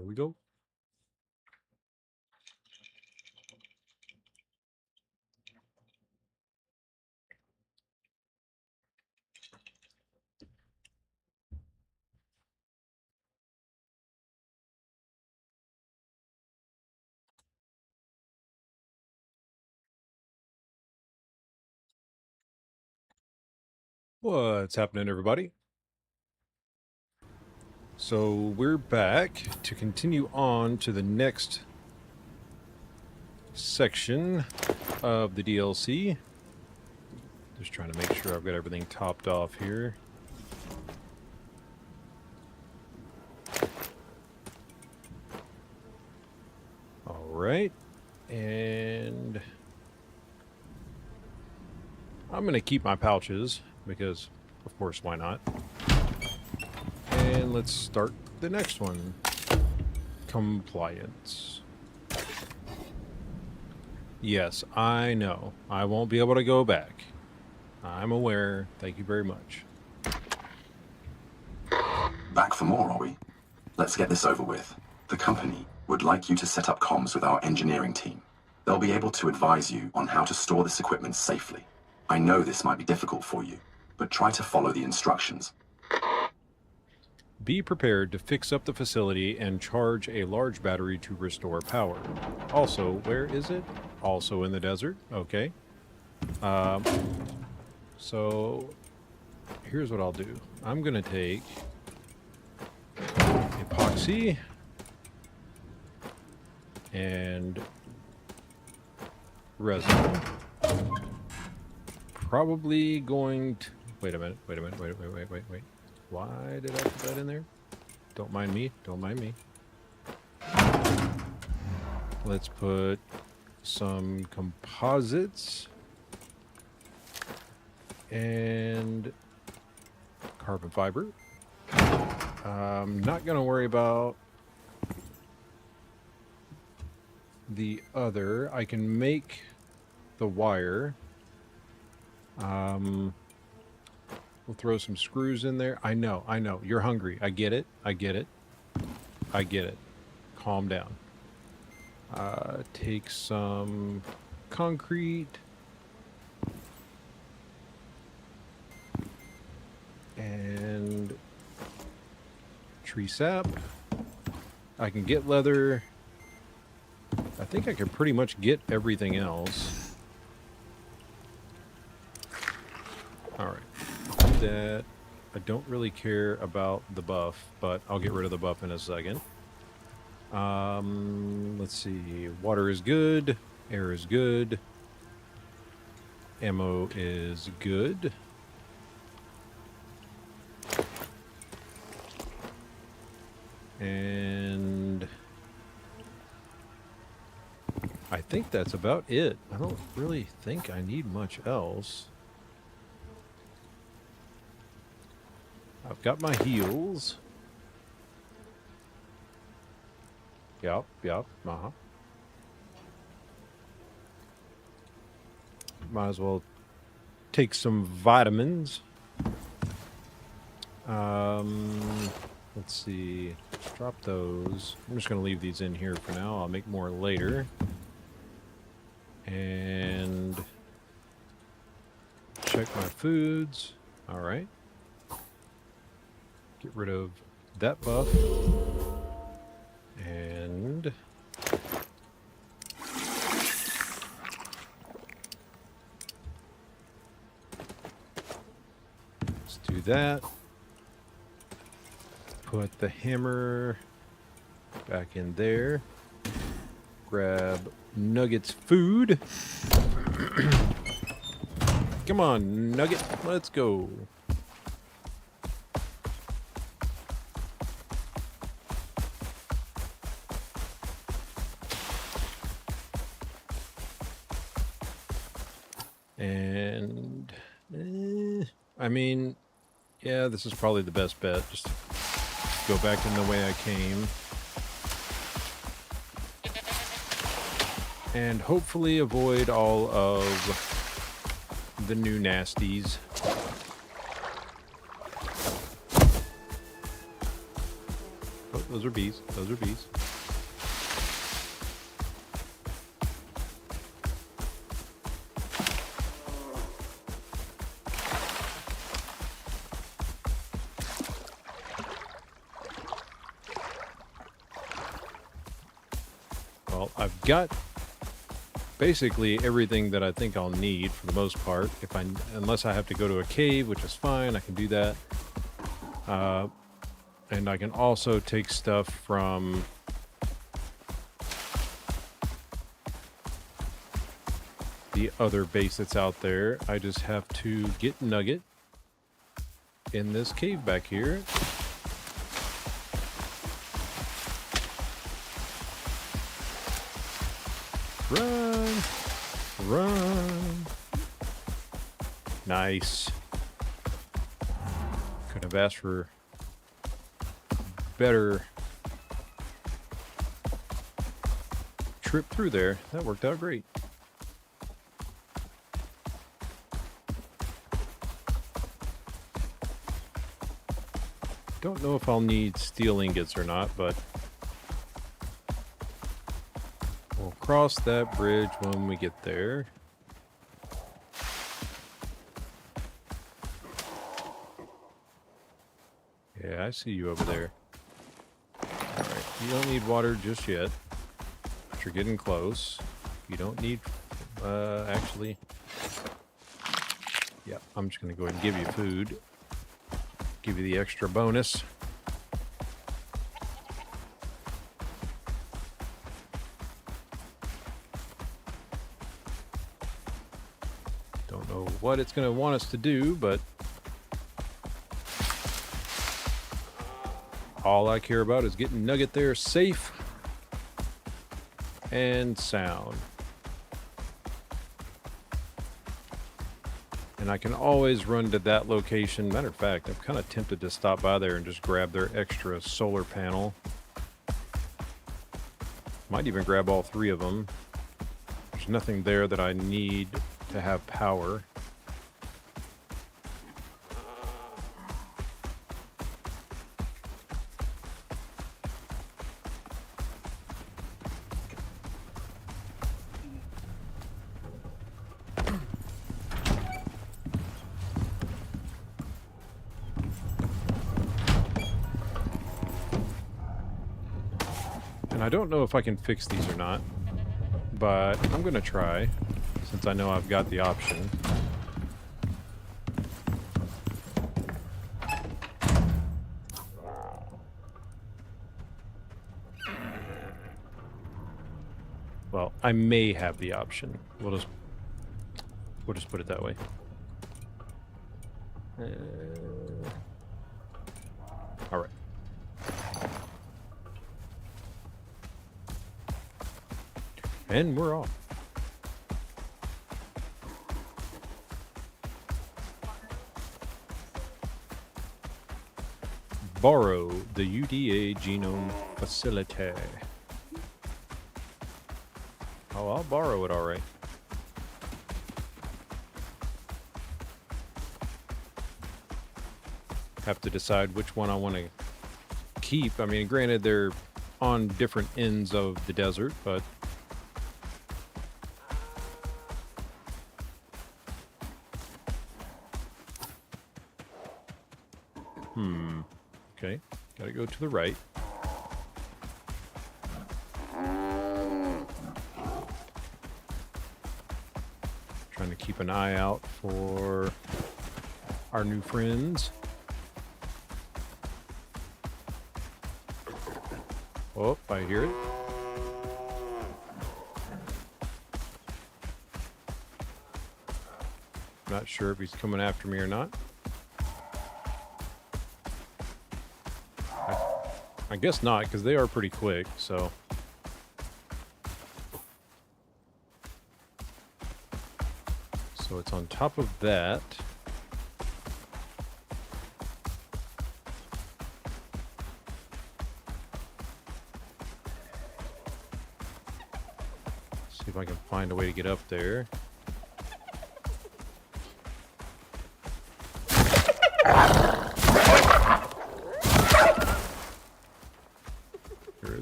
There we go. What's happening, everybody? So we're back to continue on to the next section of the DLC. Just trying to make sure I've got everything topped off here. All right, and I'm going to keep my pouches because, of course, why not? And let's start the next one. Compliance. Yes, I know. I won't be able to go back. I'm aware. Thank you very much. Back for more, are we? Let's get this over with. The company would like you to set up comms with our engineering team. They'll be able to advise you on how to store this equipment safely. I know this might be difficult for you, but try to follow the instructions. Be prepared to fix up the facility and charge a large battery to restore power. Also, where is it? Also in the desert. Okay. So, here's what I'll do. I'm going to take epoxy and resin. Probably going to... Wait a minute. Wait. Why did I put that in there? Don't mind me. Don't mind me. Let's put some composites and carbon fiber. I'm not going to worry about the other. I can make the wire. We'll throw some screws in there. I know. You're hungry. I get it. Calm down. Take some concrete. And tree sap. I can get leather. I think I can pretty much get everything else. Alright. That I don't really care about the buff, but I'll get rid of the buff in a second. Let's see. Water is good. Air is good. Ammo is good. And I think that's about it. I don't really think I need much else. I've got my heals. Yep, Might as well take some vitamins. Let's see. Drop those. I'm just going to leave these in here for now. I'll make more later. And check my foods. All right. Get rid of that buff. And let's do that. Put the hammer back in there. Grab Nugget's food. Come on, Nugget. Let's go. And, I mean, yeah, this is probably the best bet. Just go back in the way I came. And hopefully avoid all of the new nasties. But those are bees. Those are bees. Well, I've got basically everything that I think I'll need for the most part. Unless I have to go to a cave, which is fine, I can do that. And I can also take stuff from the other base that's out there. I just have to get Nugget in this cave back here. Run! Run! Nice. Could have asked for better trip through there. That worked out great. Don't know if I'll need steel ingots or not, but we'll cross that bridge when we get there. Yeah, I see you over there. Alright, you don't need water just yet, but you're getting close. You don't need, actually, yeah, I'm just going to go ahead and give you food. Give you the extra bonus. Don't know what it's going to want us to do, but all I care about is getting Nugget there safe and sound. And I can always run to that location. Matter of fact, I'm kind of tempted to stop by there and just grab their extra solar panel. Might even grab all three of them. There's nothing there that I need to have power. And I don't know if I can fix these or not, but I'm going to try, since I know I've got the option. Well, I may have the option. We'll just put it that way. All right. And we're off. Borrow the UDA genome facility. Oh, I'll borrow it, all right. Have to decide which one I want to keep. I mean, granted, they're on different ends of the desert, but okay, gotta go to the right. Trying to keep an eye out for our new friends. Oh, I hear it. Not sure if he's coming after me or not. I guess not, because they are pretty quick, so. So it's on top of that. See if I can find a way to get up there.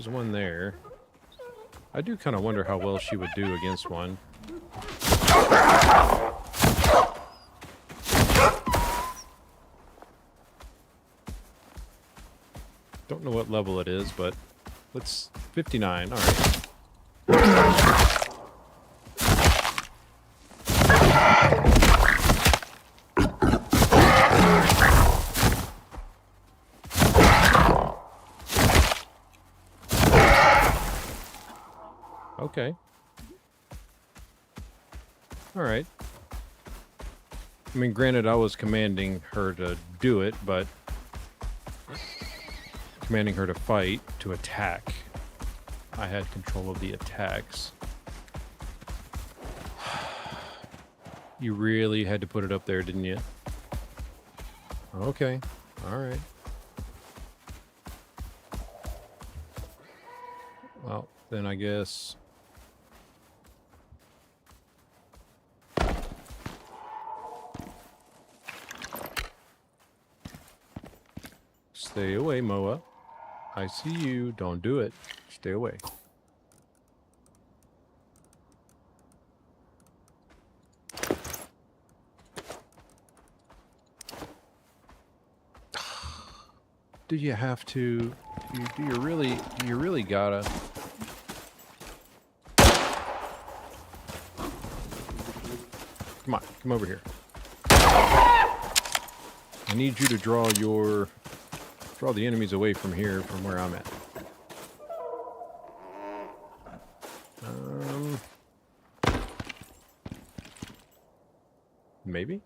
there's one there. I do kind of wonder how well she would do against one. Don't know what level it is, but let's 59. All right. Okay. All right. I mean, granted, I was commanding her to do it, but commanding her to fight, to attack. I had control of the attacks. You really had to put it up there, didn't you? Okay. All right. Well, then I guess... Stay away, Moa. I see you. Don't do it. Stay away. Do you have to? Do you really gotta? Come on, come over here. I need you to draw the enemies away from here, from where I'm at. Maybe?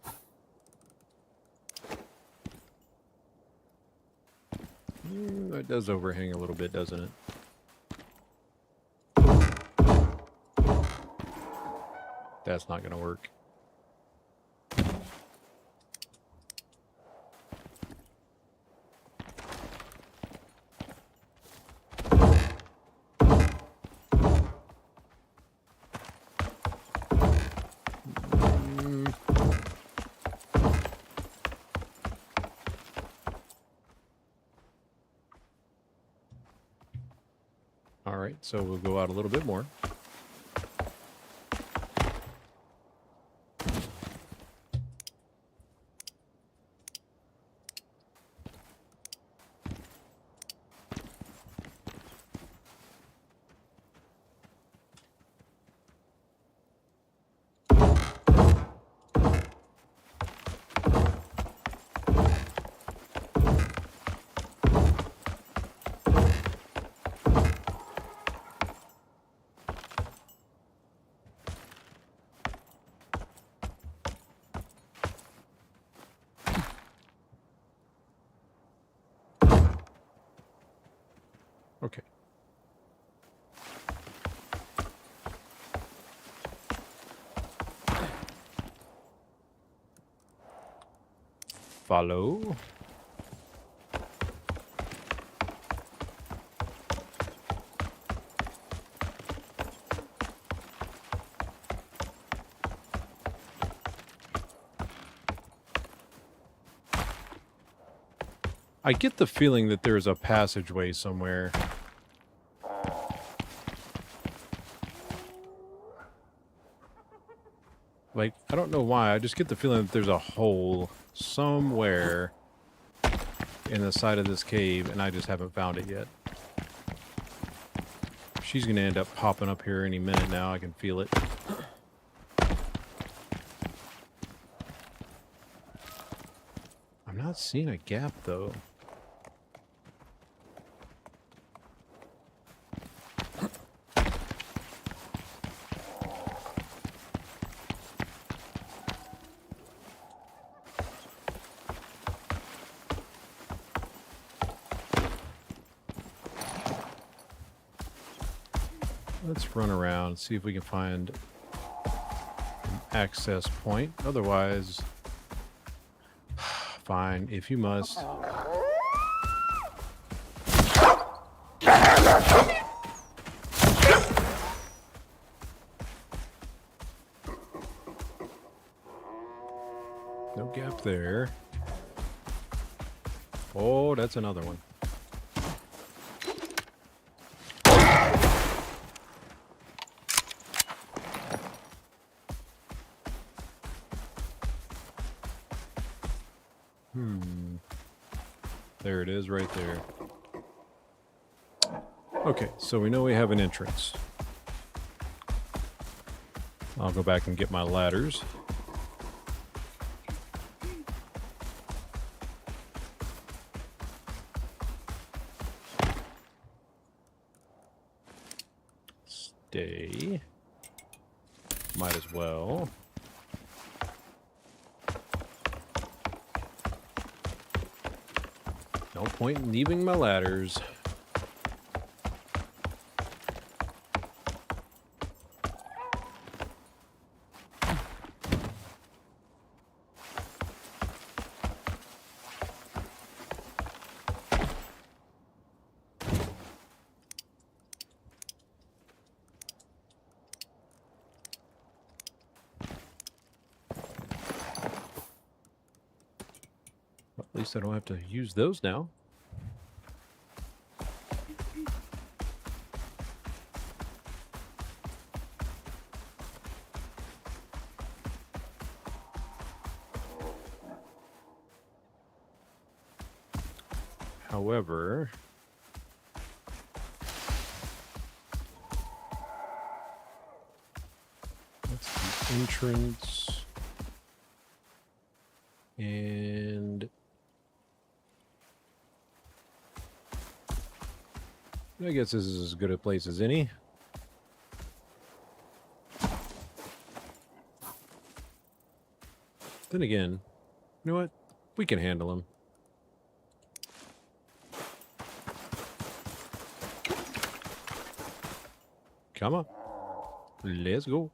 It does overhang a little bit, doesn't it? That's not gonna work. Alright, so we'll go out a little bit more. Okay. Follow. I get the feeling that there's a passageway somewhere. Like, I don't know why, I just get the feeling that there's a hole somewhere in the side of this cave, and I just haven't found it yet. She's gonna end up popping up here any minute now, I can feel it. I'm not seeing a gap, though. Let's run around, see if we can find an access point. Otherwise, fine, if you must. No gap there. Oh, that's another one. There it is right there. Okay, so we know we have an entrance. I'll go back and get my ladders. Stay. Might as well. No point in leaving my ladders. At least I don't have to use those now. However, that's the entrance. And I guess this is as good a place as any. Then again, you know what? We can handle him. Come on. Let's go.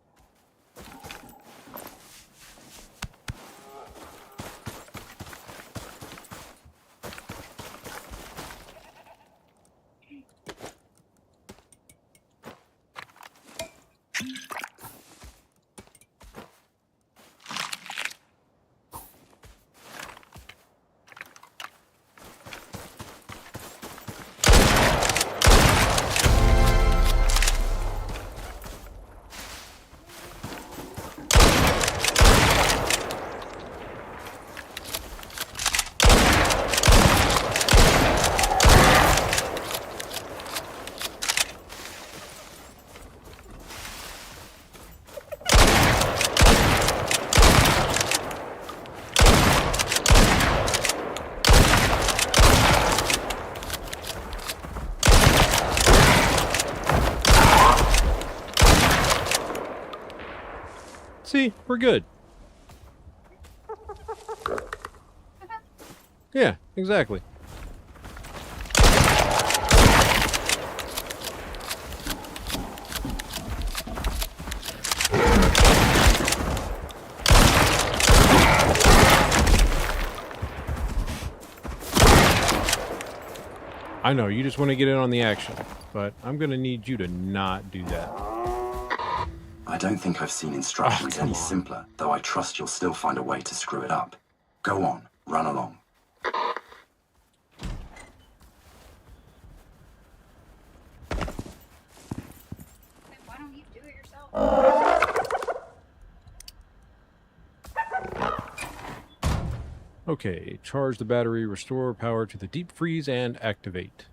See, we're good. Yeah, exactly. I know, you just want to get in on the action, but I'm going to need you to not do that. I don't think I've seen instructions any simpler, though I trust you'll still find a way to screw it up. Go on, run along. Why don't you do it yourself? Okay, charge the battery, restore power to the deep freeze, and activate.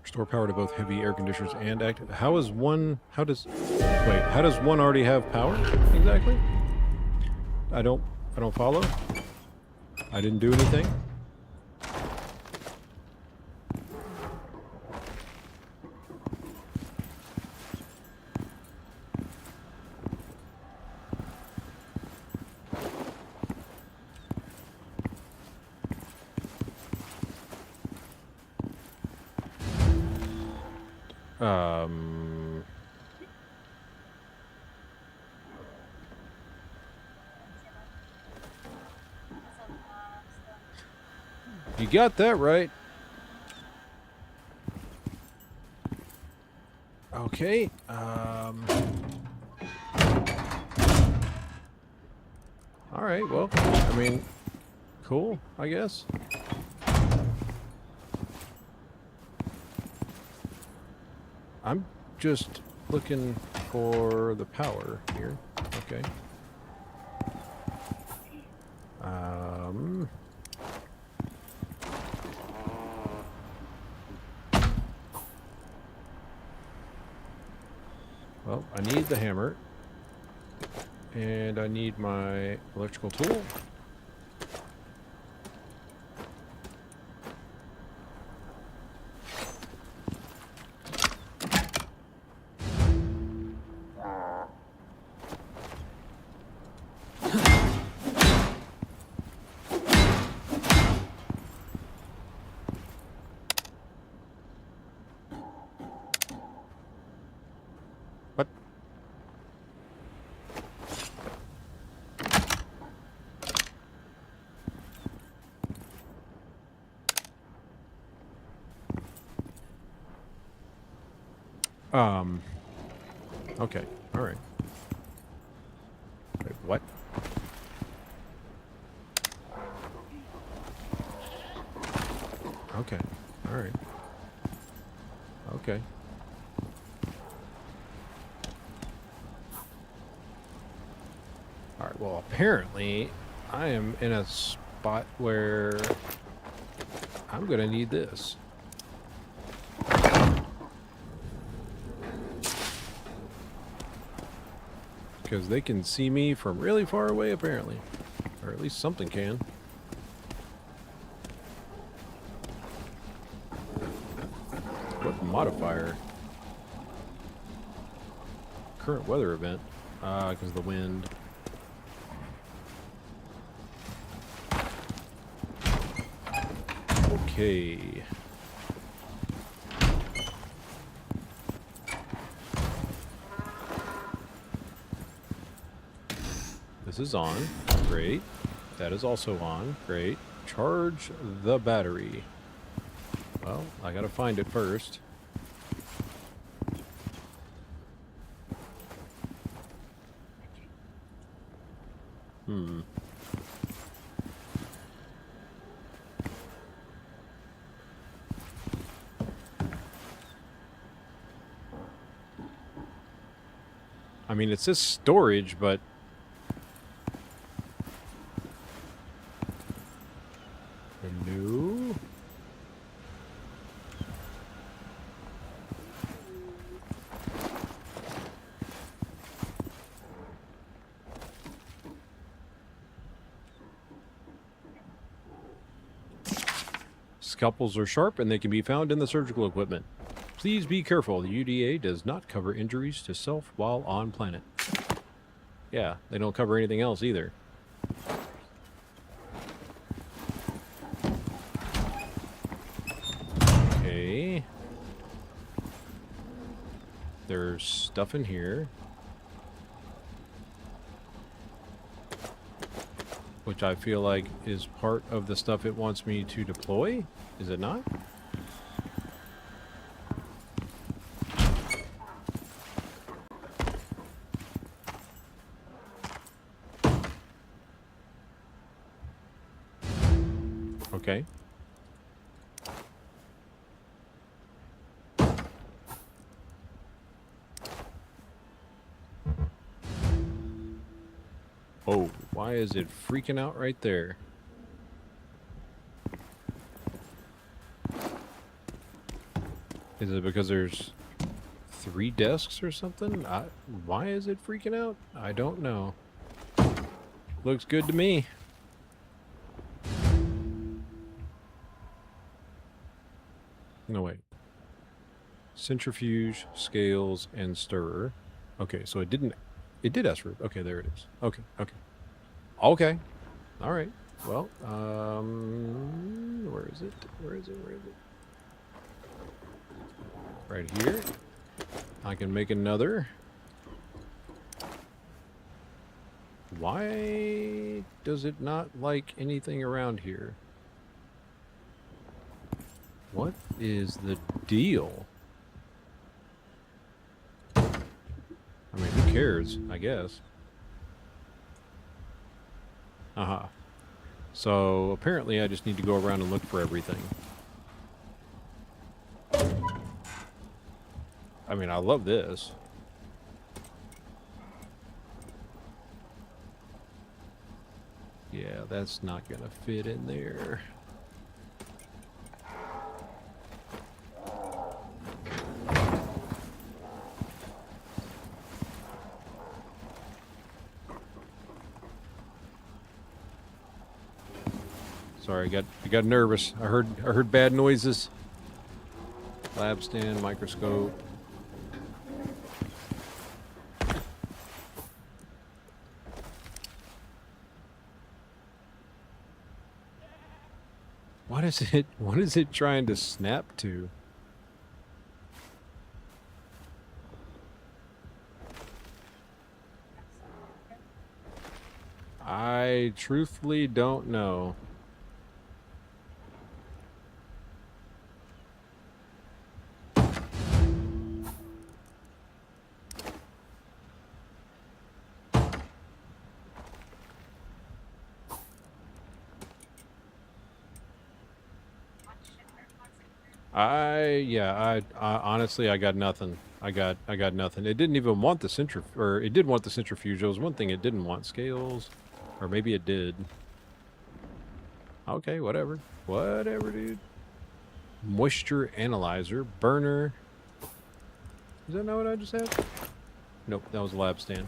Restore power to both heavy air conditioners and active. How is one? How does? Wait, how does one already have power exactly? I don't follow. I didn't do anything. You got that right. Okay. All right. Well, I mean, cool, I guess. I'm just looking for the power here. Okay. Well, I need the hammer. And I need my electrical tool. What? Okay. All right. Wait, what? Okay. All right. Okay. All right. Well, apparently I am in a spot where I'm going to need this. Because they can see me from really far away, apparently. Or at least something can. What modifier? Current weather event. Because of the wind. Okay. This is on. Great. That is also on. Great. Charge the battery. Well, I gotta find it first. I mean, it says storage, but... No. Scalpels are sharp and they can be found in the surgical equipment. Please be careful. The UDA does not cover injuries to self while on planet. Yeah, they don't cover anything else either. Okay. There's stuff in here. Which I feel like is part of the stuff it wants me to deploy. Is it not? Okay. Oh, why is it freaking out right there? Is it because there's 3 desks or something? Why is it freaking out? I don't know. Looks good to me. No, wait. Centrifuge, scales, and stirrer. Okay, so it didn't... It did ask for it. Okay, there it is. Okay, okay. Okay. All right. Well, where is it? Where is it? Where is it? Right here. I can make another. Why does it not like anything around here? What is the deal? I mean, who cares, I guess. Aha. So, apparently I just need to go around and look for everything. I mean, I love this. Yeah, that's not gonna fit in there. Sorry, I got nervous. I heard bad noises. Lab stand, microscope. What is it trying to snap to? I truthfully don't know. I honestly I got nothing. I got nothing. It didn't even want the or it did want the centrifuge. There was one thing it didn't want, scales, or maybe it did. Okay, whatever. Whatever, dude. Moisture analyzer, burner. Is that not what I just had? Nope, that was a lab stand.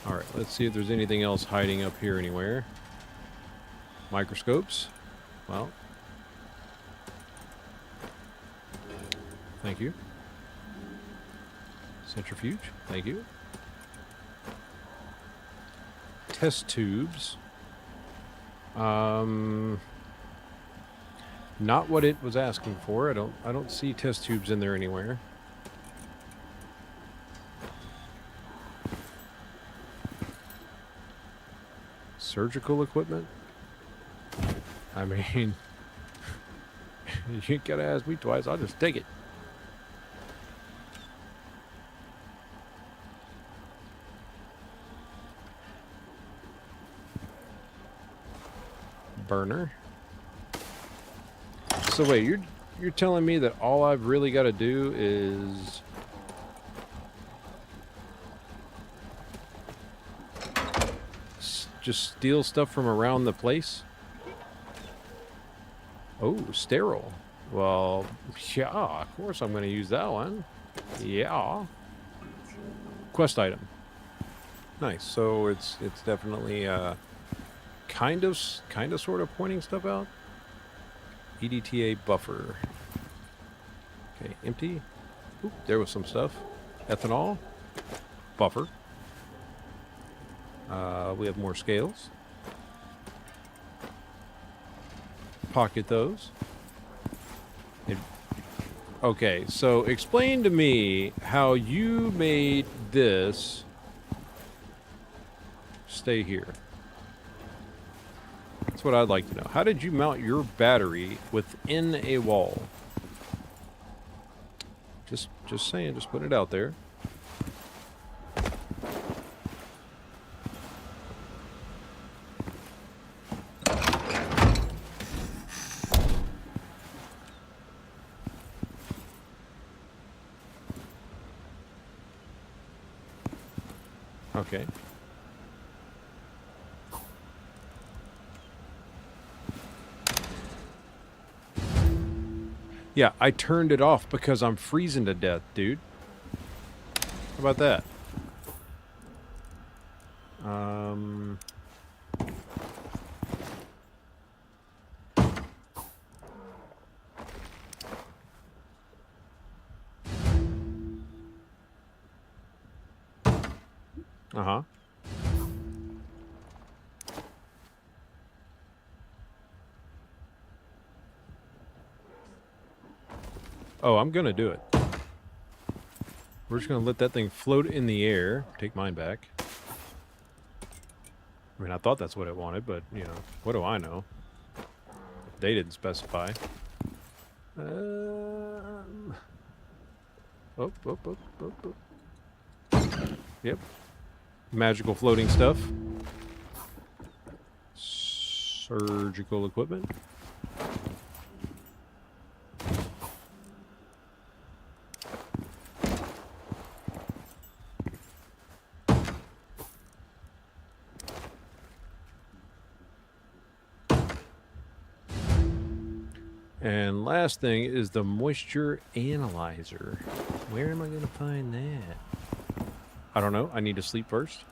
All right, let's see if there's anything else hiding up here anywhere. Microscopes. Well, thank you. Centrifuge. Thank you. Test tubes. Not what it was asking for. I don't see test tubes in there anywhere. Surgical equipment? I mean, you ain't gotta ask me twice. I'll just take it. Burner. So wait, you're telling me that all I've really got to do is just steal stuff from around the place? Oh, sterile. Well, yeah, of course I'm going to use that one. Yeah. Quest item. Nice. So it's definitely kind of sort of pointing stuff out. EDTA buffer. Okay, empty. Oop, there was some stuff. Ethanol. Buffer. We have more scales. Pocket those. Okay, so explain to me how you made this stay here. That's what I'd like to know. How did you mount your battery within a wall? Just saying, just putting it out there. Okay. Yeah, I turned it off because I'm freezing to death, dude. How about that? Uh-huh. Oh, I'm gonna do it. We're just gonna let that thing float in the air. Take mine back. I mean, I thought that's what it wanted, but, you know, what do I know? They didn't specify. Oh. Yep. Magical floating stuff. Surgical equipment. And last thing is the moisture analyzer. Where am I going to find that? I don't know. I need to sleep first.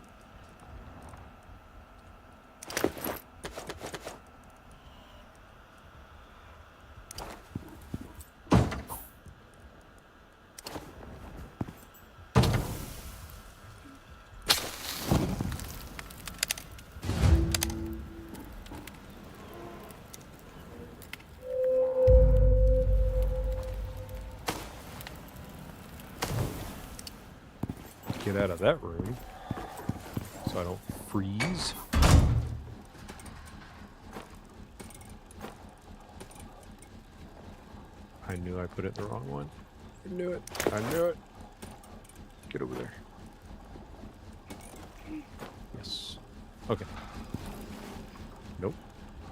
Get out of that room so I don't freeze. I knew I put it in the wrong one. I knew it. I knew it. Get over there. Yes. Okay. Nope.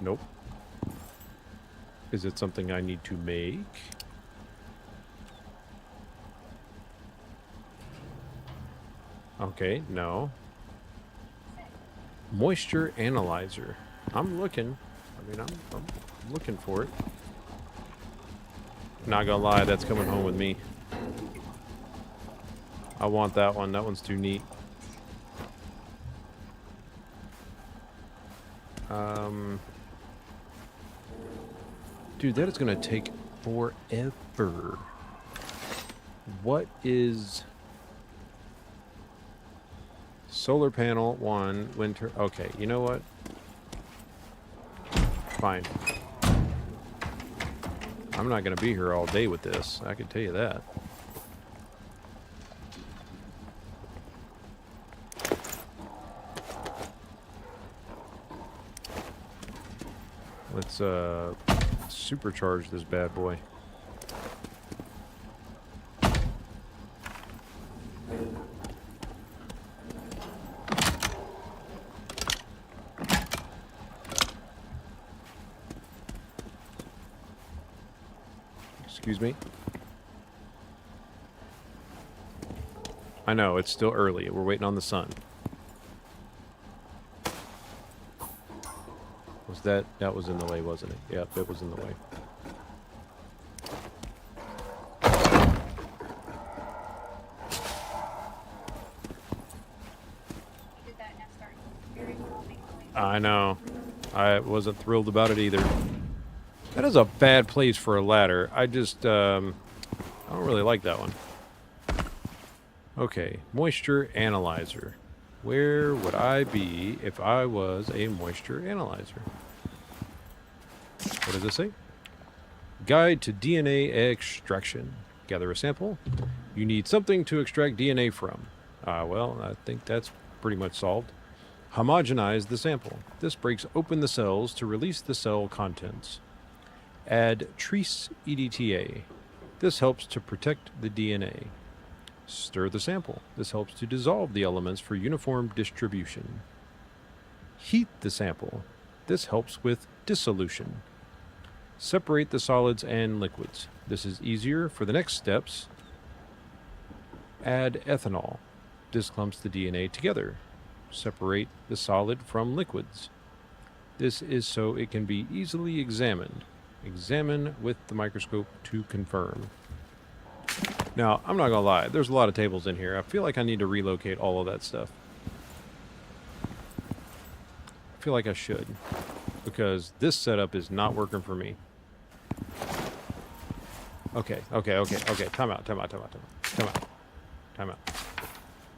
Nope. Is it something I need to make? Okay, no. Moisture analyzer. I'm looking. I mean, I'm looking for it. Not gonna lie, that's coming home with me. I want that one. That one's too neat. Dude, that is gonna take forever. What is... Solar panel, 1, winter... Okay, you know what? Fine. I'm not going to be here all day with this. I can tell you that. Let's supercharge this bad boy. Excuse me. I know, it's still early. We're waiting on the sun. Was that... That was in the way, wasn't it? Yep, it was in the way. Did that and it started very calming. I know. I wasn't thrilled about it either. That is a bad place for a ladder. I just, I don't really like that one. Okay, moisture analyzer. Where would I be if I was a moisture analyzer? What does it say? Guide to DNA extraction. Gather a sample. You need something to extract DNA from. Well, I think that's pretty much solved. Homogenize the sample. This breaks open the cells to release the cell contents. Add trace EDTA. This helps to protect the DNA. Stir the sample. This helps to dissolve the elements for uniform distribution. Heat the sample. This helps with dissolution. Separate the solids and liquids. This is easier for the next steps. Add ethanol. This clumps the DNA together. Separate the solid from liquids. This is so it can be easily examined. Examine with the microscope to confirm. Now, I'm not gonna lie, there's a lot of tables in here. I feel like I need to relocate all of that stuff. I feel like I should, because this setup is not working for me. Okay. Time out.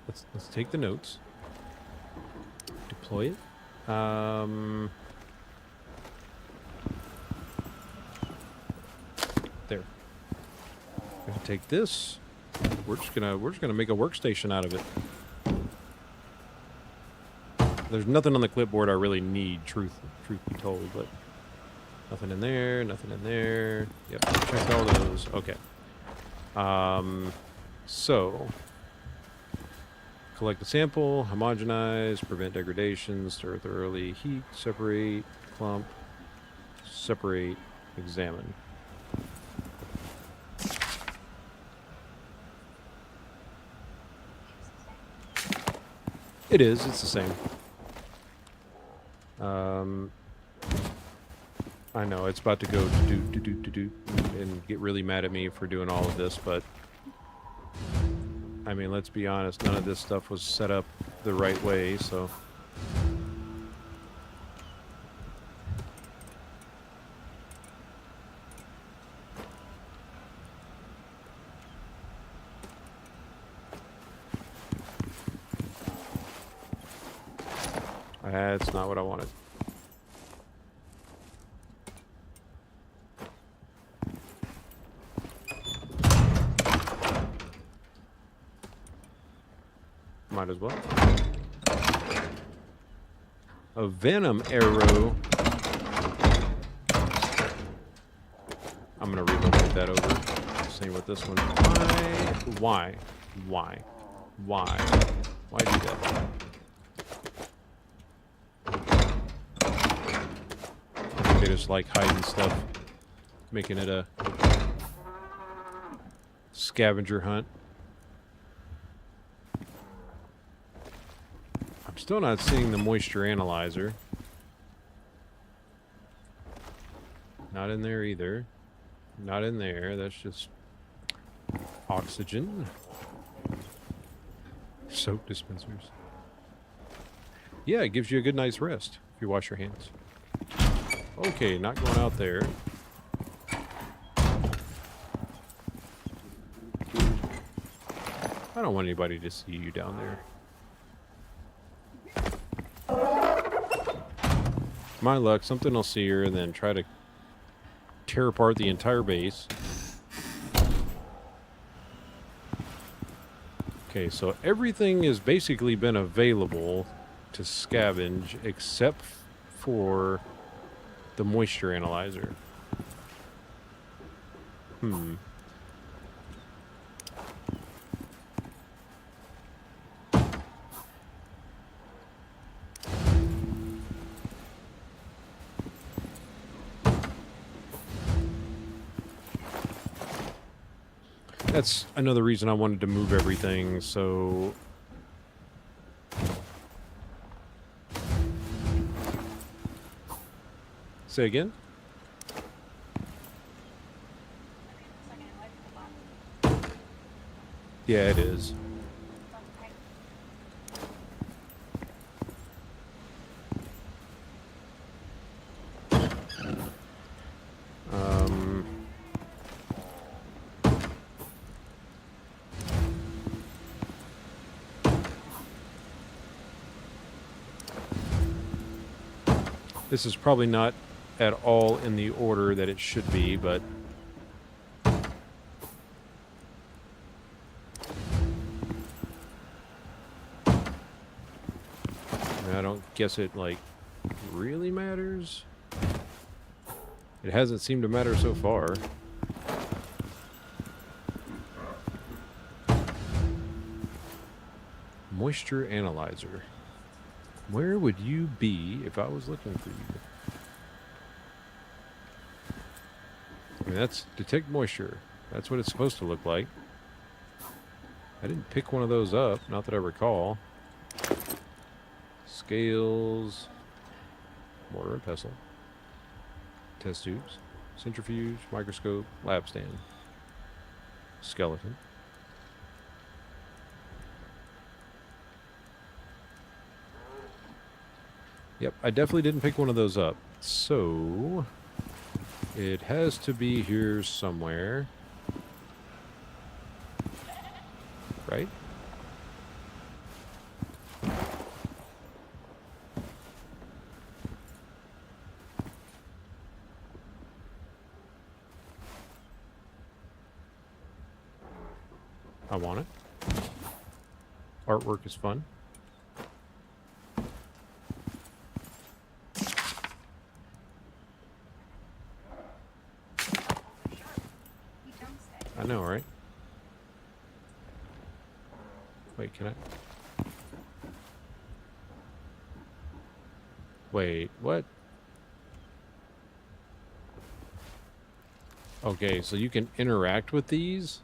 Let's take the notes. Deploy it. There. Gonna take this. We're just gonna make a workstation out of it. There's nothing on the clipboard I really need, truth be told, but nothing in there, nothing in there. Yep, check all those. Okay. So collect the sample, homogenize, prevent degradation, stir thoroughly, heat, separate, clump, separate, examine. It is. It's the same. I know, it's about to go do and get really mad at me for doing all of this, but I mean, let's be honest, none of this stuff was set up the right way, so... That's not what I wanted. Might as well. A venom arrow. I'm gonna relocate that over. Same with this one. Why? Why do that? They just like hiding stuff, making it a scavenger hunt. I'm still not seeing the moisture analyzer. Not in there either. Not in there. That's just oxygen. Soap dispensers. Yeah, it gives you a good night's rest if you wash your hands. Okay, not going out there. I don't want anybody to see you down there. My luck, something will see her and then try to tear apart the entire base. Okay, so everything has basically been available to scavenge except for the moisture analyzer. That's another reason I wanted to move everything, so... Say again? Yeah, it is. This is probably not at all in the order that it should be, but I don't guess it, like, really matters. It hasn't seemed to matter so far. Moisture analyzer. Where would you be if I was looking for you? I mean, that's detect moisture. That's what it's supposed to look like. I didn't pick one of those up, not that I recall. Scales, mortar and pestle, test tubes, centrifuge, microscope, lab stand, skeleton. Yep, I definitely didn't pick one of those up. So, it has to be here somewhere. Right? I want it. Artwork is fun. I know, right? Wait, can I? Wait, what? Okay, so you can interact with these?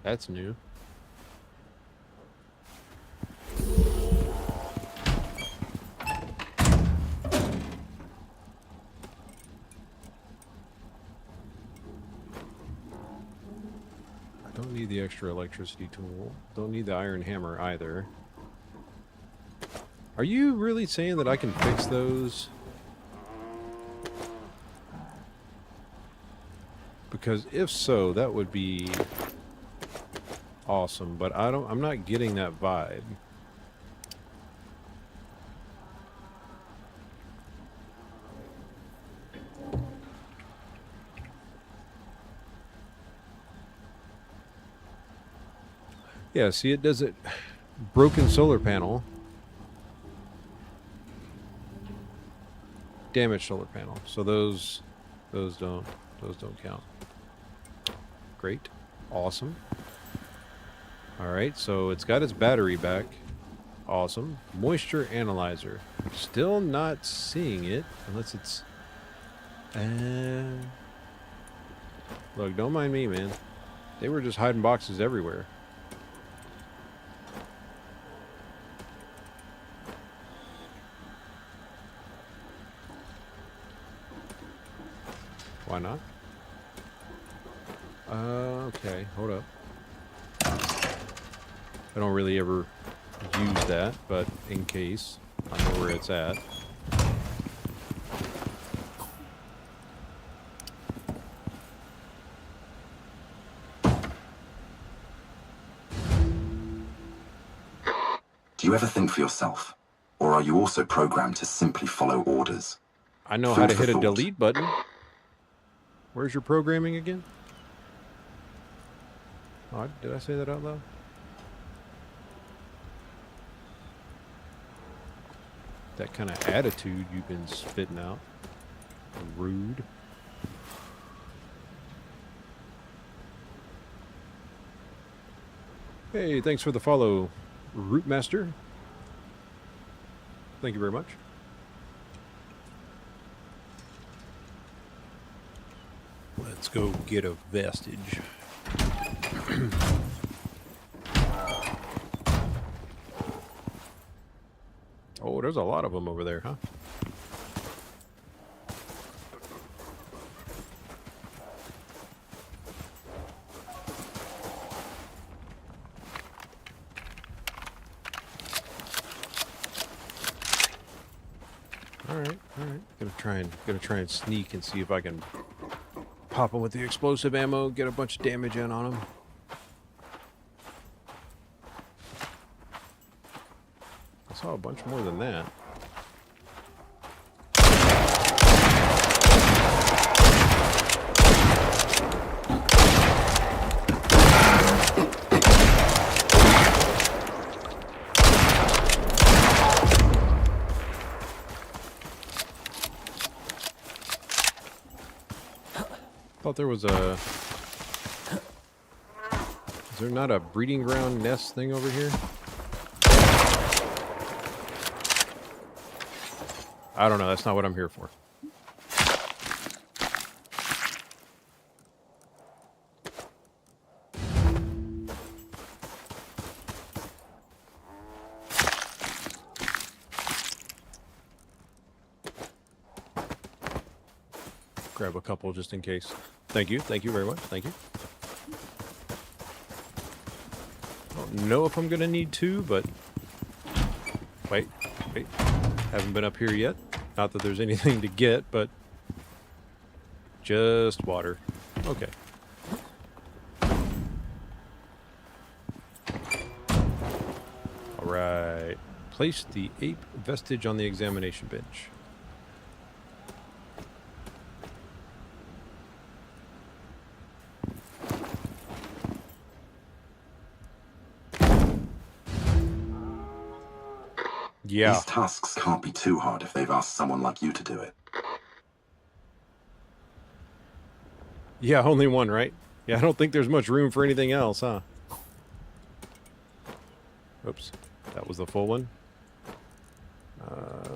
That's new. Don't need the extra electricity tool. Don't need the iron hammer either. Are you really saying that I can fix those? Because if so, that would be awesome, but I'm not getting that vibe. Yeah, see, it does it. Broken solar panel. Damaged solar panel. So those don't count. Great. Awesome. Alright, so it's got its battery back. Awesome. Moisture analyzer. Still not seeing it, unless it's... Look, don't mind me, man. They were just hiding boxes everywhere. Why not? Okay, hold up. I don't really ever use that, but in case, I know where it's at. Do you ever think for yourself? Or are you also programmed to simply follow orders? I know how to Food for hit a thought. delete button. Where's your programming again? Oh, did I say that out loud? That kind of attitude you've been spitting out. Rude. Hey, thanks for the follow, Rootmaster. Thank you very much. Let's go get a vestige. Oh, there's a lot of them over there, huh? All right. Gonna try and sneak and see if I can pop them with the explosive ammo, get a bunch of damage in on them. I saw a bunch more than that. Thought there was a... Is there not a breeding ground nest thing over here? I don't know. That's not what I'm here for. Grab a couple just in case. Thank you. Thank you very much. Thank you. I don't know if I'm going to need two, but... Wait. Haven't been up here yet. Not that there's anything to get, but... Just water. Okay. Alright. Place the ape vestige on the examination bench. Yeah. These tasks can't be too hard if they've asked someone like you to do it. Yeah, only one, right? Yeah, I don't think there's much room for anything else, huh? Oops. That was the full one.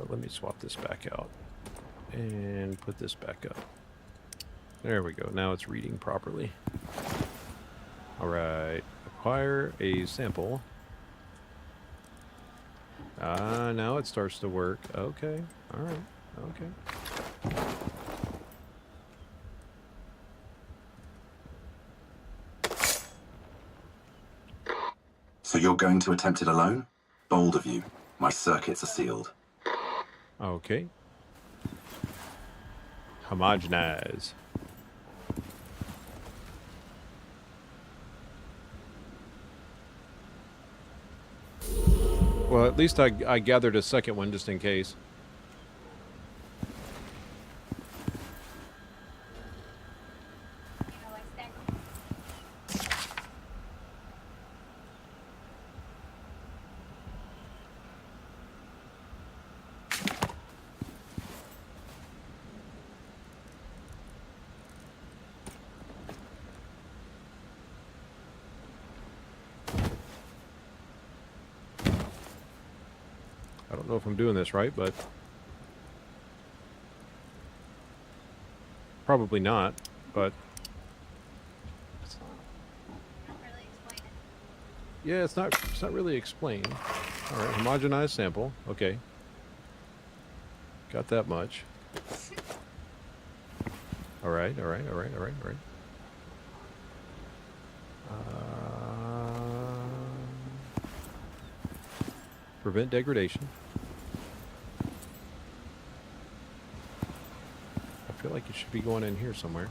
Let me swap this back out. And put this back up. There we go. Now it's reading properly. Alright. Acquire a sample. Now it starts to work. Okay. Alright. Okay. So you're going to attempt it alone? Bold of you. My circuits are sealed. Okay. Homogenize. Well, at least I gathered a second one just in case. You know, like stack. I don't know if I'm doing this right, but probably not, but Not really explain it. yeah, it's not really explained. All right, homogenized sample. Okay. Got that much. All right. Prevent degradation. I feel like it should be going in here somewhere.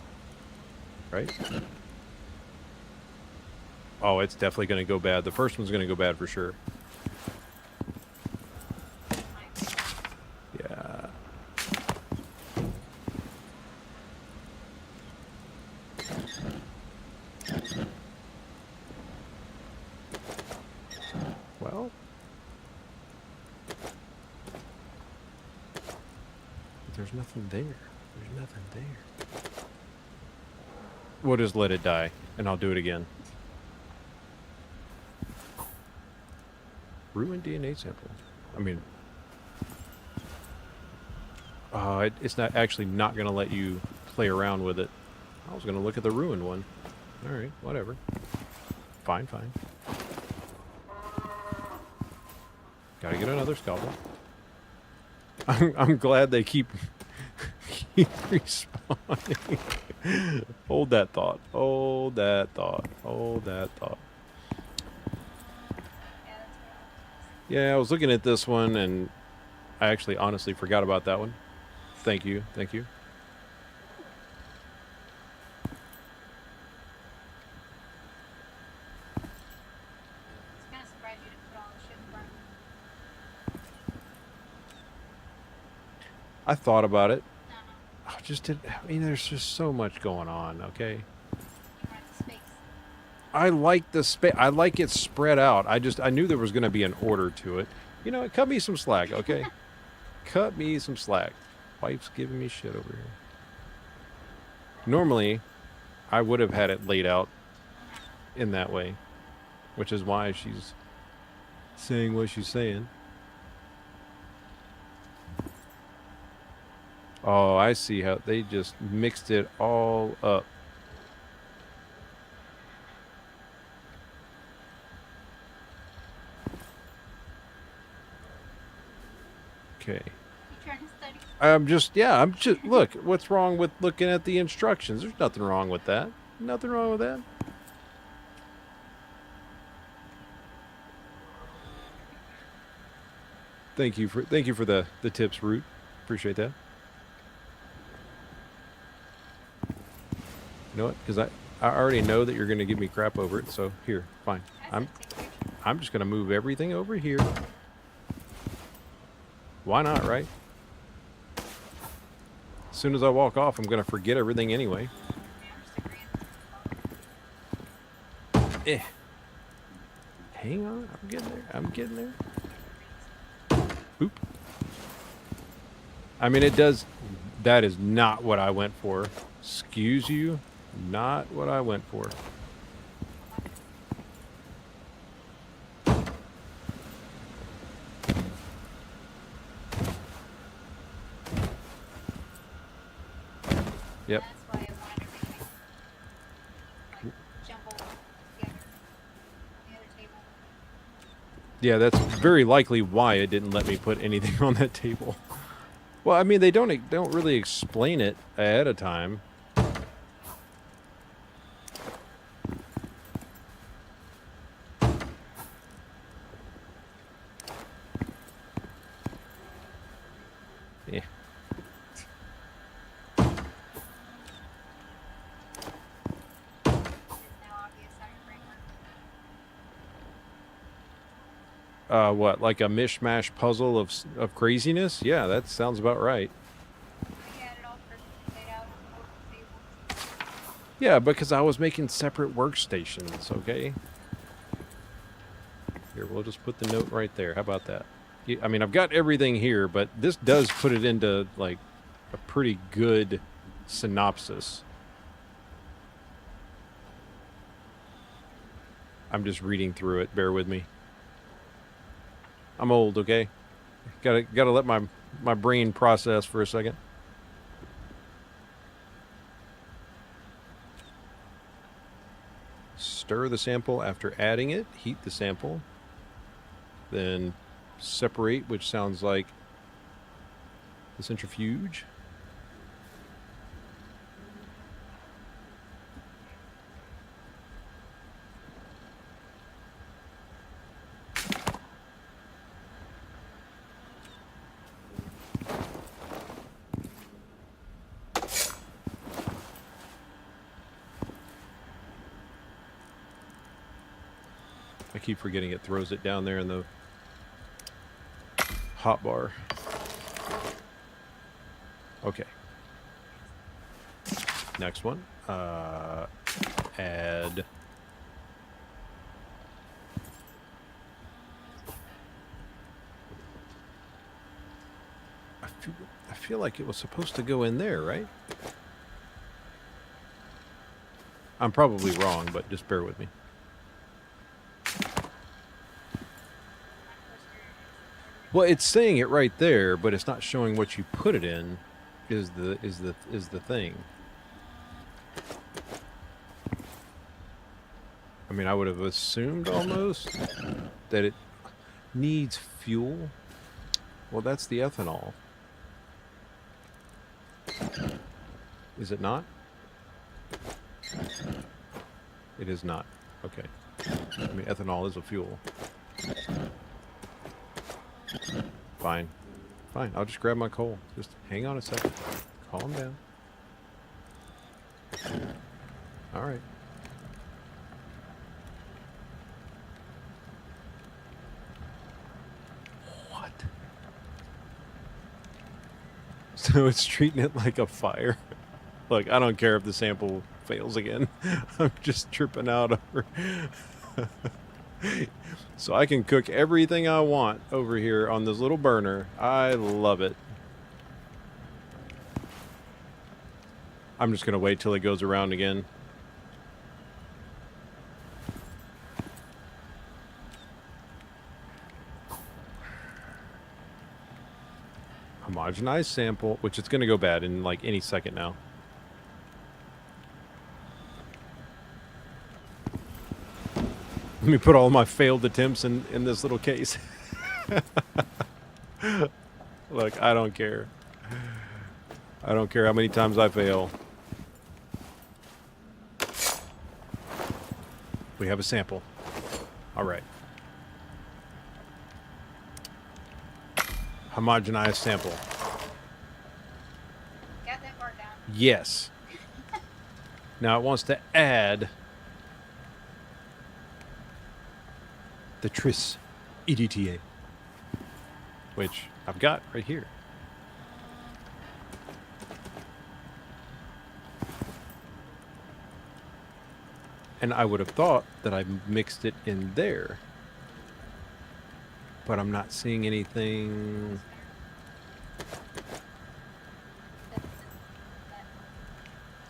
Right? Oh, it's definitely going to go bad. The first one's going to go bad for sure. Yeah. Well. There's nothing there. There's nothing there. We'll just let it die, and I'll do it again. Ruined DNA sample. I mean, it's not actually not going to let you play around with it. I was going to look at the ruined one. All right, whatever. Fine. Gotta get another scalpel. I'm glad they keep respawning. Hold that thought. Yeah, I was looking at this one, and I actually honestly forgot about that one. Thank you. I was kind of surprised you didn't put all the shit in front of me. I thought about it. Uh-huh. I mean, there's just so much going on, okay? You want the space. I like the space. I like it spread out. I knew there was going to be an order to it. You know, cut me some slack, okay? Cut me some slack. Wife's giving me shit over here. Normally, I would have had it laid out in that way, which is why she's saying what she's saying. Oh, I see how they just mixed it all up. Okay. You trying to study? I'm just, look, what's wrong with looking at the instructions? There's nothing wrong with that. Nothing wrong with that. Thank you for the tips, Root. Appreciate that. You know what? Because I already know that you're going to give me crap over it. So here, fine. I'm just going to move everything over here. Why not, right? As soon as I walk off, I'm going to forget everything anyway. Hang on, I'm getting there. Boop. I mean, it does. That is not what I went for. Excuse you. Not what I went for. Yep. That's why I wanted everything like jumbled together on the other table. Yeah, that's very likely why it didn't let me put anything on that table. Well, I mean, they don't really explain it ahead of time. What, like a mishmash puzzle of craziness? Yeah, that sounds about right. We had it all perfectly laid out on the table. Yeah, because I was making separate workstations, okay? Here, we'll just put the note right there. How about that? I mean, I've got everything here, but this does put it into, like, a pretty good synopsis. I'm just reading through it. Bear with me. I'm old, okay? Gotta let my brain process for a second. Stir the sample after adding it. Heat the sample. Then separate, which sounds like the centrifuge. I keep forgetting it throws it down there in the hot bar. Okay. Next one. Add. I feel like it was supposed to go in there, right? I'm probably wrong, but just bear with me. Well, it's saying it right there, but it's not showing what you put it in. Is the thing. I mean, I would have assumed almost that it needs fuel. Well, that's the ethanol. Is it not? It is not. Okay. I mean, ethanol is a fuel. Fine. Fine. I'll just grab my coal. Just hang on a second. Calm down. All right. What? So it's treating it like a fire. Look, I don't care if the sample fails again. I'm just tripping out over. So I can cook everything I want over here on this little burner. I love it. I'm just going to wait till it goes around again. Homogenized sample, which it's going to go bad in like any second now. Let me put all my failed attempts in this little case. Look, I don't care. I don't care how many times I fail. We have a sample. All right. Homogenized sample. Got that part down. Yes. Now it wants to add the tris EDTA, which I've got right here. And I would have thought that I mixed it in there, but I'm not seeing anything.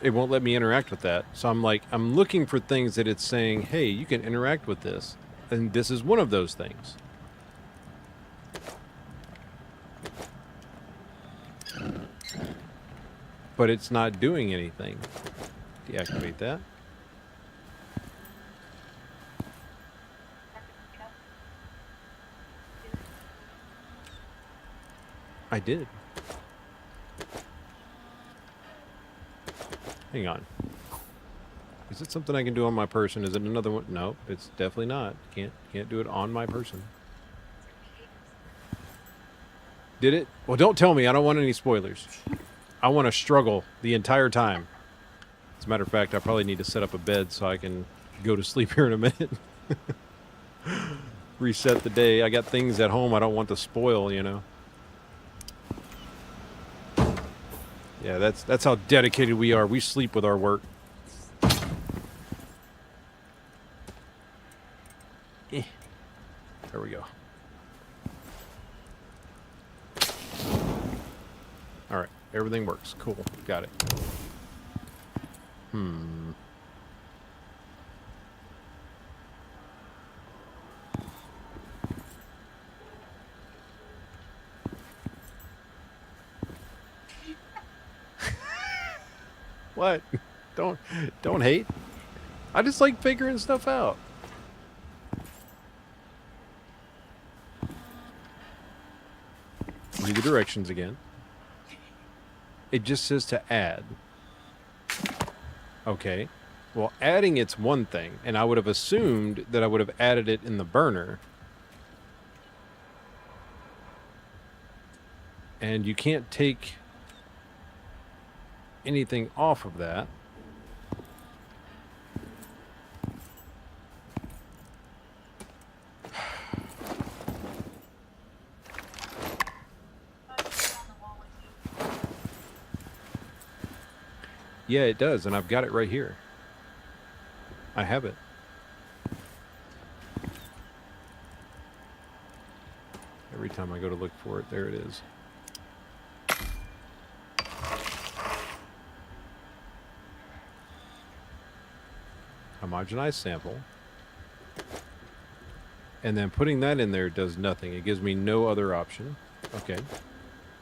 It won't let me interact with that. So I'm like, I'm looking for things that it's saying, hey, you can interact with this. And this is one of those things. But it's not doing anything. Deactivate that. I did. Hang on. Is it something I can do on my person? Is it another one? No, it's definitely not. Can't do it on my person. Did it? Well, don't tell me. I don't want any spoilers. I want to struggle the entire time. As a matter of fact, I probably need to set up a bed so I can go to sleep here in a minute. reset the day. I got things at home I don't want to spoil, you know. Yeah, that's how dedicated we are. We sleep with our work. There we go. All right, everything works. Cool, got it. What? Don't hate. I just like figuring stuff out. Read the directions again. It just says to add. Okay. Well, adding it's one thing, and I would have assumed that I would have added it in the burner. And you can't take anything off of that. Yeah, it does, and I've got it right here. I have it. Every time I go to look for it, there it is. Homogenized sample. And then putting that in there does nothing. It gives me no other option. Okay.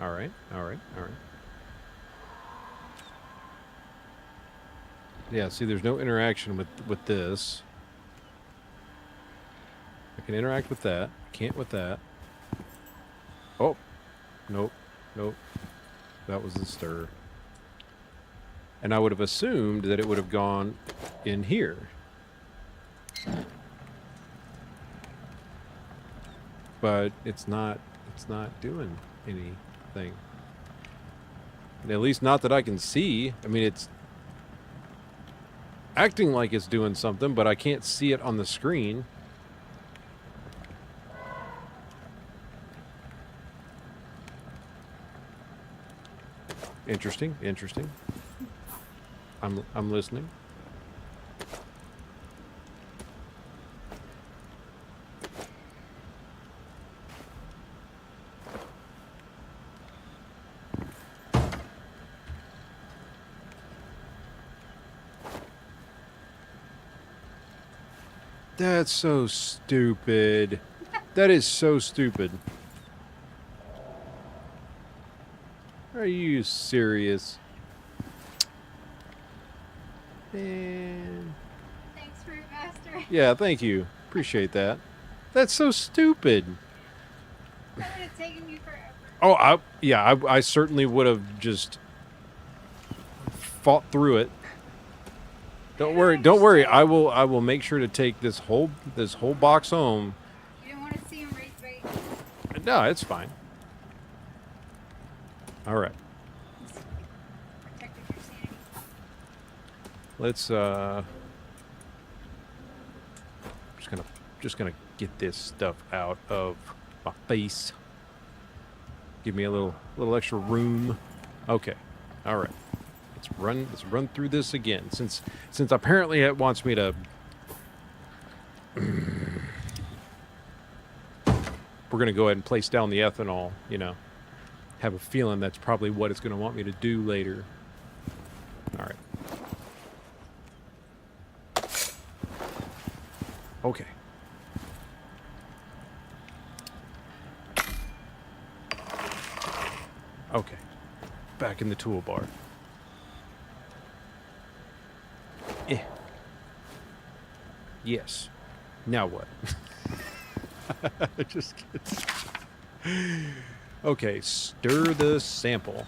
All right, all right, all right. Yeah, see, there's no interaction with this. I can interact with that. Can't with that. Oh. Nope. Nope. That was the stir. And I would have assumed that it would have gone in here. But it's not doing anything. At least not that I can see. I mean, it's acting like it's doing something, but I can't see it on the screen. Interesting, interesting. I'm listening. That's so stupid. That is so stupid. Are you serious? Man. Thanks, Fruit Master. Yeah, thank you. Appreciate that. That's so stupid. That would have taken you forever. Oh, I certainly would have just fought through it. Don't worry. I will make sure to take this whole box home. You don't want to see him raise bait. No, it's fine. All right. Protected your sanity. Let's just gonna get this stuff out of my face. Give me a little extra room. Okay. All right. Let's run through this again. Since apparently it wants me to. We're gonna go ahead and place down the ethanol. You know, have a feeling that's probably what it's gonna want me to do later. All right. Okay. Okay. Back in the toolbar. Yes. Now what? Just kidding. Okay, stir the sample.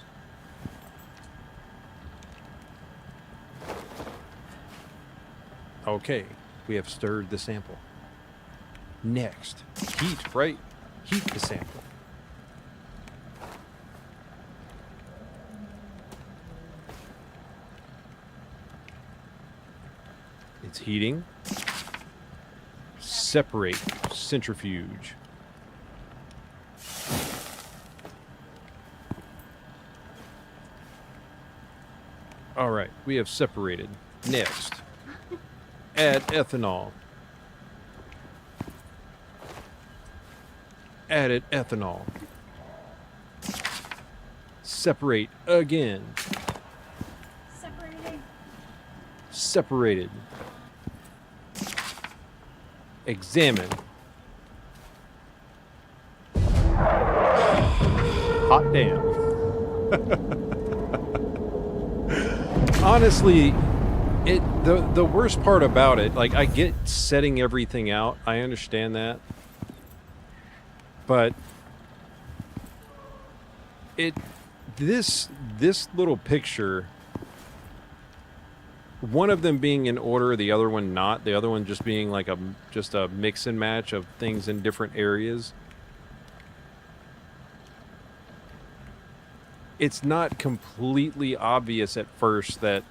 Okay, we have stirred the sample. Next, heat, right? Heat the sample. It's heating. separate centrifuge. All right, we have separated. Next, add ethanol. Added ethanol. Separate again. Separating. Separated. Examine. Hot damn. Honestly, the worst part about it, like, I get setting everything out. I understand that. But this little picture, one of them being in order, the other one not, the other one just being like just a mix and match of things in different areas. It's not completely obvious at first that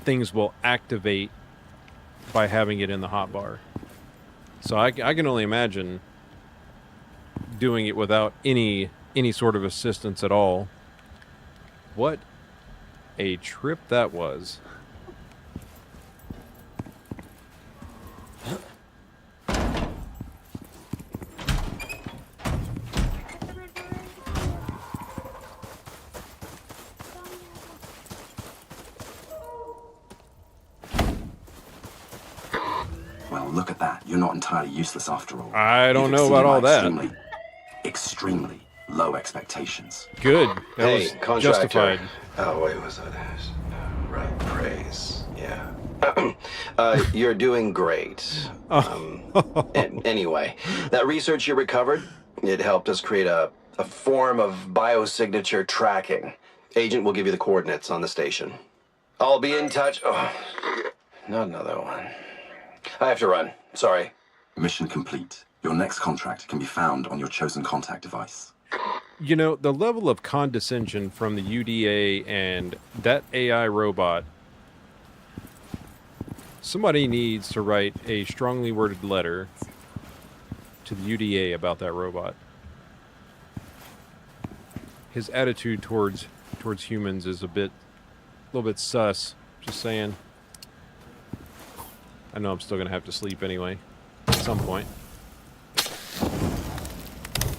things will activate by having it in the hotbar. So I can only imagine doing it without any sort of assistance at all. What a trip that was. Well, look at that. You're not entirely useless after all. I don't You've know about all exceeded my that. extremely low expectations. Good. That Hey, was contractor. justified. Oh, wait, was that his? Right, praise. Yeah. You're doing great. Anyway, that research you recovered, it helped us create a form of biosignature tracking. Agent will give you the coordinates on the station. I'll be in touch. Oh, not another one. I have to run. Sorry. Mission complete. Your next contract can be found on your chosen contact device. You know, the level of condescension from the UDA and that AI robot. Somebody needs to write a strongly worded letter to the UDA about that robot. His attitude towards humans is a little bit sus. Just saying. I know I'm still gonna have to sleep anyway, at some point.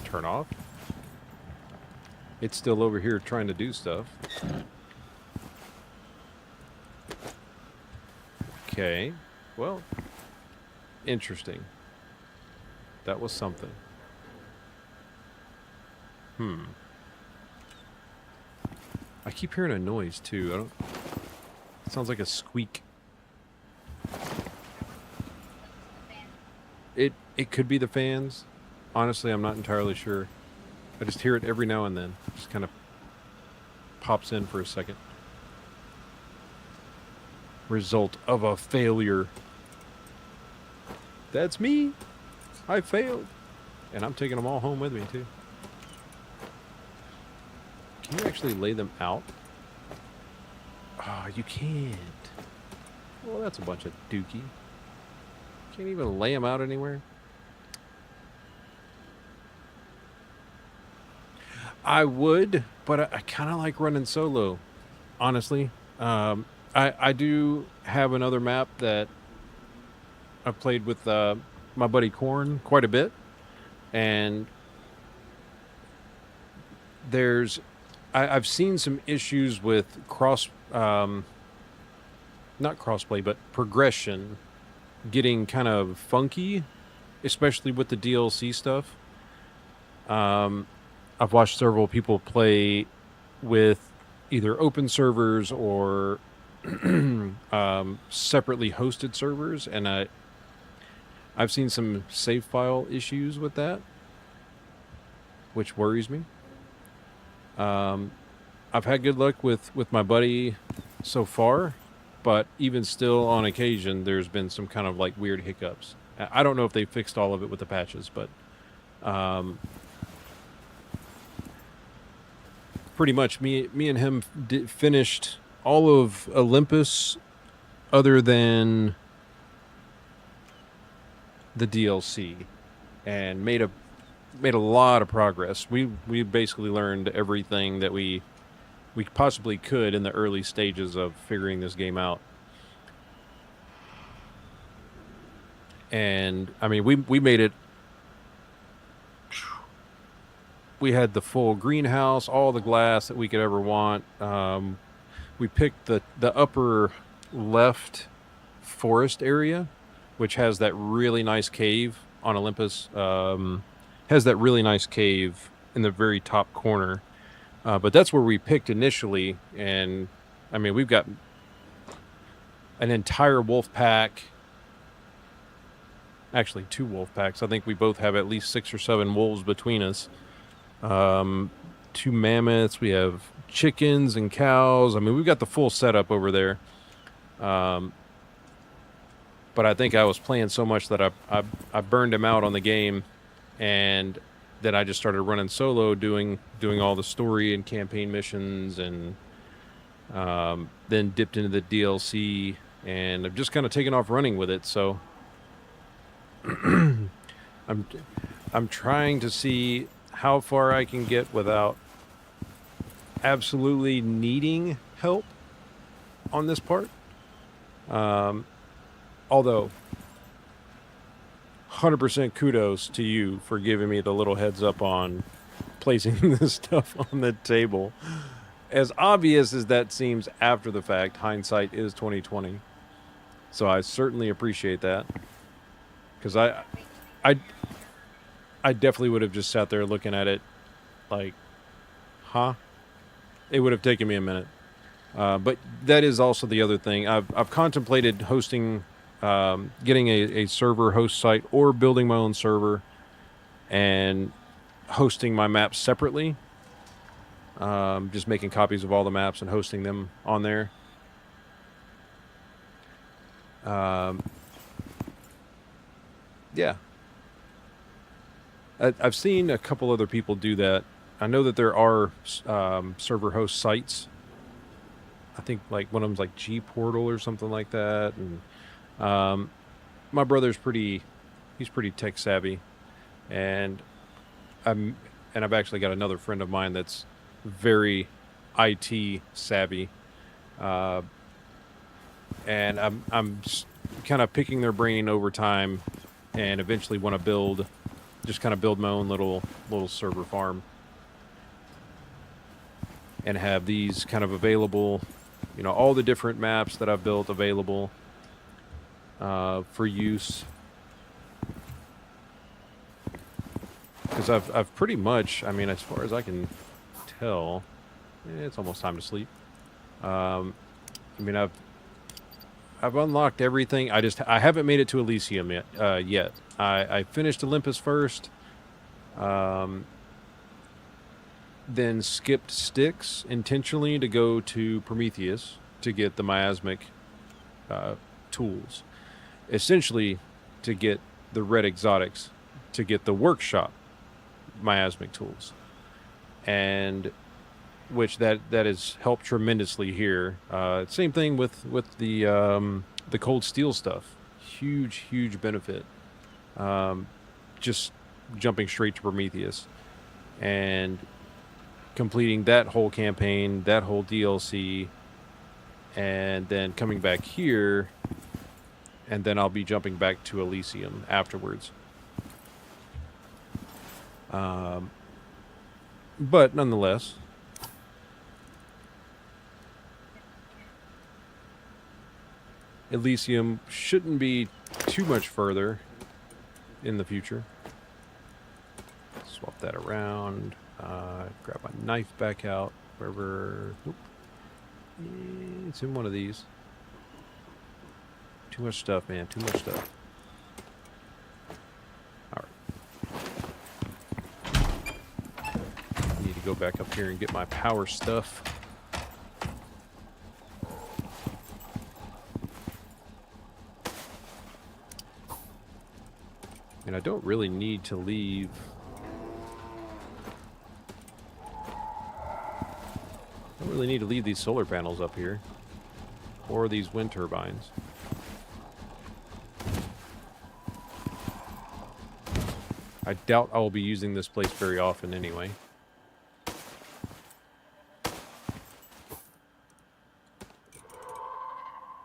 Turn off. It's still over here trying to do stuff. Okay. Well, interesting. That was something. I keep hearing a noise too. It sounds like a squeak. It could be the fans. Honestly, I'm not entirely sure. I just hear it every now and then. Just kind of pops in for a second. Result of a failure. That's me. I failed. And I'm taking them all home with me, too. Can you actually lay them out? Ah, you can't. Well, that's a bunch of dookie. Can't even lay them out anywhere. I would, but I kind of like running solo, honestly. I do have another map that I've played with my buddy Korn quite a bit, and I've seen some issues with not crossplay, but progression getting kind of funky, especially with the DLC stuff. I've watched several people play with either open servers or separately hosted servers, and I've seen some save file issues with that, which worries me. I've had good luck with my buddy so far, but even still, on occasion, there's been some kind of like weird hiccups. I don't know if they fixed all of it with the patches, but pretty much me and him finished all of Olympus other than the DLC and made a lot of progress. We basically learned everything that we possibly could in the early stages of figuring this game out. And I mean, we made it. We had the full greenhouse, all the glass that we could ever want. We picked the upper left forest area, which has that really nice cave on Olympus. Has that really nice cave in the very top corner. But that's where we picked initially. And I mean, we've got an entire wolf pack. Actually, 2 wolf packs. I think we both have at least 6 or 7 wolves between us. 2 mammoths. We have chickens and cows. I mean, we've got the full setup over there. But I think I was playing so much that I burned him out on the game, and then I just started running solo, doing all the story and campaign missions, and then dipped into the DLC, and I've just kind of taken off running with it. So I'm trying to see how far I can get without absolutely needing help on this part. Although 100% kudos to you for giving me the little heads up on placing this stuff on the table. As obvious as that seems after the fact, hindsight is 2020. So I certainly appreciate that. Because I definitely would have just sat there looking at it like, huh? It would have taken me a minute. But that is also the other thing. I've contemplated hosting, getting a server host site or building my own server and hosting my maps separately. Just making copies of all the maps and hosting them on there. Yeah. I've seen a couple other people do that. I know that there are server host sites. I think like one of them's like G Portal or something like that. And my brother's he's pretty tech savvy, and I've actually got another friend of mine that's very IT savvy, and I'm kind of picking their brain over time, and eventually want to build my own little server farm, and have these kind of available, you know, all the different maps that I've built available for use. Because I've pretty much, I mean, as far as I can tell, it's almost time to sleep. I mean, I've unlocked everything. I haven't made it to Elysium yet. I finished Olympus first, then skipped STYX intentionally to go to Prometheus to get the miasmic tools, essentially to get the red exotics, to get the workshop miasmic tools, and which that has helped tremendously here. Same thing with the cold steel stuff. Huge benefit. Just jumping straight to Prometheus and completing that whole campaign, that whole DLC, and then coming back here, and then I'll be jumping back to Elysium afterwards. But nonetheless, Elysium shouldn't be too much further in the future. Swap that around. Grab my knife back out. Wherever. Nope. It's in one of these. Too much stuff, man. Too much stuff. Alright. Need to go back up here and get my power stuff. And I don't really need to leave. I don't really need to leave these solar panels up here. Or these wind turbines. I doubt I will be using this place very often anyway.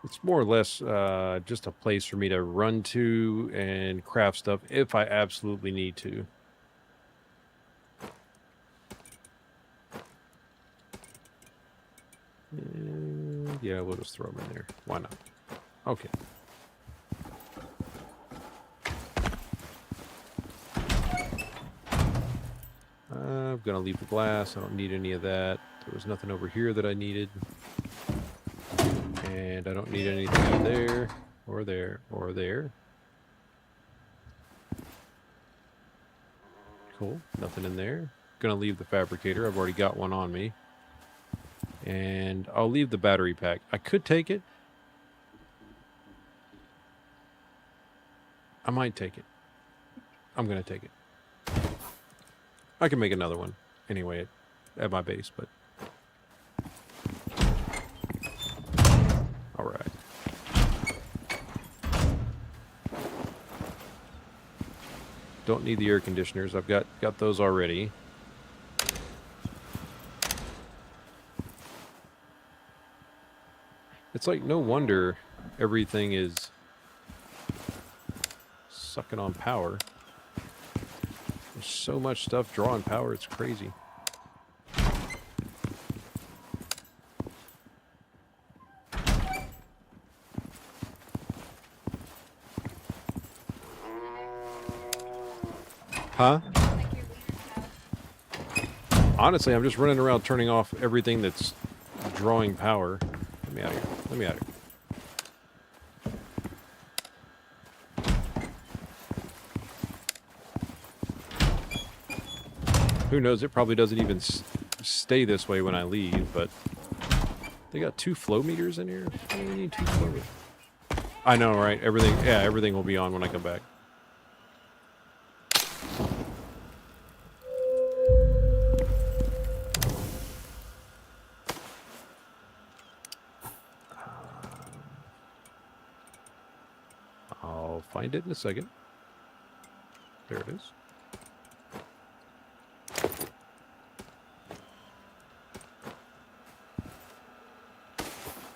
It's more or less just a place for me to run to and craft stuff if I absolutely need to. Yeah, we'll just throw them in there. Why not? Okay. I'm going to leave the glass. I don't need any of that. There was nothing over here that I needed. And I don't need anything out there, or there, or there. Cool. Nothing in there. Gonna leave the fabricator. I've already got one on me. And I'll leave the battery pack. I could take it. I might take it. I'm gonna take it. I can make another one anyway at my base, but... Alright. Don't need the air conditioners. I've got those already. It's like no wonder everything is sucking on power. There's so much stuff drawing power, it's crazy. Huh? Like you're leaving the house. Honestly, I'm just running around turning off everything that's drawing power. Let me out of here. Let me out of here. Who knows? It probably doesn't even stay this way when I leave, but they got 2 flow meters in here. Why do we need 2 flow meters? I know, right? Everything, yeah, everything will be on when I come back. I'll find it in a second. There it is.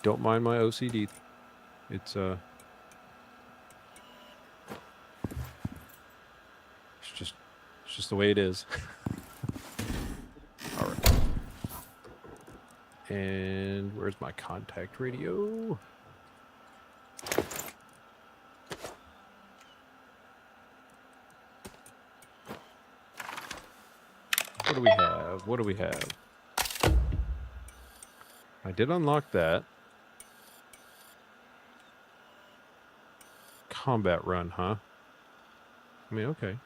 Don't mind my OCD. It's just the way it is. All right. And where's my contact radio? What do we have? What do we have? I did unlock that. Combat run, huh? I mean, okay.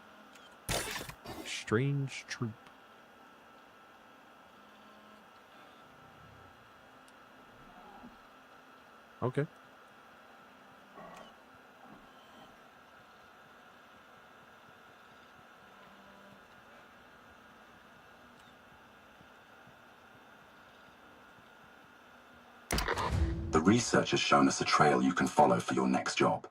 Strange troop. Okay. The research has shown us a trail you can follow for your next job.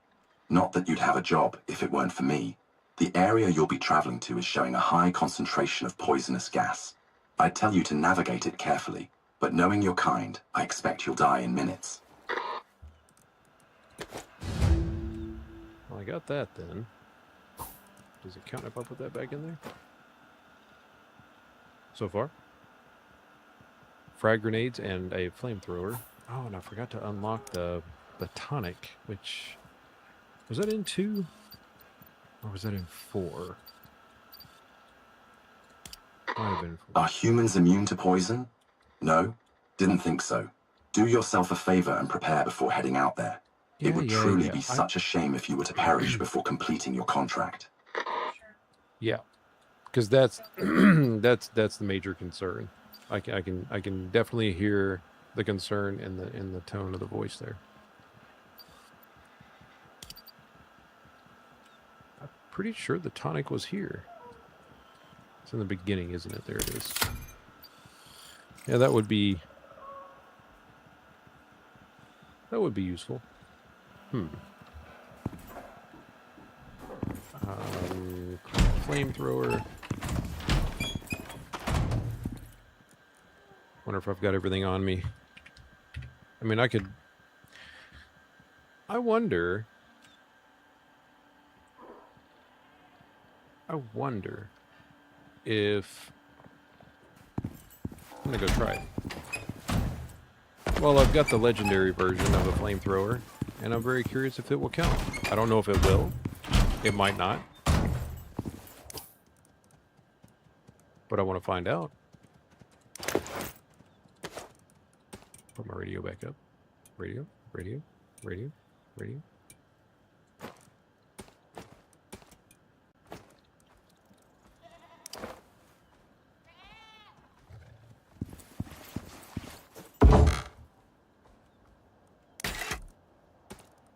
Not that you'd have a job if it weren't for me. The area you'll be traveling to is showing a high concentration of poisonous gas. I'd tell you to navigate it carefully, but knowing your kind, I expect you'll die in minutes. Well, I got that then. Does it count if I put that back in there? So far? Frag grenades and a flamethrower. Oh, and I forgot to unlock the tonic, which... Was that in 2? Or was that in 4? Might have been 4. Are humans immune to poison? No? Didn't think so. Do yourself a favor and prepare before heading out there. It would truly be such a shame if you were to perish before completing your contract. Yeah, because that's that's the major concern. I can definitely hear the concern in the tone of the voice there. I'm pretty sure the tonic was here. It's in the beginning, isn't it? There it is. Yeah, that would be useful. flamethrower. Wonder if I've got everything on me. I mean, I could... I wonder if... I'm gonna go try it. Well, I've got the legendary version of a flamethrower, and I'm very curious if it will count. I don't know if it will. It might not. But I want to find out. Put my radio back up. Radio, radio, radio, radio.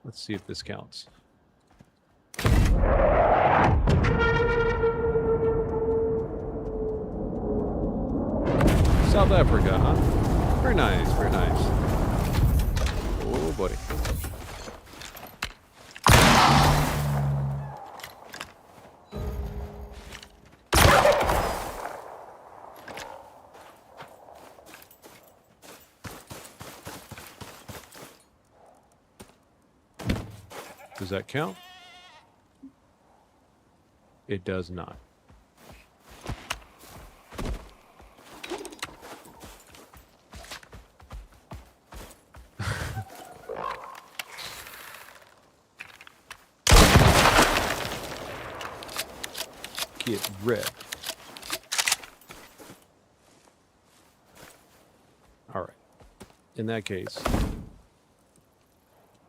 Let's see if this counts. South Africa, huh? Very nice, very nice. Oh, buddy. Does that count? It does not. Get red. All right. In that case.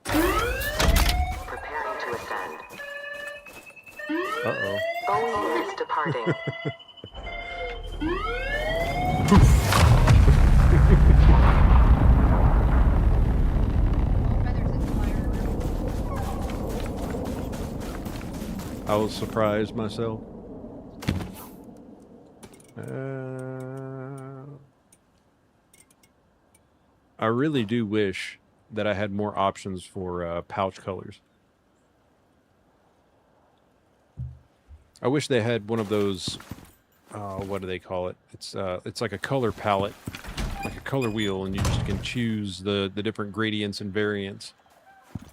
Preparing to ascend. Uh-oh. Boeing is departing. I was surprised myself. I really do wish that I had more options for pouch colors. I wish they had one of those. What do they call it? It's like a color palette, like a color wheel, and you just can choose the different gradients and variants.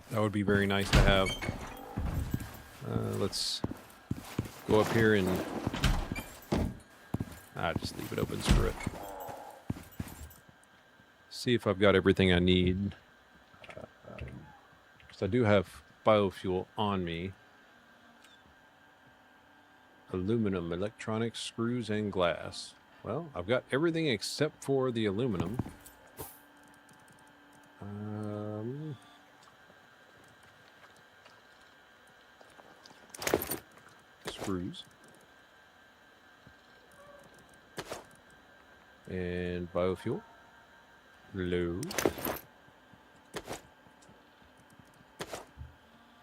That would be very nice to have. Let's go up here and just leave it open. Screw it. See if I've got everything I need. Because I do have biofuel on me. Aluminum, electronics, screws, and glass. Well, I've got everything except for the aluminum. Screws. And biofuel. Load.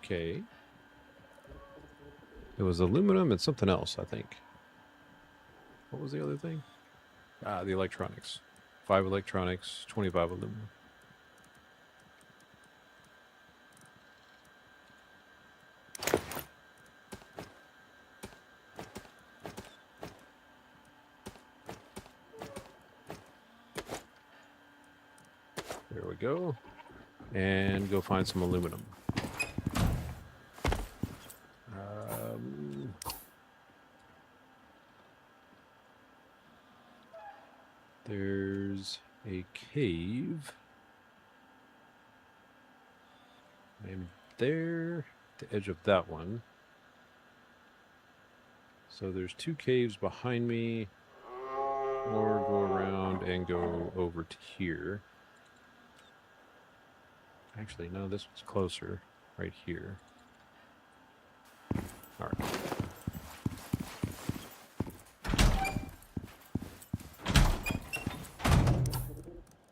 Okay. It was aluminum and something else, I think. What was the other thing? The electronics. 5 electronics, 25 aluminum. There we go. And go find some aluminum. There's a cave. I'm there, at the edge of that one. So there's 2 caves behind me. Or go around and go over to here. Actually, no, this one's closer. Right here. Alright.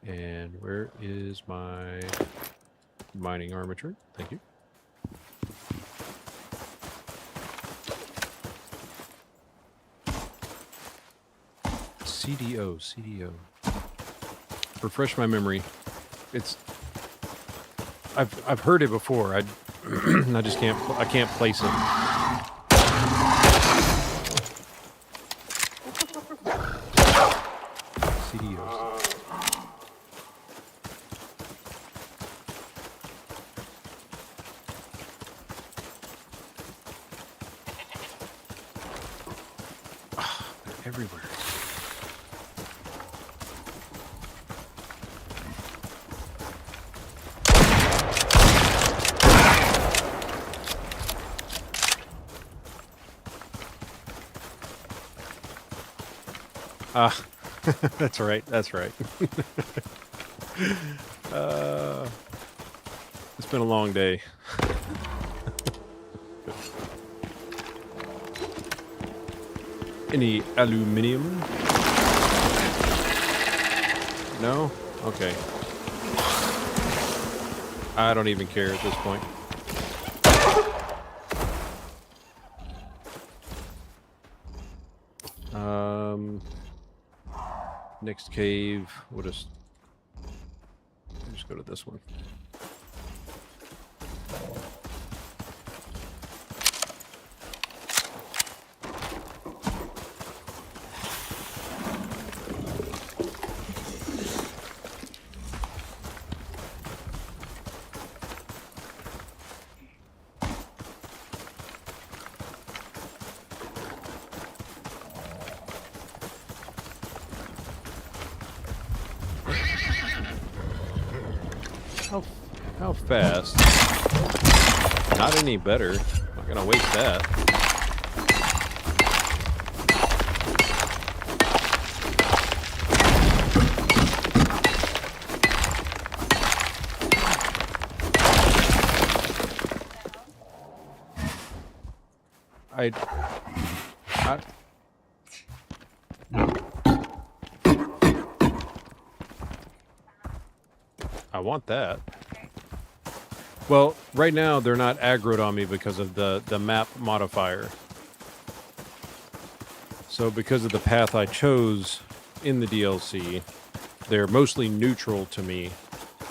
And where is my mining armature? Thank you. CDO. Refresh my memory. I've heard it before. I just can't place it. Videos. They're everywhere. Ah, that's right. That's right. It's been a long day. Any aluminium? No? Okay. I don't even care at this point. Next cave, we'll just go to this one. How fast? Not any better. Not gonna waste that. I want that. Well, right now they're not aggroed on me because of the map modifier. So because of the path I chose in the DLC, they're mostly neutral to me.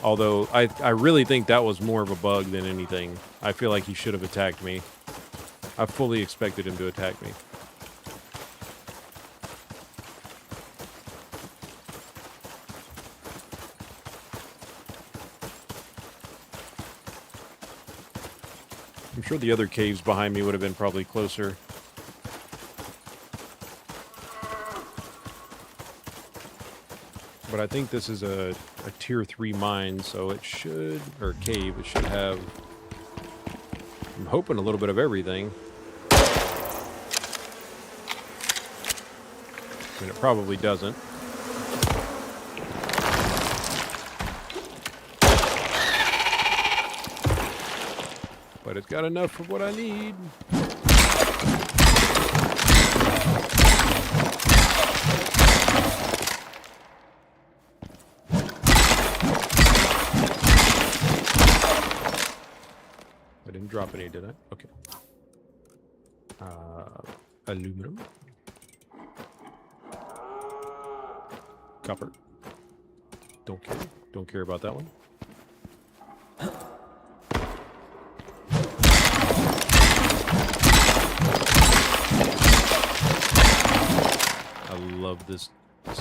Although I really think that was more of a bug than anything. I feel like he should have attacked me. I fully expected him to attack me. I'm sure the other caves behind me would have been probably closer. But I think this is a tier 3 mine, so it should, or cave, it should have, I'm hoping, a little bit of everything. I mean, it probably doesn't. But it's got enough for what I need. I didn't drop any, did I? Okay. Aluminum. Copper. Don't care. Don't care about that one. I love this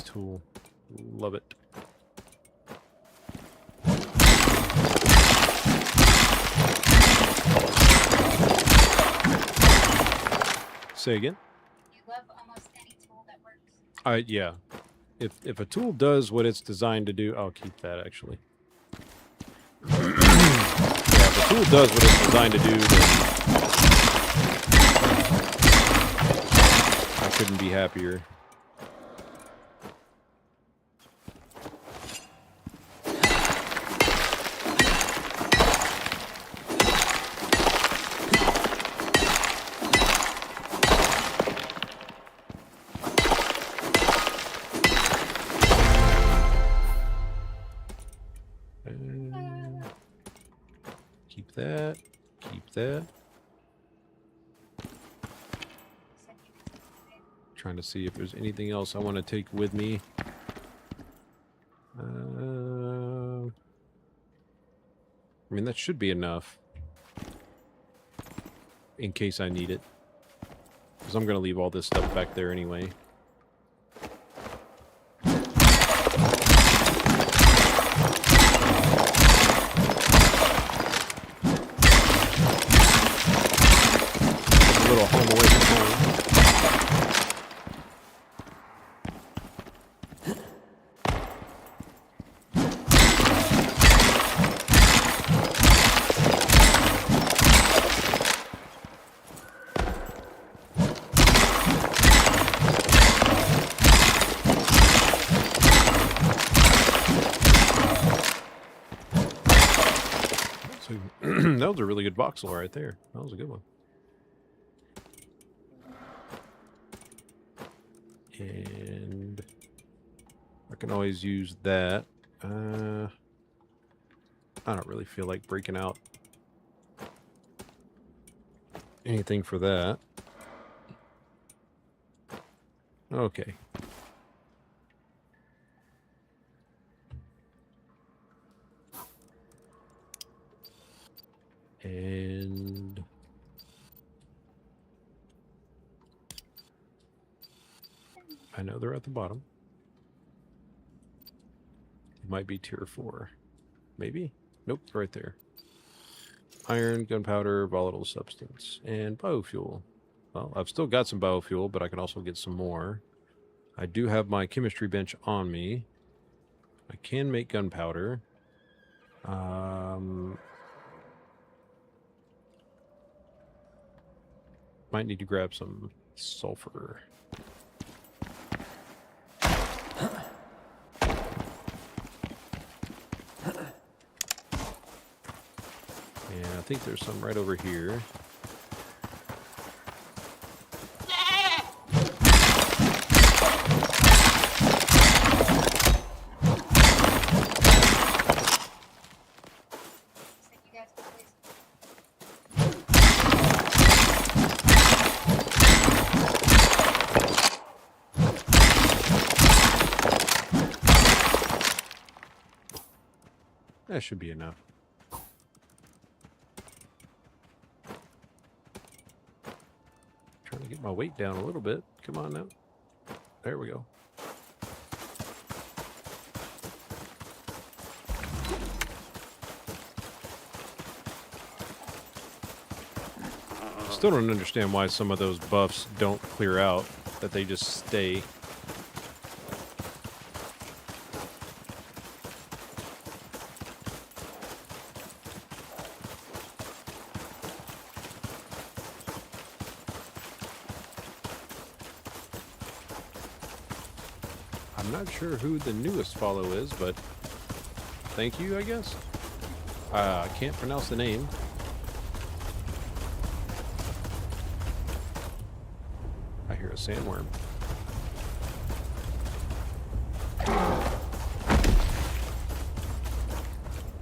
tool. Love it. Say again? You love almost any tool that works. Yeah. If a tool does what it's designed to do, I'll keep that actually. Yeah, if a tool does what it's designed to do, then I couldn't be happier. Keep that. Keep that. Trying to see if there's anything else I want to take with me. I mean, that should be enough. In case I need it. Because I'm going to leave all this stuff back there anyway. that was a really good voxel right there. That was a good one. And I can always use that. I don't really feel like breaking out anything for that. Okay. And I know they're at the bottom. It might be tier 4. Maybe? Nope, right there. Iron, gunpowder, volatile substance, and biofuel. Well, I've still got some biofuel, but I can also get some more. I do have my chemistry bench on me. I can make gunpowder. Might need to grab some sulfur. Yeah, I think there's some right over here. Thank you guys, please. That should be enough. Trying to get my weight down a little bit. Come on now. There we go. Still don't understand why some of those buffs don't clear out, that they just stay. I'm not sure who the newest follow is, but thank you, I guess. I can't pronounce the name. I hear a sandworm.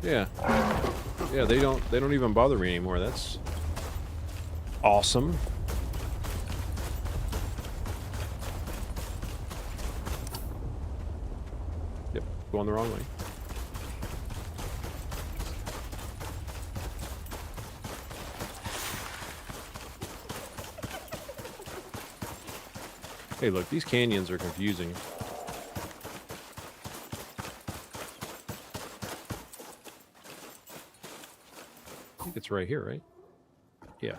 Yeah. Yeah, they don't even bother me anymore. That's awesome. Yep, going the wrong way. Hey, look, these canyons are confusing. I think it's right here, right? Yeah.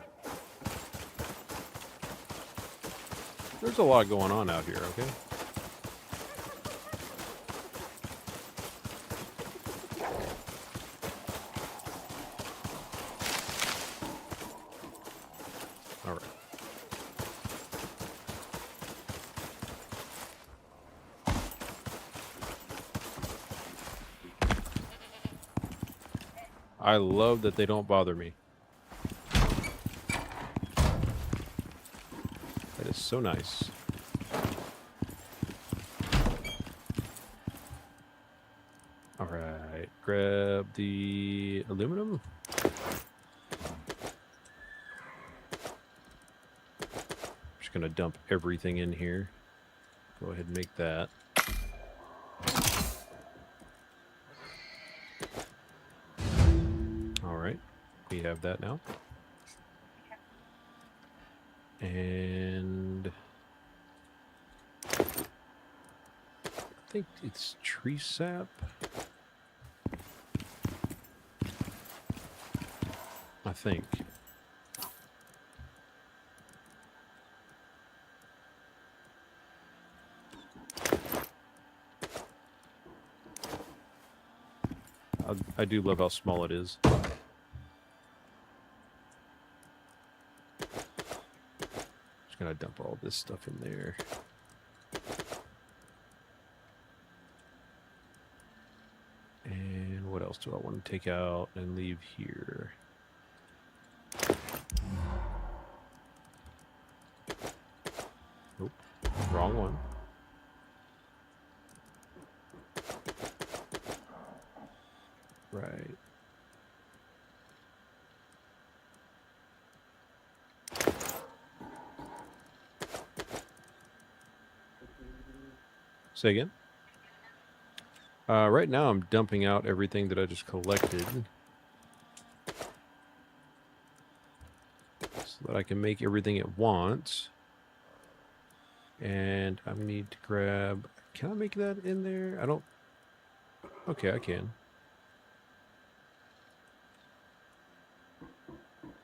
There's a lot going on out here, okay? All right. I love that they don't bother me. That is so nice. All right, grab the aluminum. Just gonna dump everything in here. Go ahead and make that. All right, we have that now. And I think it's tree sap. I think. I do love how small it is. Just gonna dump all this stuff in there. And what else do I want to take out and leave here? Wrong one. Right. Say again? Right now I'm dumping out everything that I just collected so that I can make everything at once. And I need to grab... Can I make that in there? I don't... Okay, I can.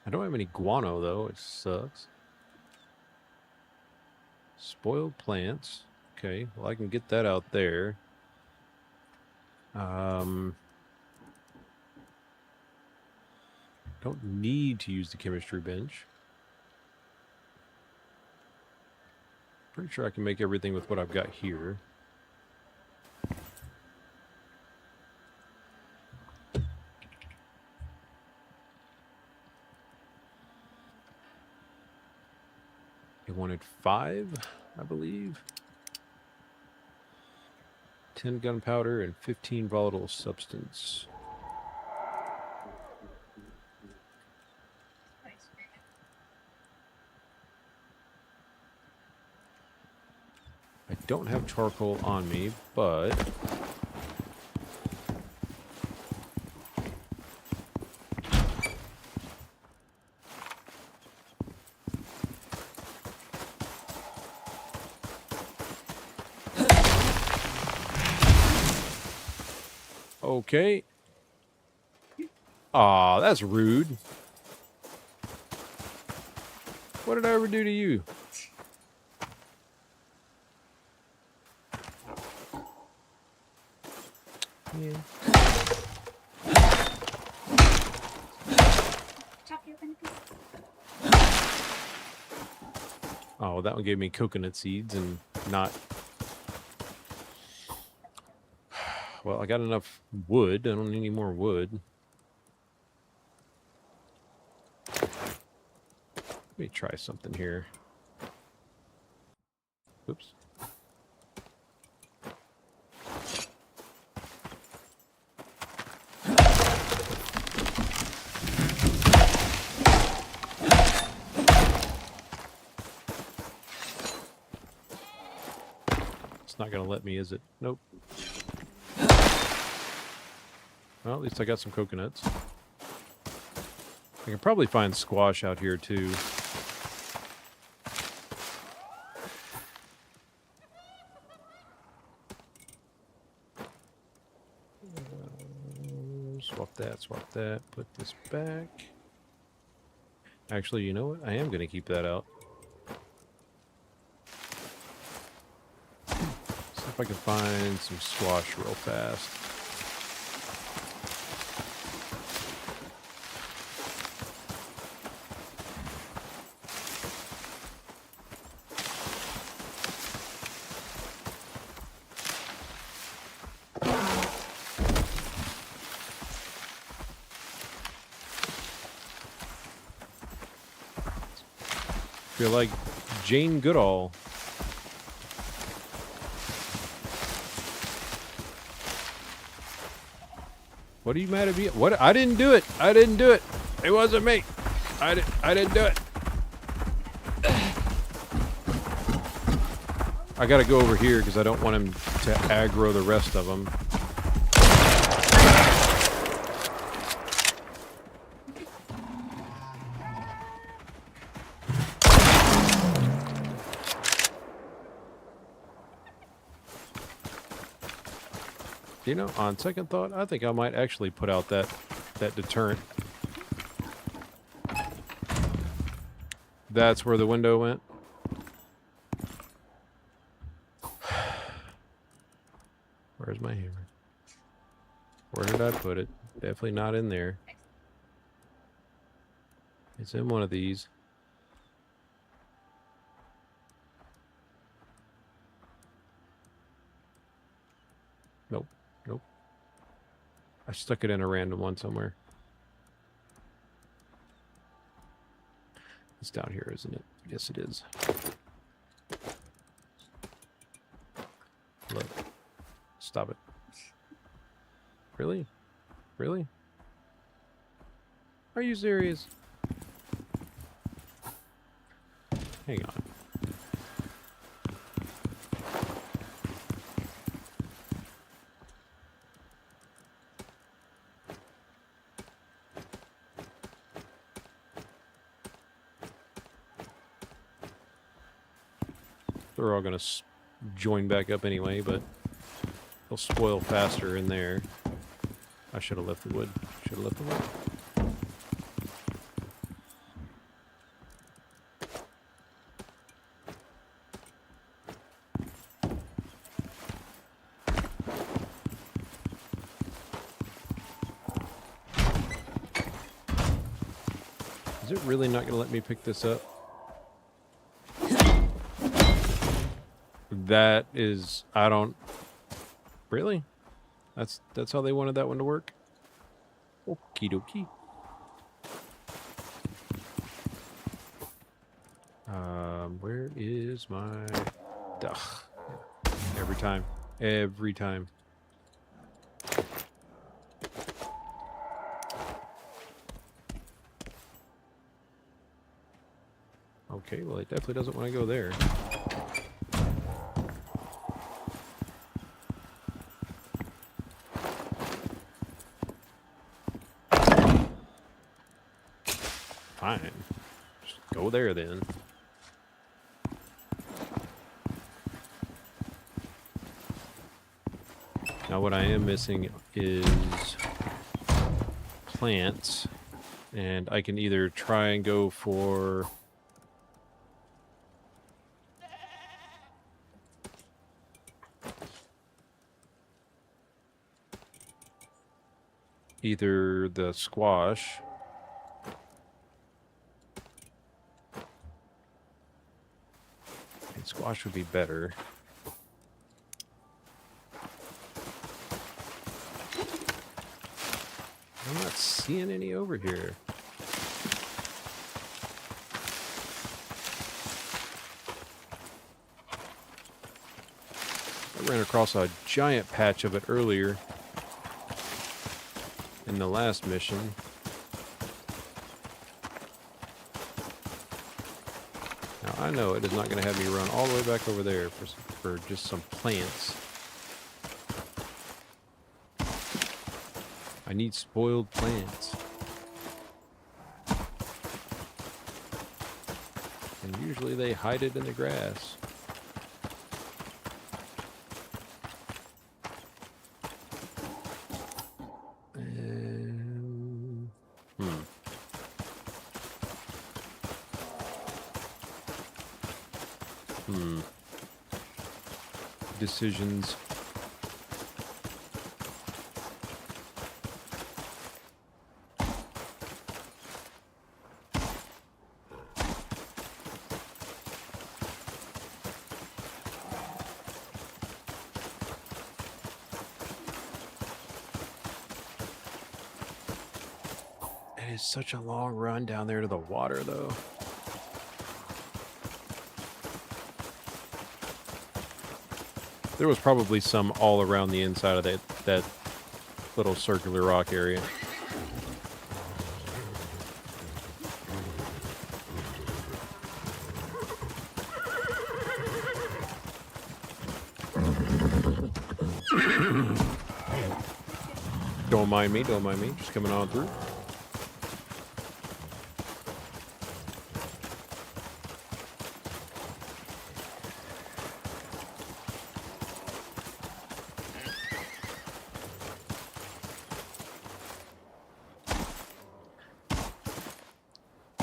I don't have any guano, though. It sucks. Spoiled plants. Okay, well, I can get that out there. Don't need to use the chemistry bench. Pretty sure I can make everything with what I've got here. I wanted 5, I believe. 10 gunpowder and 15 volatile substance. I don't have charcoal on me, but... Okay. Aw, that's rude. What did I ever do to you? Yeah. Chop you up into pieces. Oh, that one gave me coconut seeds and not... Well, I got enough wood. I don't need any more wood. Let me try something here. Oops. It's not going to let me, is it? Nope. Well, at least I got some coconuts. I can probably find squash out here, too. Swap that, put this back. Actually, you know what? I am going to keep that out. See if I can find some squash real fast. Feel like Jane Goodall. What are you mad at me? What? I didn't do it. I didn't do it. It wasn't me. I didn't do it. I gotta go over here because I don't want him to aggro the rest of them. You know, on second thought, I think I might actually put out that deterrent. That's where the window went. Where's my hammer? Where did I put it? Definitely not in there. It's in one of these. Nope. Nope. I stuck it in a random one somewhere. It's down here, isn't it? Yes, it is. Stop it. Really? Really? Are you serious? Hang on. They're all gonna join back up anyway, but they'll spoil faster in there. I should have left the wood. Should have left the wood. Is it really not going to let me pick this up? That is, I don't, really? That's how they wanted that one to work? Okie dokie. Where is my, ugh. Every time. Every time. Okay, well, it definitely doesn't want to go there. Fine. Just go there then. Now what I am missing is plants, and I can either try and go for either the squash and squash would be better. I'm not seeing any over here. I ran across a giant patch of it earlier in the last mission. Now I know it is not going to have me run all the way back over there for just some plants. I need spoiled plants. And usually they hide it in the grass. Decisions. It is such a long run down there to the water, though. There was probably some all around the inside of that little circular rock area. Don't mind me, don't mind me. Just coming on through.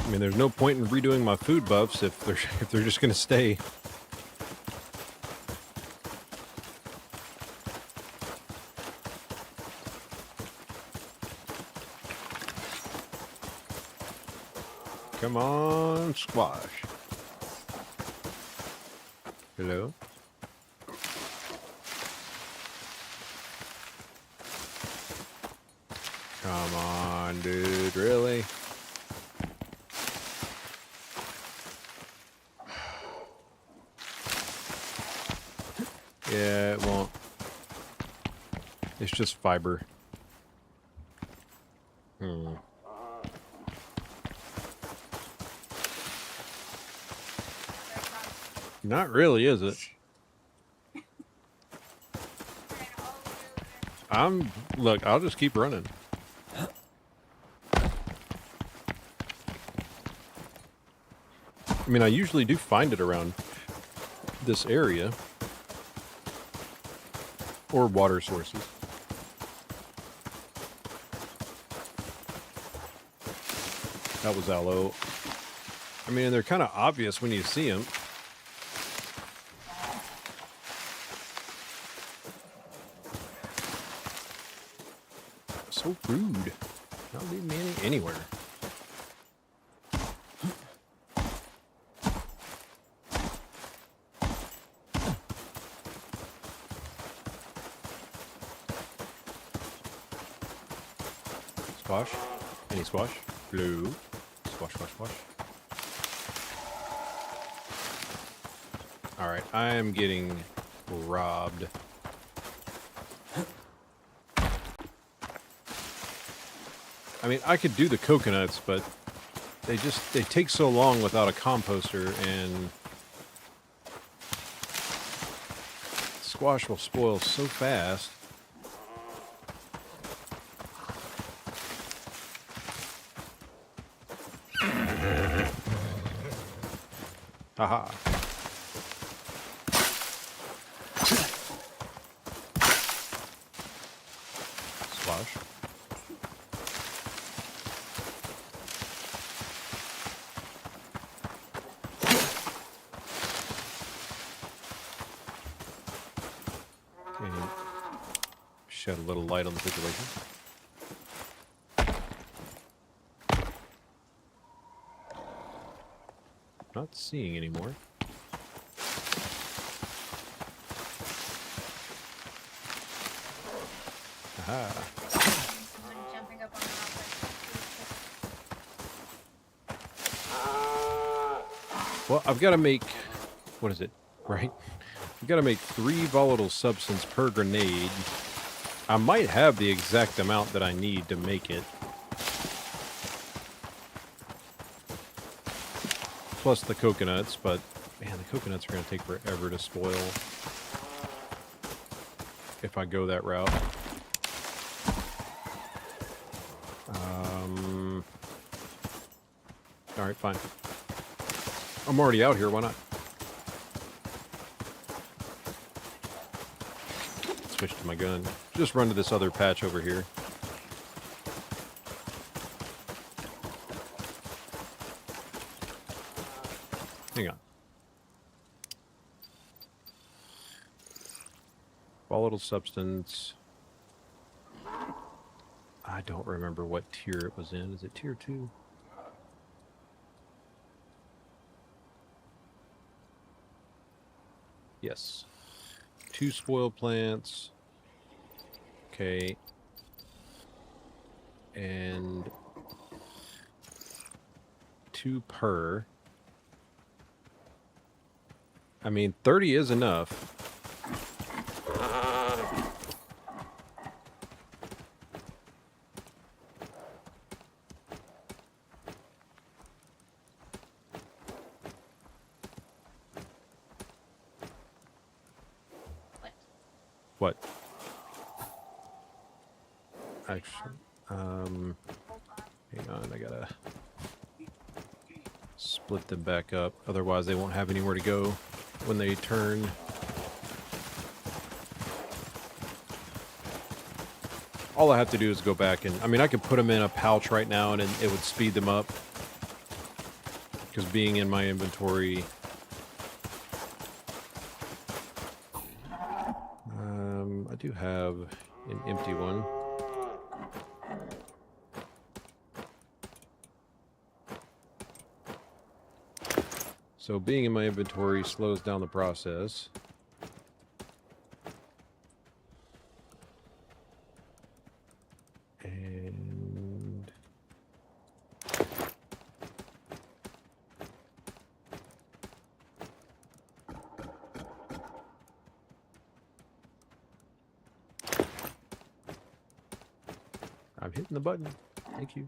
I mean, there's no point in redoing my food buffs if they're just gonna stay. Come on, squash. Hello? Come on, dude, really? Yeah, it won't. It's just fiber. Hmm. Not really, is it? Look, I'll just keep running. I mean, I usually do find it around this area. Or water sources. That was aloe. I mean, they're kind of obvious when you see them. So rude. Not leaving me anywhere. Squash. Any squash? Blue. Squash, squash, squash. Alright, I am getting robbed. I mean, I could do the coconuts, but they take so long without a composter, and squash will spoil so fast. Haha. Squash. And shed a little light on the situation. Not seeing anymore. Aha. Someone jumping up on the office. Well, I've got to make, what is it, right? I've got to make 3 volatile substance per grenade. I might have the exact amount that I need to make it. Plus the coconuts, but man, the coconuts are going to take forever to spoil if I go that route. Alright, fine. I'm already out here, why not? Switch to my gun. Just run to this other patch over here. Hang on. Volatile substance. I don't remember what tier it was in. Is it tier 2? Yes. 2 spoiled plants. Okay. And 2 per. I mean, 30 is enough. What? Actually, hang on, I gotta split them back up. Otherwise, they won't have anywhere to go when they turn. All I have to do is go back and, I mean, I could put them in a pouch right now and it would speed them up. Because being in my inventory... I do have an empty one. So being in my inventory slows down the process. And I'm hitting the button. Thank you.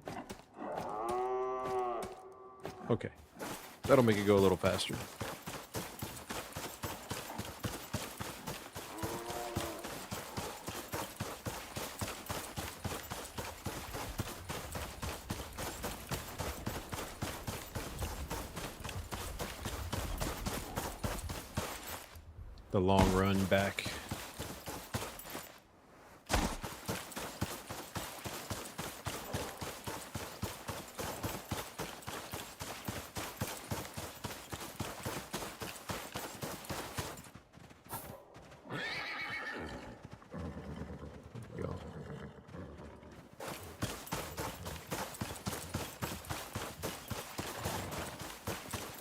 Okay. That'll make it go a little faster. The long run back. Go.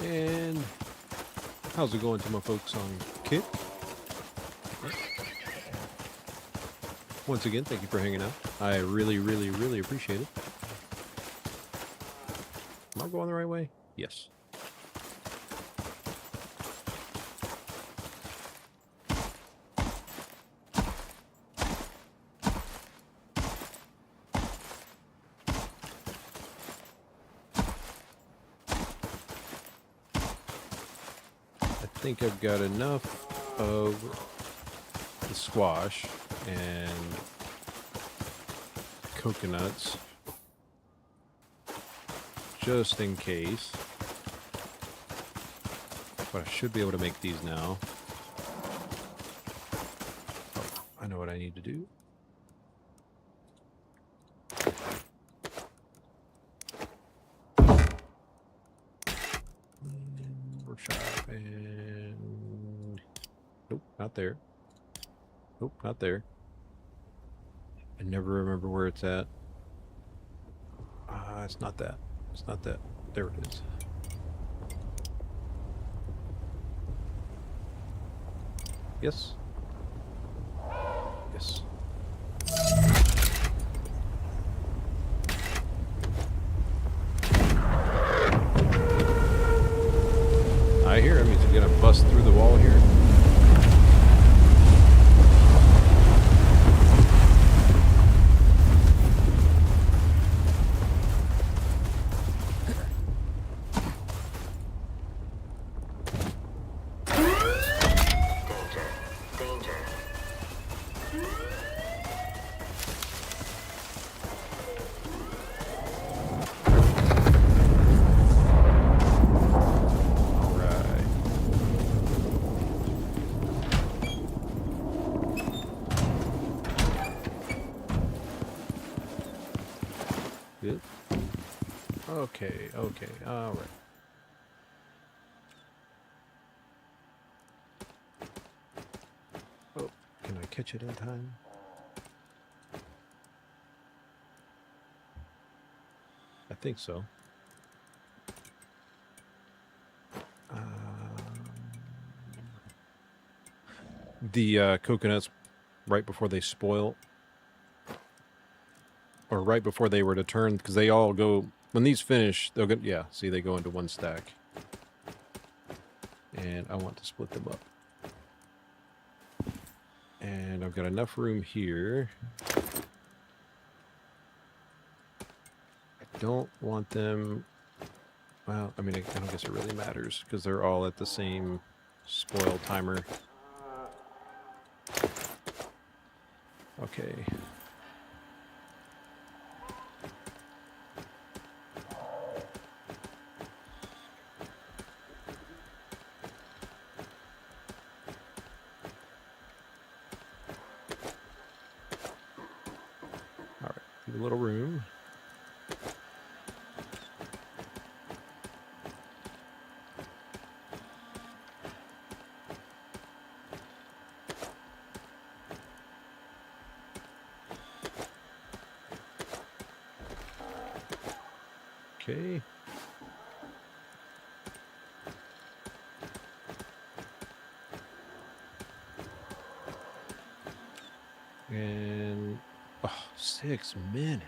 And how's it going to my folks on Kit? Once again, thank you for hanging out. I really, really, really appreciate it. Am I going the right way? Yes. I think I've got enough of the squash and coconuts just in case, but I should be able to make these now. Oh, I know what I need to do. Workshop and nope, not there. Nope, not there. I never remember where it's at. It's not that. It's not that. There it is. Yes. Yes. I hear him. He's gonna bust through the wall here. Good. Okay, okay, all right. Oh, can I catch it in time? I think so. The coconuts right before they spoil, or right before they were to turn, because they all go, when these finish, they'll get, yeah, see, they go into one stack. And I want to split them up. And I've got enough room here. I don't want them, well, I mean, I don't guess it really matters, because they're all at the same spoil timer. Okay. All right, leave a little room. Okay. And 6 minutes.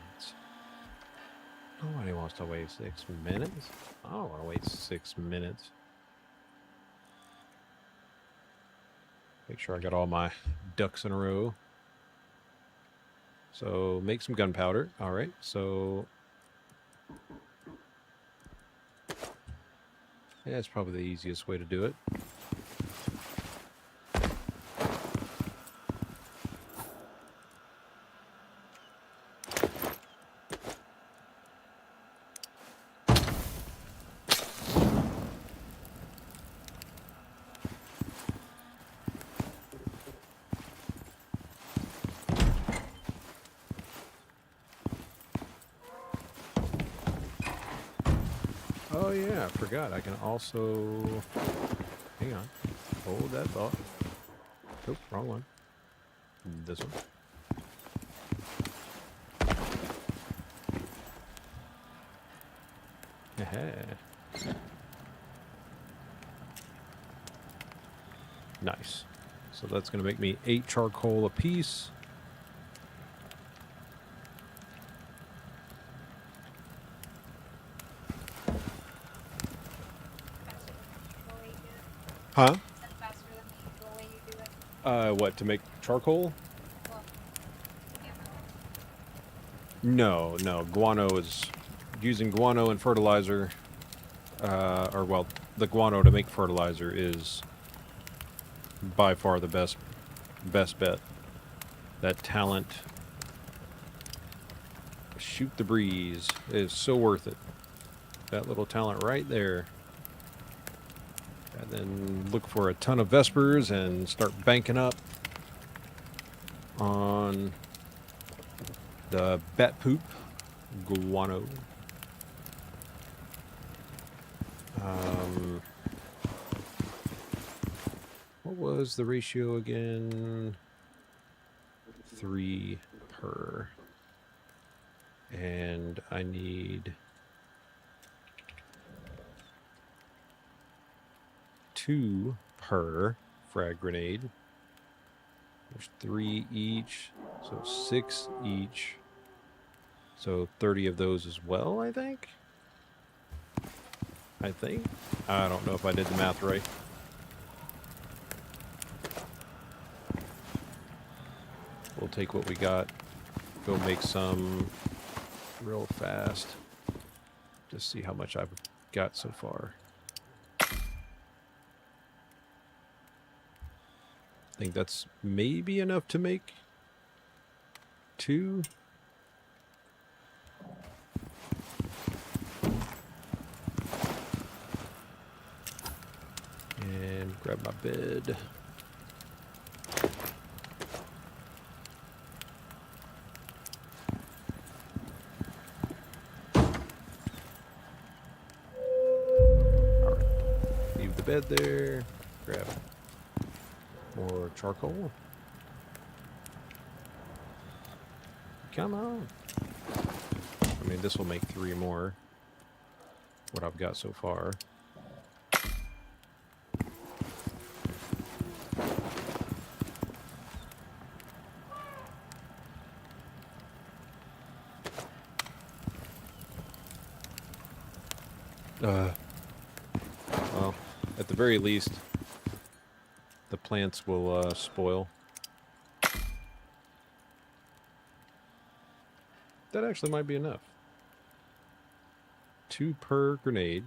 Nobody wants to wait 6 minutes. I don't want to wait 6 minutes. Make sure I got all my ducks in a row. So make some gunpowder. All right. So yeah, that's probably the easiest way to do it. Oh yeah, I forgot. I can also... Hang on. Hold that thought. Nope, wrong one. This one. Nice. So that's going to make me 8 charcoal apiece. Huh? That's faster than the usual way you do it. What, to make charcoal? Well, yeah. No. Guano is... Using guano and fertilizer... or, well, the guano to make fertilizer is by far the best bet. That talent... Shoot the breeze is so worth it. That little talent right there. And then look for a ton of Vespers and start banking up on the bat poop guano. What was the ratio again? 3 per. And I need 2 per frag grenade. There's 3 each, so 6 each. So 30 of those as well, I think? I don't know if I did the math right. We'll take what we got. Go make some real fast. Just see how much I've got so far. I think that's maybe enough to make 2. And grab my bed. Alright. Leave the bed there. Grab more charcoal. Come on. I mean, this will make 3 more. What I've got so far. Well, at the very least, the plants will spoil. That actually might be enough. 2 per grenade.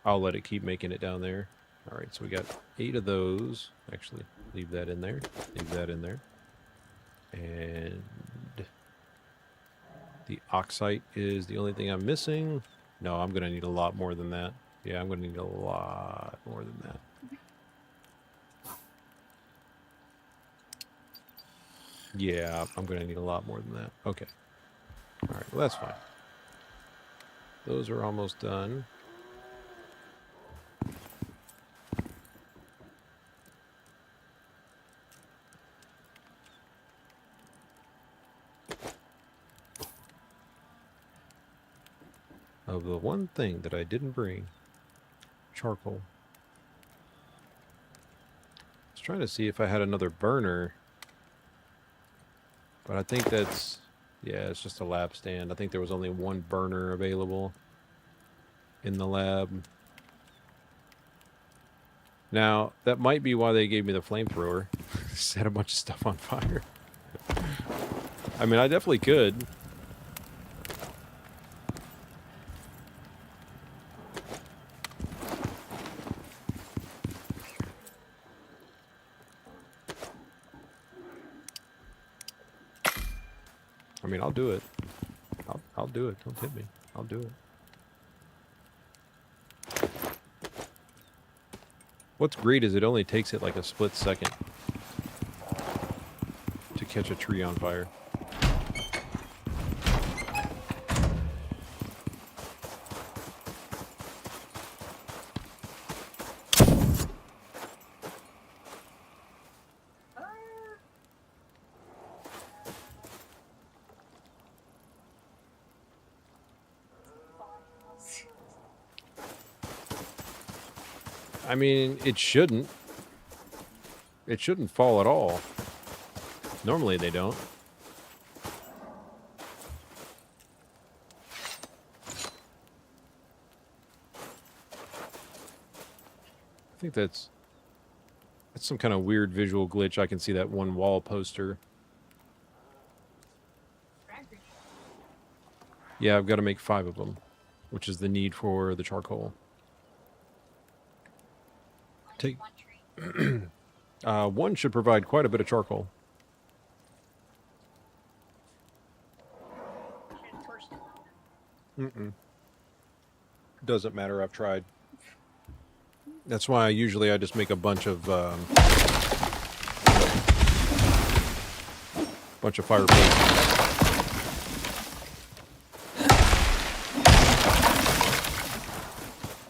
I'll let it keep making it down there. Alright, so we got 8 of those. Actually, leave that in there. Leave that in there. And the oxite is the only thing I'm missing. No, I'm going to need a lot more than that. Yeah, I'm going to need a lot more than that. Yeah, I'm going to need a lot more than that. Okay. Alright, well that's fine. Those are almost done. Of the one thing that I didn't bring, charcoal. I was trying to see if I had another burner, but I think that's, yeah, it's just a lab stand. I think there was only 1 burner available in the lab. Now, that might be why they gave me the flamethrower. Set a bunch of stuff on fire. I mean, I definitely could. I mean, I'll do it. I'll do it. Don't hit me. I'll do it. What's great is it only takes it like a split second to catch a tree on fire. I mean, it shouldn't. It shouldn't fall at all. Normally they don't. I think that's some kind of weird visual glitch. I can see that one wall poster. Yeah, I've got to make 5 of them, which is the need for the charcoal. Take one should provide quite a bit of charcoal. Doesn't matter. I've tried. That's why I just make a bunch of fireplaces.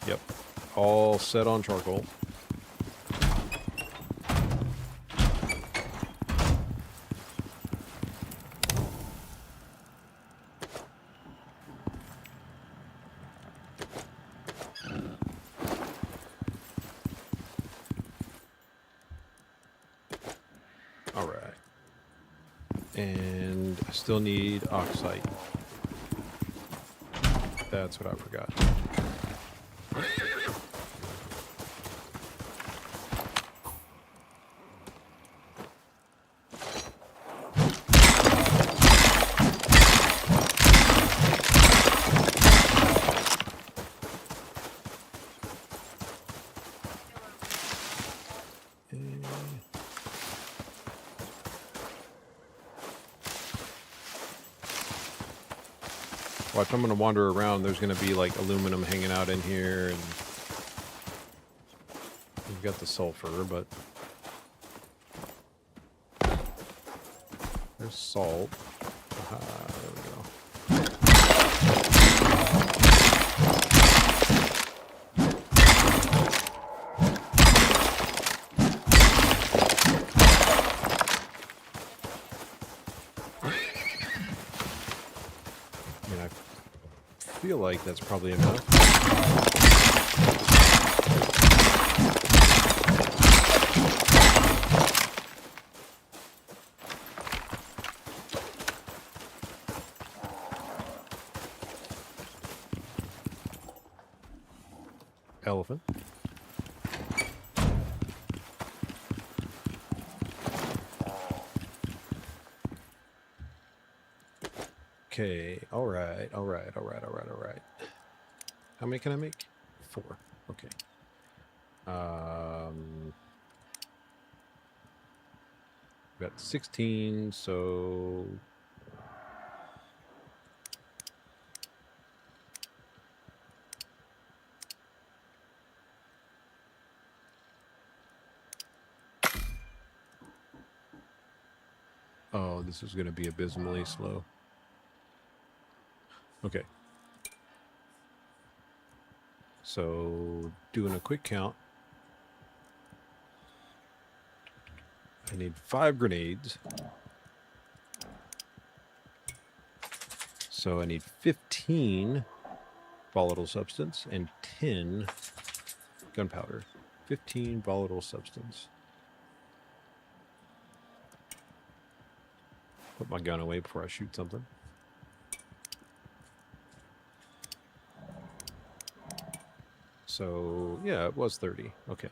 Yep, all set on charcoal. And I still need oxide. That's what I forgot. Watch, I'm going to wander around. There's going to be like aluminum hanging out in here, and we've got the sulfur, but there's salt. There we go. I feel like that's probably enough. Elephant. Okay, all right. How many can I make? 4. Okay. Got 16, so oh, this is going to be abysmally slow. Okay. So, doing a quick count. I need 5 grenades. So I need 15 volatile substance and 10 gunpowder. 15 volatile substance. Put my gun away before I shoot something. So, yeah, it was 30. Okay.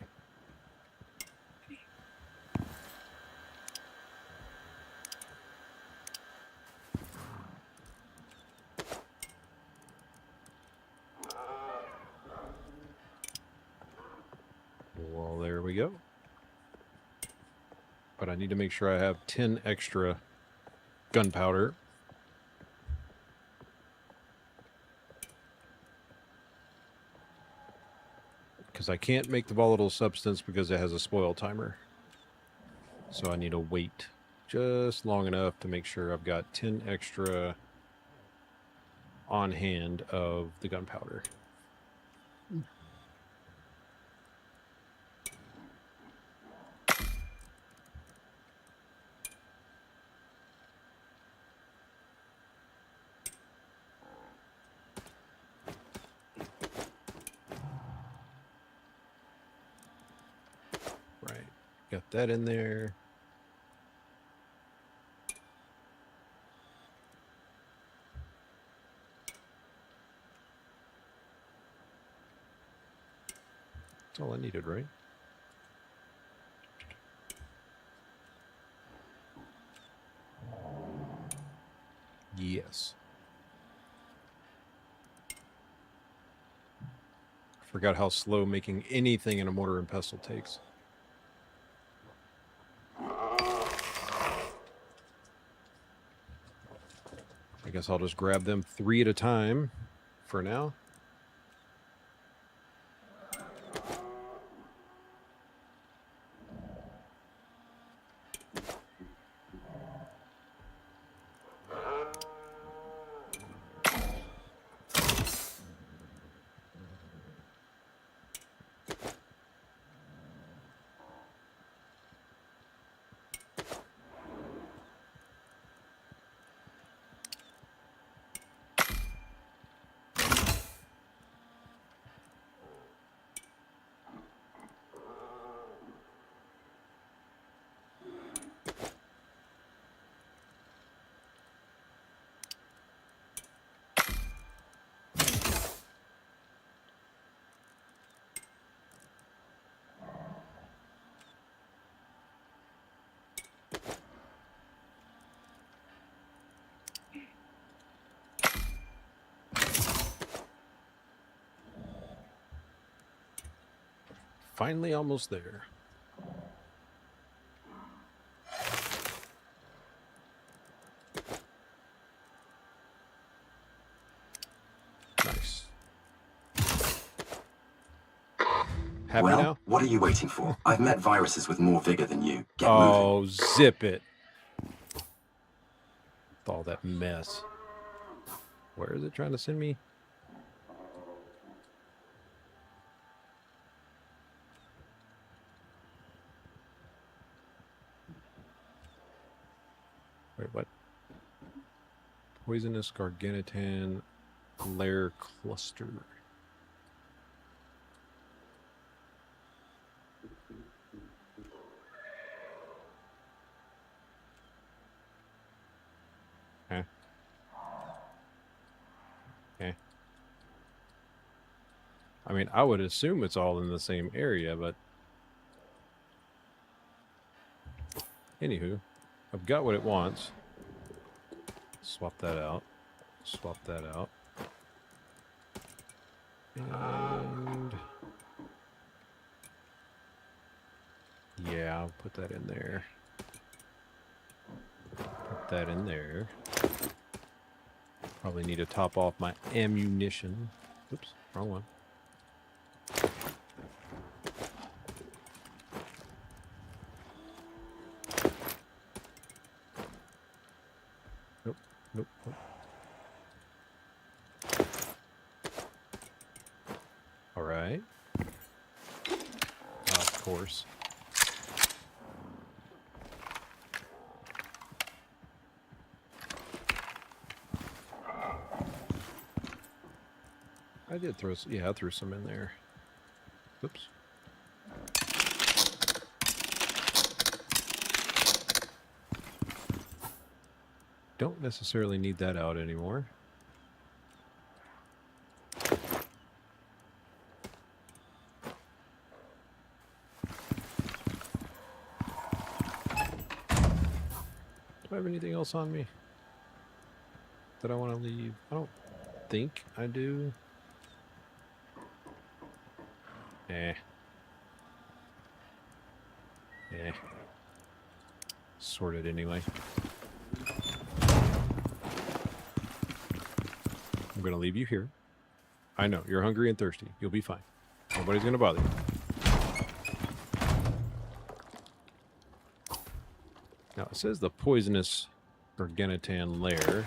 Well, there we go. But I need to make sure I have 10 extra gunpowder. Because I can't make the volatile substance because it has a spoil timer. So I need to wait just long enough to make sure I've got 10 extra on hand of the gunpowder. Right, got that in there. That's all I needed, right? Yes. Forgot how slow making anything in a mortar and pestle takes. I guess I'll just grab them 3 at a time for now. Finally almost there. Nice. Happy Well, now? what are you waiting for? I've met viruses with more vigor than you. Get moving. Oh, zip it. With all that mess. Where is it trying to send me? Wait, what? Poisonous garganitan lair cluster. Huh? Okay. I mean, I would assume it's all in the same area, but... Anywho, I've got what it wants. Swap that out. Swap that out. And... yeah, I'll put that in there. Put that in there. Probably need to top off my ammunition. Oops, wrong one. Nope, nope, nope. All right. Of course. I did throw, yeah, I threw some in there. Oops. Don't necessarily need that out anymore. Do I have anything else on me that I want to leave? I don't think I do. Eh. Yeah. Sorted anyway. I'm gonna leave you here. I know, you're hungry and thirsty. You'll be fine. Nobody's gonna bother you. Now, it says the poisonous organotan lair.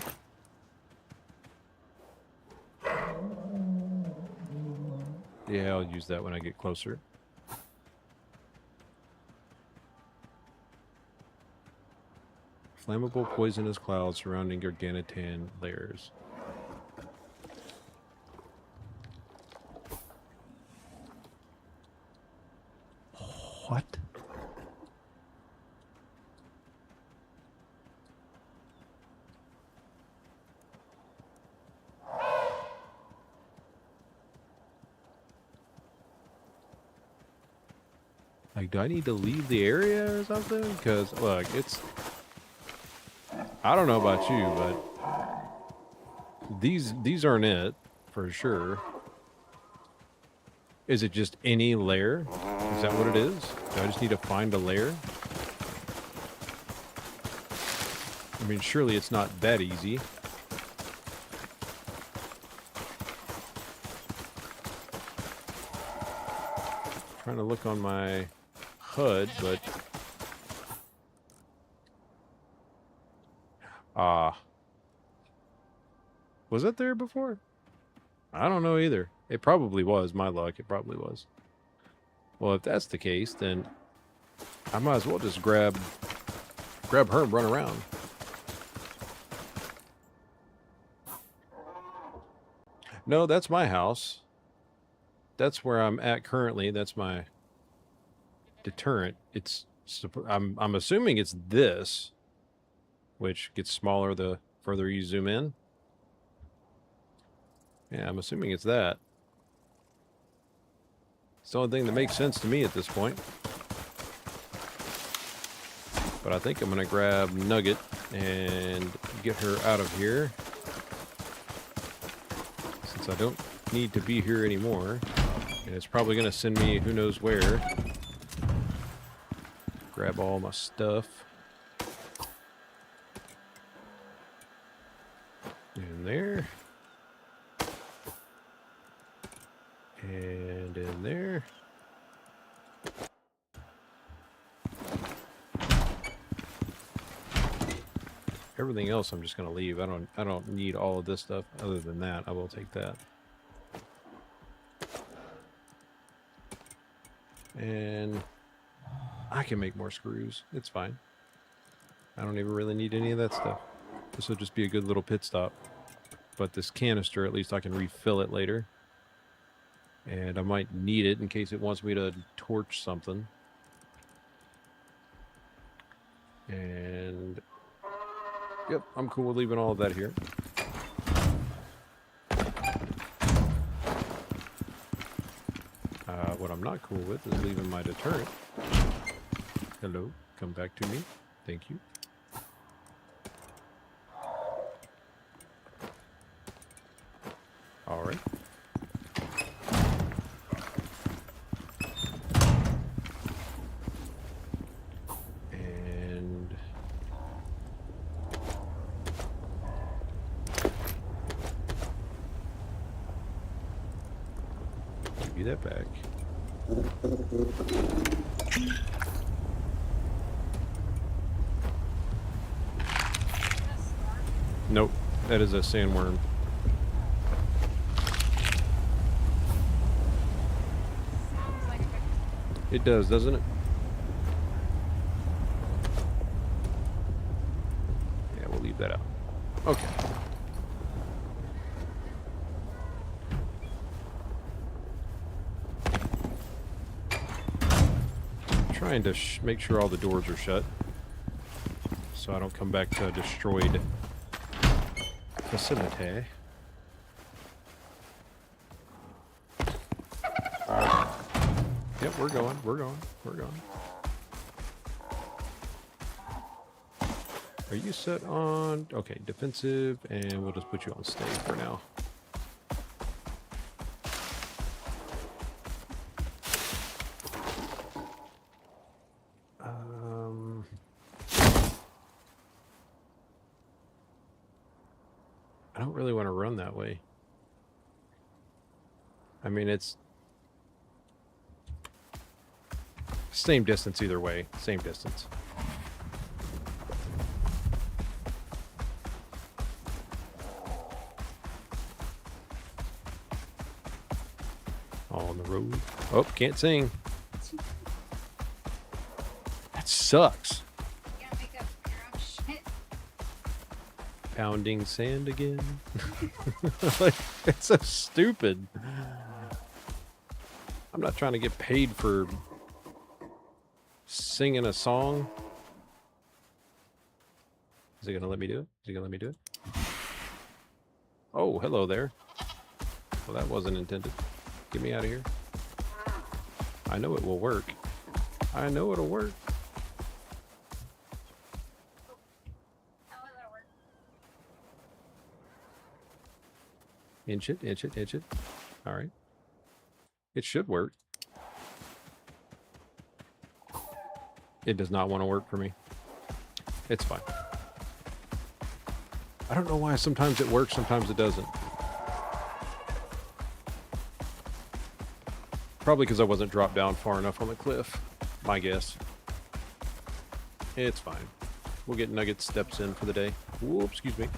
Yeah, I'll use that when I get closer. Flammable poisonous clouds surrounding organotan layers. What? Like, do I need to leave the area or something? Because, look, it's... I don't know about you, but these aren't it, for sure. Is it just any layer? Is that what it is? Do I just need to find a layer? I mean, surely it's not that easy. Trying to look on my HUD, but... Was it there before? I don't know either. It probably was. My luck, it probably was. Well, if that's the case, then I might as well just grab her and run around. No, that's my house. That's where I'm at currently. That's my deterrent. I'm assuming it's this, which gets smaller the further you zoom in. Yeah, I'm assuming it's that. It's the only thing that makes sense to me at this point. But I think I'm going to grab Nugget and get her out of here. Since I don't need to be here anymore. And it's probably going to send me who knows where. Grab all my stuff. In there. And in there. Everything else I'm just gonna leave. I don't need all of this stuff. Other than that, I will take that. And I can make more screws. It's fine. I don't even really need any of that stuff. This will just be a good little pit stop. But this canister, at least I can refill it later. And I might need it in case it wants me to torch something. And... yep, I'm cool with leaving all of that here. What I'm not cool with is leaving my deterrent. Hello, come back to me. Thank you. All right. And give you that back. Nope, that is a sandworm. Sounds like a good It does, doesn't it? Yeah, we'll leave that out. Okay. Trying to make sure all the doors are shut so I don't come back to a destroyed facility. Yep, we're going. Are you set on... okay, defensive, and we'll just put you on stay for now. don't really want to run that way. I mean, it's same distance either way. Same distance. All on the road. Oh, can't sing. That sucks. You gotta make up your own shit. Pounding sand again. Like, it's so stupid. I'm not trying to get paid for singing a song. Is he gonna let me do it? Is he gonna let me do it? Oh, hello there. Well, that wasn't intended. Get me out of here. I know it will work. I know it'll work. How will that work? Inch it, inch it, inch it. All right. It should work. It does not want to work for me. It's fine. I don't know why sometimes it works, sometimes it doesn't. Probably because I wasn't dropped down far enough on the cliff. My guess. It's fine. We'll get Nugget steps in for the day. Whoop, excuse me.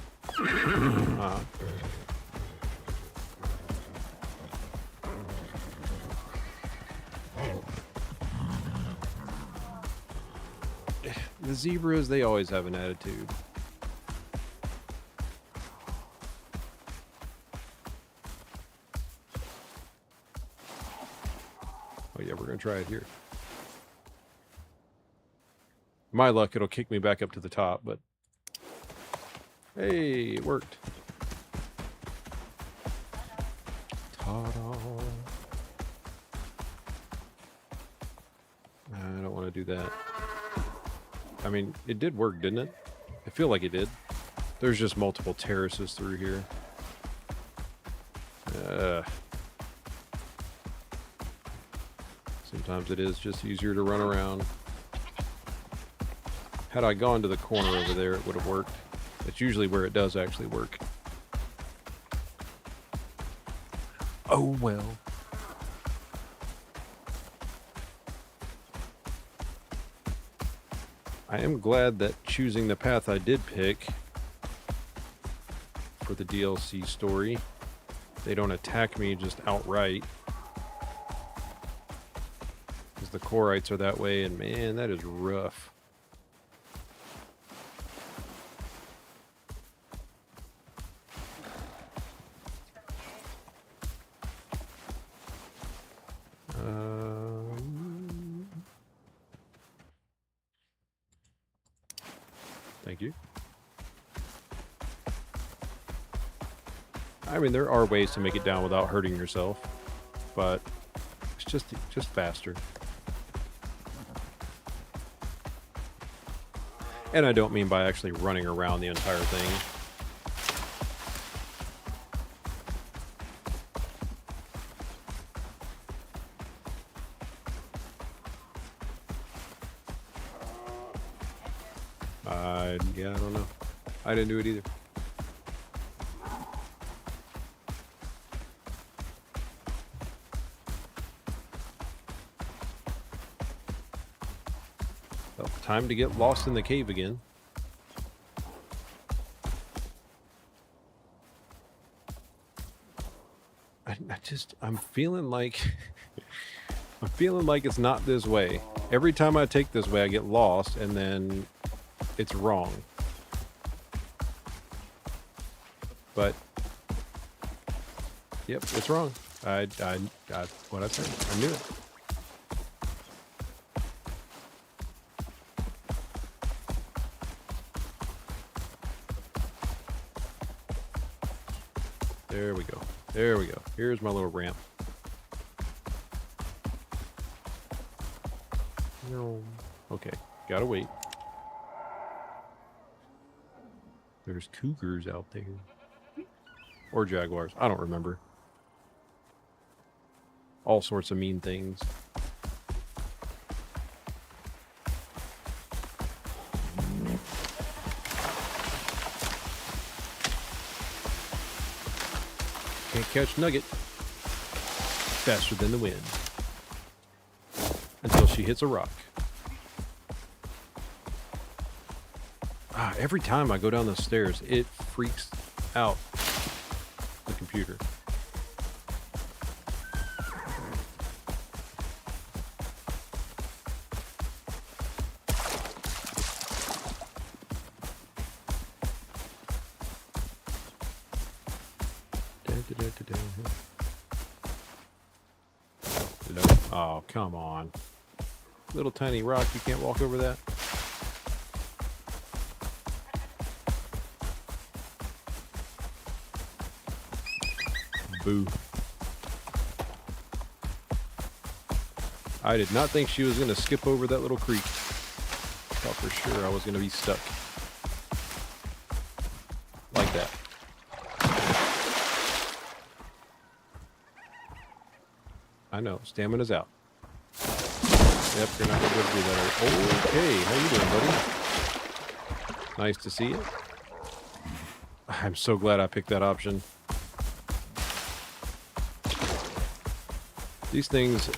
The zebras, they always have an attitude. Oh yeah, we're gonna try it here. My luck, it'll kick me back up to the top, but hey, it worked. Ta-da. I don't want to do that. I mean, it did work, didn't it? I feel like it did. There's just multiple terraces through here. Sometimes it is just easier to run around. Had I gone to the corner over there, it would have worked. It's usually where it does actually work. Oh well. I am glad that choosing the path I did pick for the DLC story, they don't attack me just outright. Because the Corites are that way, and man, that is rough. Thank you. I mean, there are ways to make it down without hurting yourself, but it's just faster. And I don't mean by actually running around the entire thing. Yeah, I don't know. I didn't do it either. Well, time to get lost in the cave again. I'm feeling like I'm feeling like it's not this way. Every time I take this way, I get lost, and then it's wrong. But yep, it's wrong. I what I said. I knew it. There we go. There we go. Here's my little ramp. No. Okay, gotta wait. There's cougars out there. Or jaguars. I don't remember. All sorts of mean things. catch Nugget faster than the wind until she hits a rock. Every time I go down the stairs, it freaks out the computer. Oh, come on. Little tiny rock, you can't walk over that? Boo. I did not think she was going to skip over that little creek. Thought for sure I was going to be stuck. Like that. I know, stamina's out. Yep, you're not going to be able to do that. Okay, how you doing, buddy? Nice to see you. I'm so glad I picked that option. These things,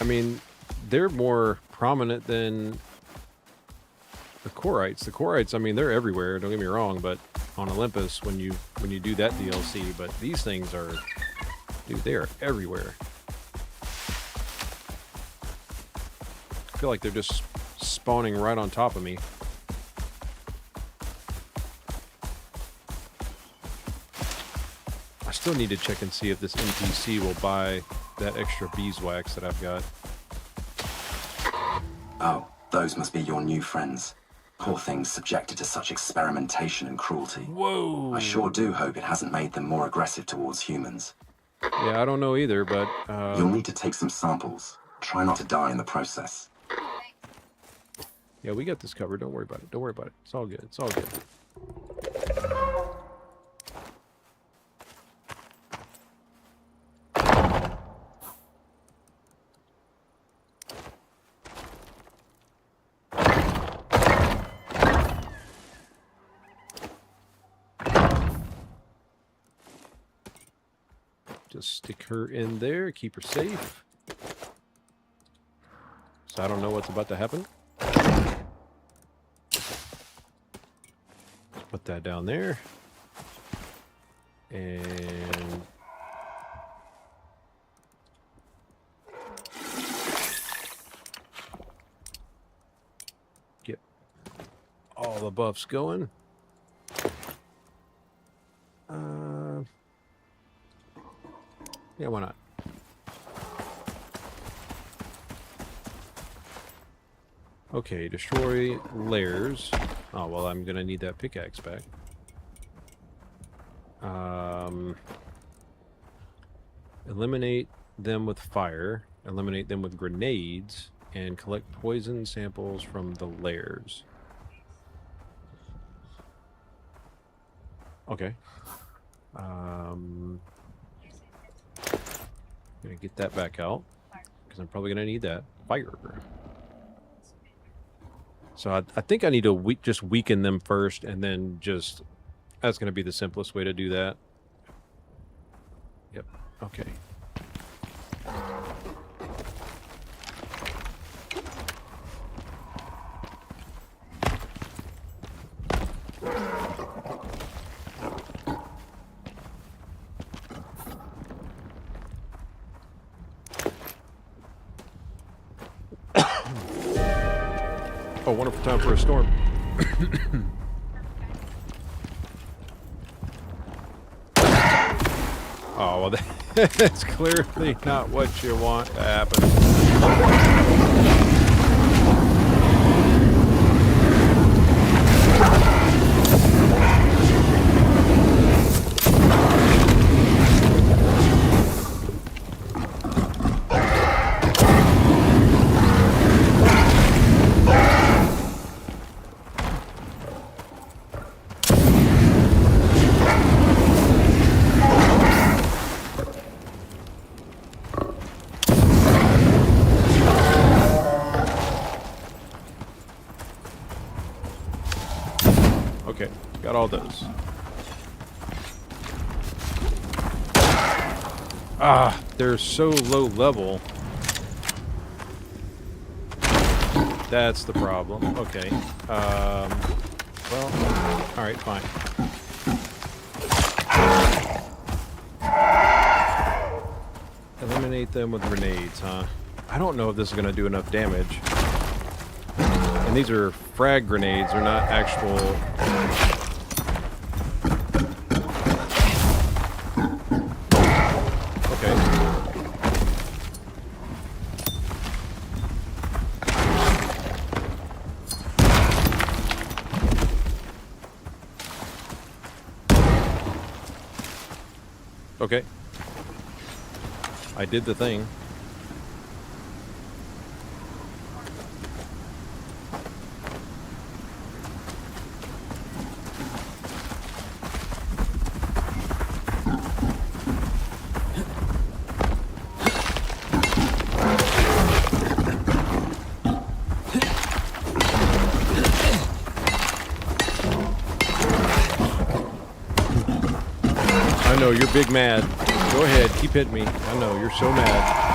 I mean, they're more prominent than the Corites. The Corites, I mean, they're everywhere, don't get me wrong, but on Olympus, when you do that DLC, but these things are, dude, they are everywhere. I feel like they're just spawning right on top of me. I still need to check and see if this NPC will buy that extra beeswax that I've got. Oh, those must be your new friends. Poor things subjected to such experimentation and cruelty. Whoa! I sure do hope it hasn't made them more aggressive towards humans. Yeah, I don't know either, but... You'll need to take some samples. Try not to die in the process. yeah, we got this covered. Don't worry about it. Don't worry about it. It's all good. It's all good. Just stick her in there, keep her safe. So I don't know what's about to happen. Let's put that down there. And get all the buffs going. Yeah, why not? Okay, destroy layers. Oh, well, I'm gonna need that pickaxe back. Eliminate them with fire, eliminate them with grenades, and collect poison samples from the layers. Okay. Gonna get that back out because I'm probably gonna need that fire. So I think I need to just weaken them first, and then just that's gonna be the simplest way to do that. Yep. Okay. Oh, wonderful time for a storm. Oh, well, that's clearly not what you want to happen. Okay, got all those. Ah, they're so low level. That's the problem. Okay. Well, alright, fine. Eliminate them with grenades, huh? I don't know if this is going to do enough damage. And these are frag grenades, they're not actual... Okay. Okay. I did the thing. I know, you're big mad. Go ahead, keep hitting me. I know, you're so mad.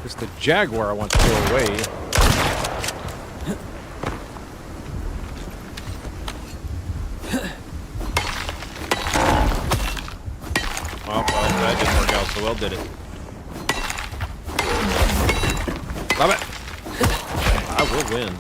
It's the Jaguar I want to throw away. Well, that didn't work out so well, did it? Stop it! I will win.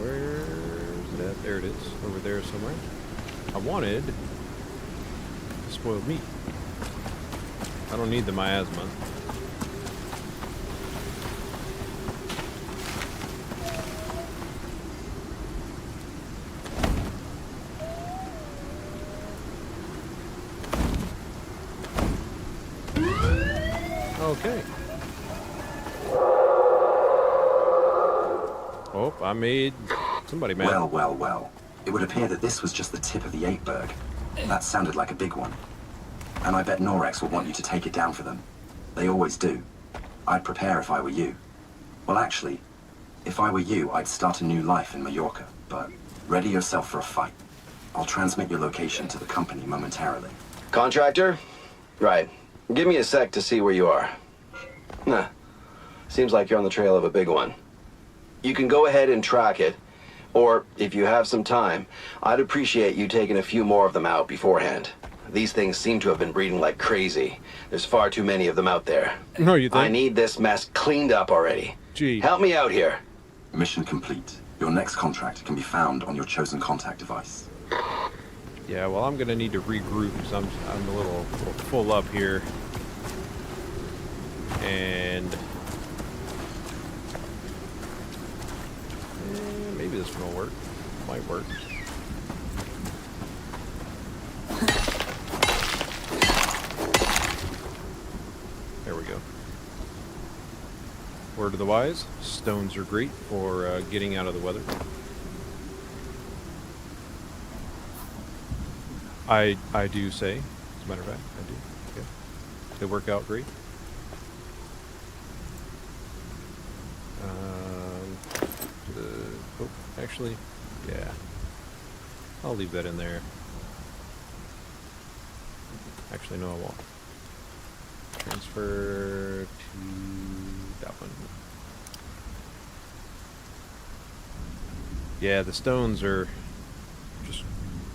Where's that? There it is. Over there somewhere. I wanted spoiled meat. I don't need the miasma. Okay. Oh, I made somebody mad. Well, well, well. It would appear that this was just the tip of the iceberg. That sounded like a big one. And I bet Norex will want you to take it down for them. They always do. I'd prepare if I were you. Well, actually, if I were you, I'd start a new life in Mallorca. But ready yourself for a fight. I'll transmit your location to the company momentarily. Contractor? Right. Give me a sec to see where you are. Nah. Seems like you're on the trail of a big one. You can go ahead and track it, or if you have some time, I'd appreciate you taking a few more of them out beforehand. These things seem to have been breeding like crazy. There's far too many of them out there. No, you think? I need this mess cleaned up already. Gee. Help me out here. Mission complete. Your next contract can be found on your chosen contact device. Yeah, well, I'm gonna need to regroup because I'm a little full up here, and maybe this one will work. Might work. There we go. Word of the wise: stones are great for getting out of the weather. I do say, as a matter of fact, I do. Yeah. They work out great. Oh, actually, yeah. I'll leave that in there. Actually, no, I won't. Transfer to that one. Yeah, the stones are just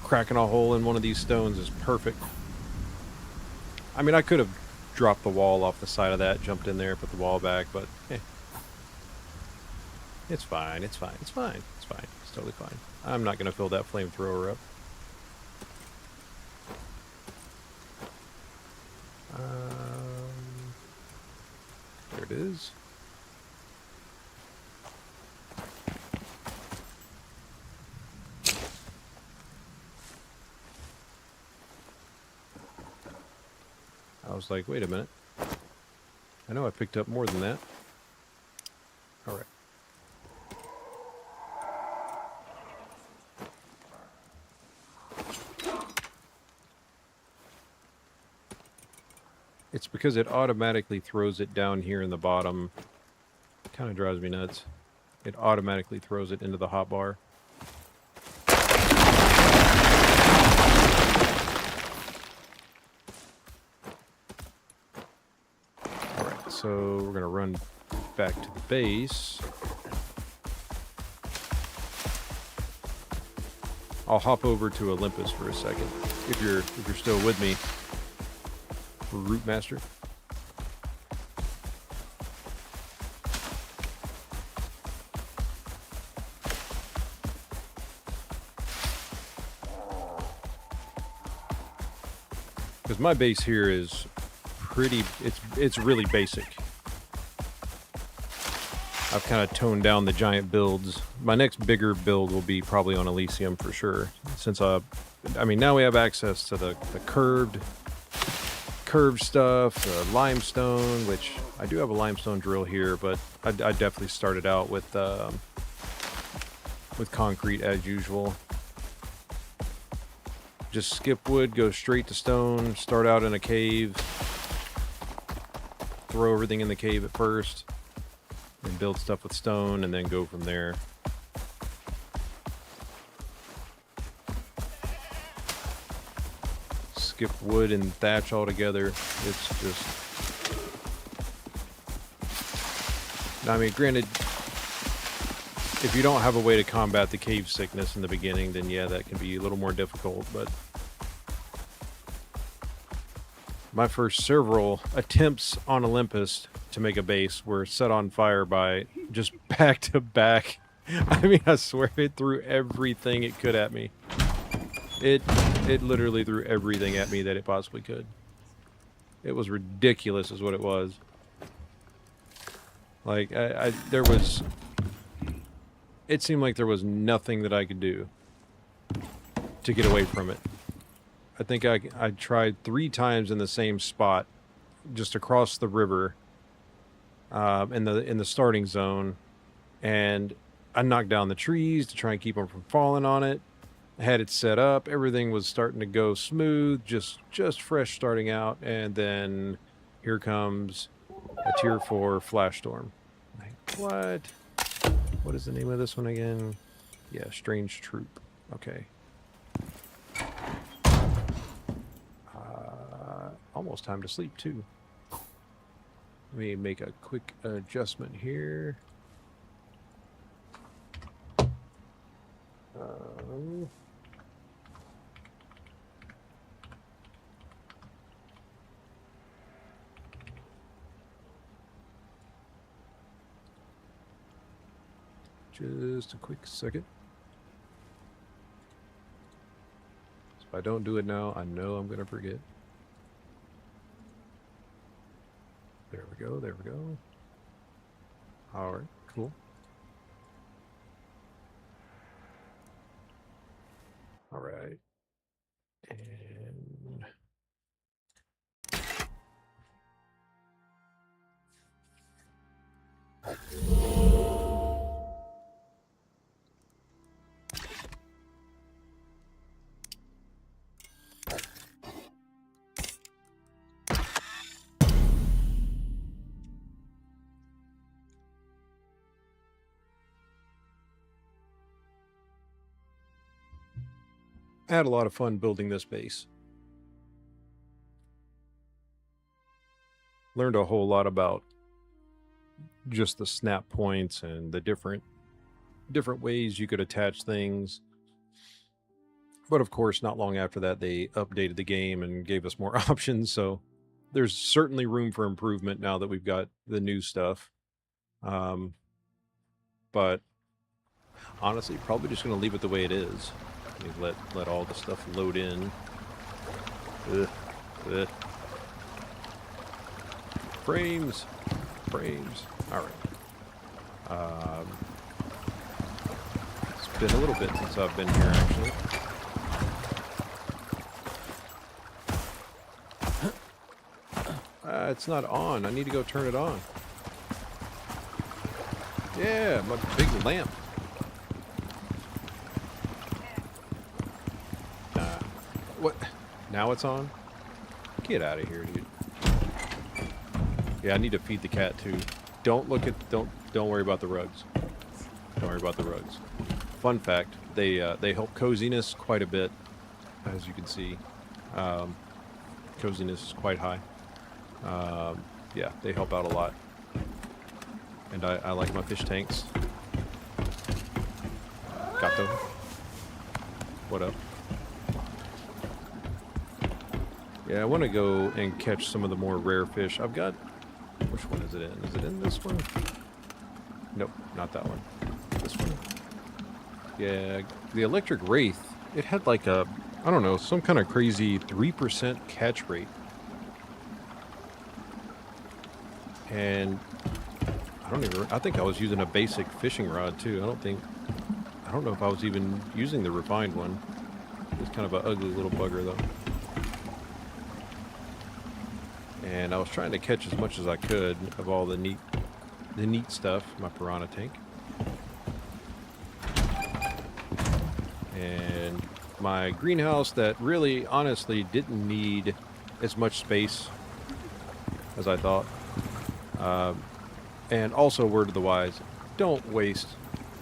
cracking a hole in one of these stones is perfect. I mean, I could have dropped the wall off the side of that, jumped in there, put the wall back, but it's fine, it's fine, it's fine, it's fine, it's totally fine. I'm not going to fill that flamethrower up. There it is. I was like, wait a minute. I know I picked up more than that. Alright. It's because it automatically throws it down here in the bottom. Kind of drives me nuts. It automatically throws it into the hotbar. Alright, so we're going to run back to the base. I'll hop over to Olympus for a second, if you're still with me, Root Master. Because my base here is pretty, it's really basic. I've kind of toned down the giant builds. My next bigger build will be probably on Elysium for sure. Since I mean, now we have access to the curved stuff, limestone, which I do have a limestone drill here, but I definitely started out with concrete as usual. Just skip wood, go straight to stone, start out in a cave, throw everything in the cave at first, and build stuff with stone, and then go from there. Skip wood and thatch altogether. It's just... I mean, granted, if you don't have a way to combat the cave sickness in the beginning, then yeah, that can be a little more difficult, but... My first several attempts on Olympus to make a base were set on fire by just back to back. I mean, I swear it threw everything it could at me. It literally threw everything at me that it possibly could. It was ridiculous is what it was. Like, there was... It seemed like there was nothing that I could do to get away from it. I think I tried 3 times in the same spot, just across the river, in the starting zone, and I knocked down the trees to try and keep them from falling on it. I had it set up, everything was starting to go smooth, just fresh starting out, and then here comes a tier 4 flash storm. Like, what? What is the name of this one again? Yeah, Strange Troop. Okay. Almost time to sleep too. Let me make a quick adjustment here. Just a quick second. So if I don't do it now, I know I'm going to forget. There we go, there we go. Alright, cool. Alright. And... I had a lot of fun building this base. Learned a whole lot about just the snap points and the different ways you could attach things. But of course, not long after that, they updated the game and gave us more options. So there's certainly room for improvement now that we've got the new stuff. But honestly, probably just going to leave it the way it is. Let all the stuff load in. Ugh. Ugh. Frames. All right. It's been a little bit since I've been here, actually. It's not on. I need to go turn it on. Yeah, my big lamp. What? Now it's on? Get out of here, dude. Yeah, I need to feed the cat too. Don't worry about the rugs. Don't worry about the rugs. Fun fact, they help coziness quite a bit, as you can see. Coziness is quite high. Yeah, they help out a lot. And I like my fish tanks. Gato. What up? Yeah, I want to go and catch some of the more rare fish. I've got... Which one is it in? Is it in this one? Nope, not that one. This one. Yeah, the Electric Wraith, it had like a, I don't know, some kind of crazy 3% catch rate. And I think I was using a basic fishing rod too. I don't know if I was even using the refined one. It's kind of an ugly little bugger though. And I was trying to catch as much as I could of all the neat stuff, my piranha tank. And my greenhouse that really, honestly, didn't need as much space as I thought. And also, word to the wise, don't waste,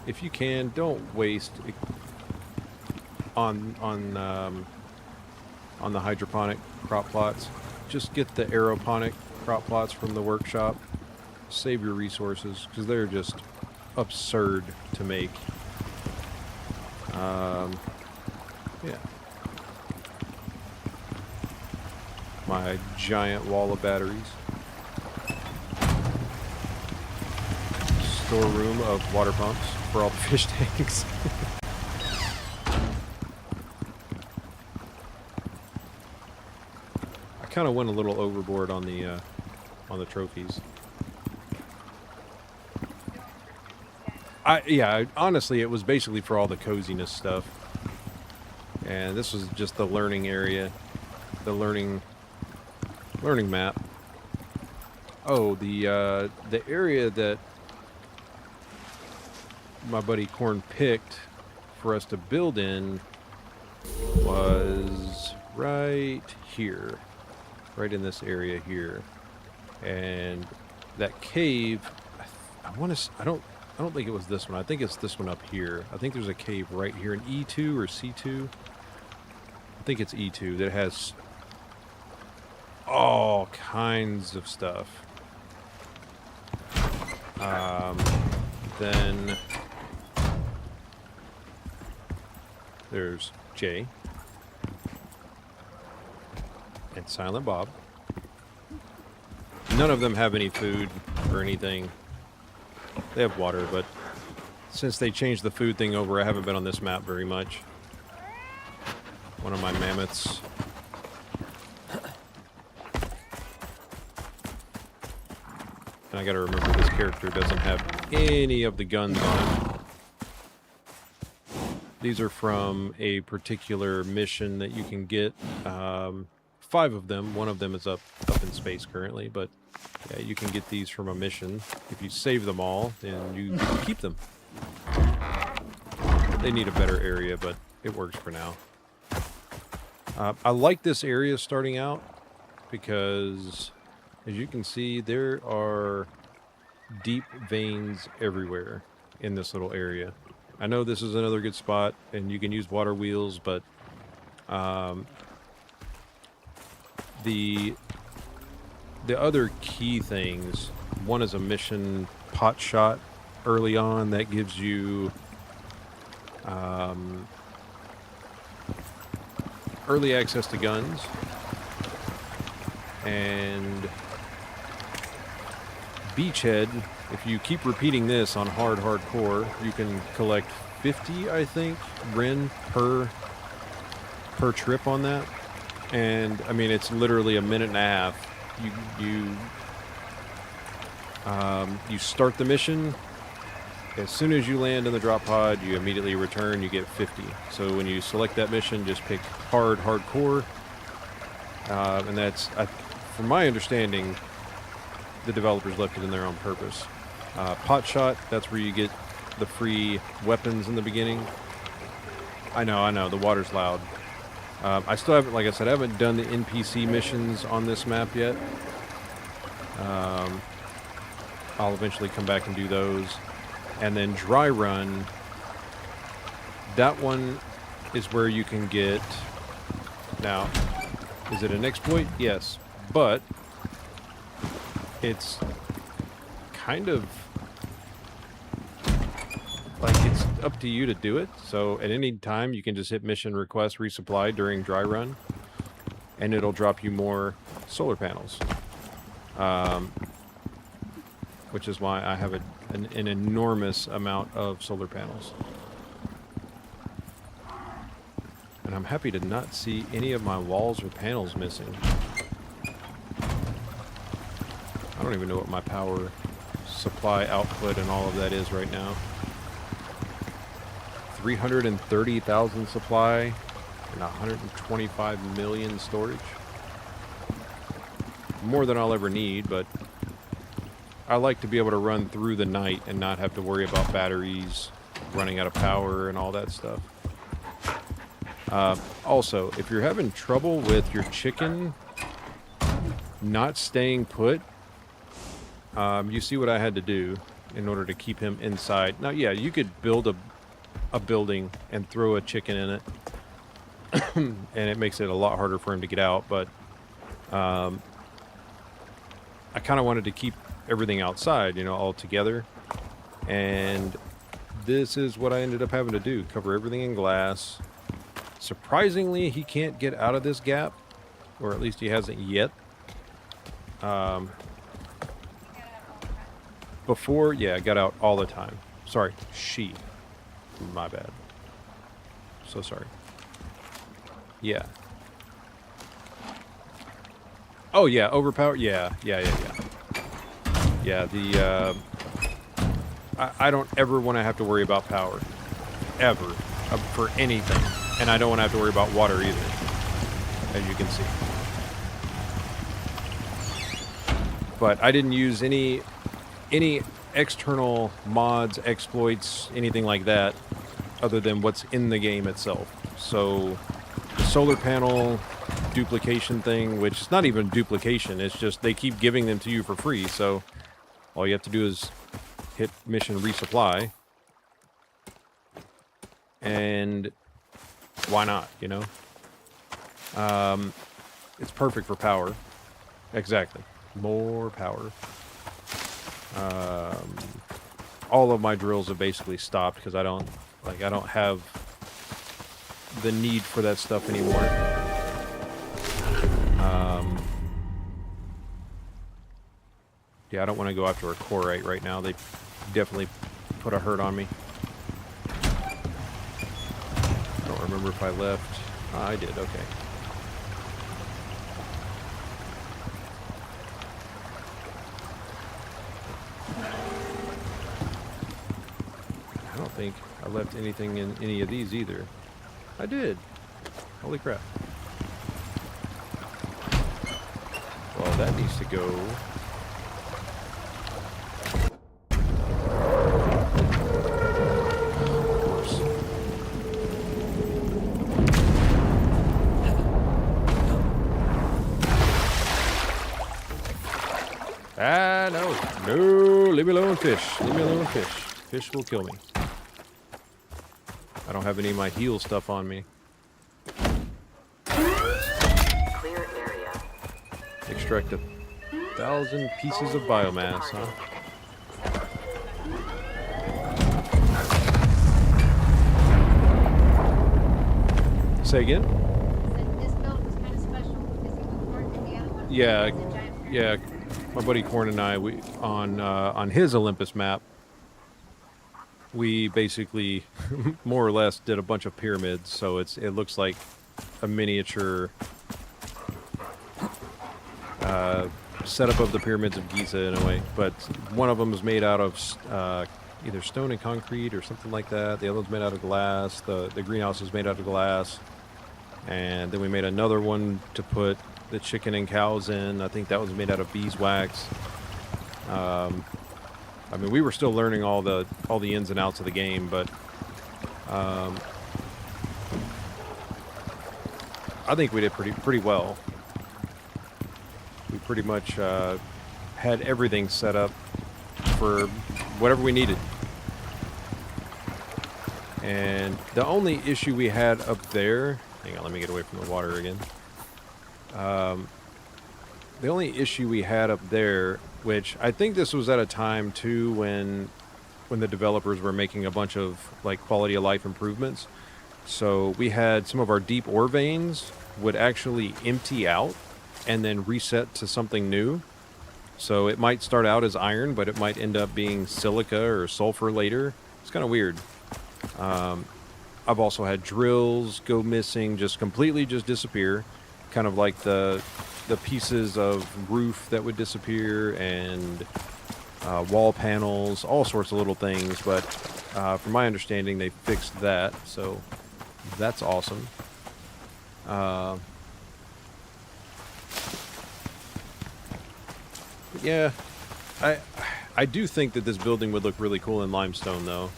if you can, don't waste on the hydroponic crop plots. Just get the aeroponic crop plots from the workshop. Save your resources, because they're just absurd to make. Yeah. My giant wall of batteries. Storeroom of water pumps for all the fish tanks. I kind of went a little overboard on the trophies. Honestly, it was basically for all the coziness stuff. And this was just the learning area, the learning map. Oh, the area that my buddy Korn picked for us to build in was right here, right in this area here. And that cave, I don't think it was this one. I think it's this one up here. I think there's a cave right here in E2 or C2. I think it's E2 that has all kinds of stuff. Then there's Jay and Silent Bob. None of them have any food or anything. They have water, but since they changed the food thing over, I haven't been on this map very much. One of my mammoths. And I gotta remember this character doesn't have any of the guns on him. These are from a particular mission that you can get. 5 of them. One of them is up in space currently, but yeah, you can get these from a mission. If you save them all, then you keep them. They need a better area, but it works for now. I like this area starting out because, as you can see, there are deep veins everywhere in this little area. I know this is another good spot, and you can use water wheels, but The other key things, one is a mission pot shot early on that gives you early access to guns, and Beachhead, if you keep repeating this on hardcore, you can collect 50, I think, Ren per trip on that. And I mean, it's literally a minute and a half. You start the mission. As soon as you land in the drop pod, you immediately return. You get 50. So when you select that mission, just pick hardcore, and that's, from my understanding, the developers left it in there on purpose. Pot shot, that's where you get the free weapons in the beginning. I know, the water's loud. I still haven't, like I said, I haven't done the NPC missions on this map yet. I'll eventually come back and do those. And then dry run, that one is where you can get, now, is it an exploit? Yes, but it's kind of like it's up to you to do it. So at any time you can just hit mission request resupply during dry run, and it'll drop you more solar panels, which is why I have an enormous amount of solar panels. And I'm happy to not see any of my walls or panels missing. I don't even know what my power supply output and all of that is right now. 330,000 supply and 125 million storage. More than I'll ever need, but I like to be able to run through the night and not have to worry about batteries running out of power and all that stuff. Also, if you're having trouble with your chicken not staying put, you see what I had to do in order to keep him inside. Now, yeah, you could build a building and throw a chicken in it, and it makes it a lot harder for him to get out, but I kind of wanted to keep everything outside, you know, all together, and this is what I ended up having to do, cover everything in glass. Surprisingly, he can't get out of this gap, or at least he hasn't yet. Before, yeah, I got out all the time. Sorry, she. My bad. So sorry. Yeah. Oh, yeah, overpowered. Yeah. Yeah, I don't ever want to have to worry about power. Ever. For anything. And I don't want to have to worry about water either. As you can see. But I didn't use any external mods, exploits, anything like that, other than what's in the game itself. So the solar panel duplication thing, which is not even duplication, it's just they keep giving them to you for free, so all you have to do is hit mission resupply, and why not, you know? It's perfect for power. Exactly. More power. All of my drills have basically stopped because I don't have the need for that stuff anymore. Yeah, I don't want to go after a Corite right now. They definitely put a hurt on me. I don't remember if I left. I did, okay. I don't think I left anything in any of these either. I did. Holy crap. Well, that needs to go. Of course. Ah, no. No, leave me alone, fish. Leave me alone, fish. Fish will kill me. I don't have any of my heal stuff on me. Extract 1,000 pieces of biomass, huh? Say again? So this build was kind of special because it was more than the other one. Yeah, It's a giant pyramid. yeah. My buddy Corn and I, we on his Olympus map, we basically more or less did a bunch of pyramids, so it looks like a miniature setup of the pyramids of Giza in a way. But one of them is made out of either stone and concrete or something like that. The other one's made out of glass. The greenhouse is made out of glass. And then we made another one to put the chicken and cows in. I think that was made out of beeswax. I mean, we were still learning all the ins and outs of the game, but I think we did pretty well. We pretty much had everything set up for whatever we needed. And the only issue we had up there, hang on, let me get away from the water again. The only issue we had up there, which I think this was at a time too when the developers were making a bunch of like quality of life improvements. So we had some of our deep ore veins would actually empty out and then reset to something new. So it might start out as iron, but it might end up being silica or sulfur later. It's kind of weird. I've also had drills go missing, just completely just disappear. Kind of like the pieces of roof that would disappear and wall panels, all sorts of little things. But from my understanding, they fixed that, so that's awesome. Yeah, I do think that this building would look really cool in limestone, though,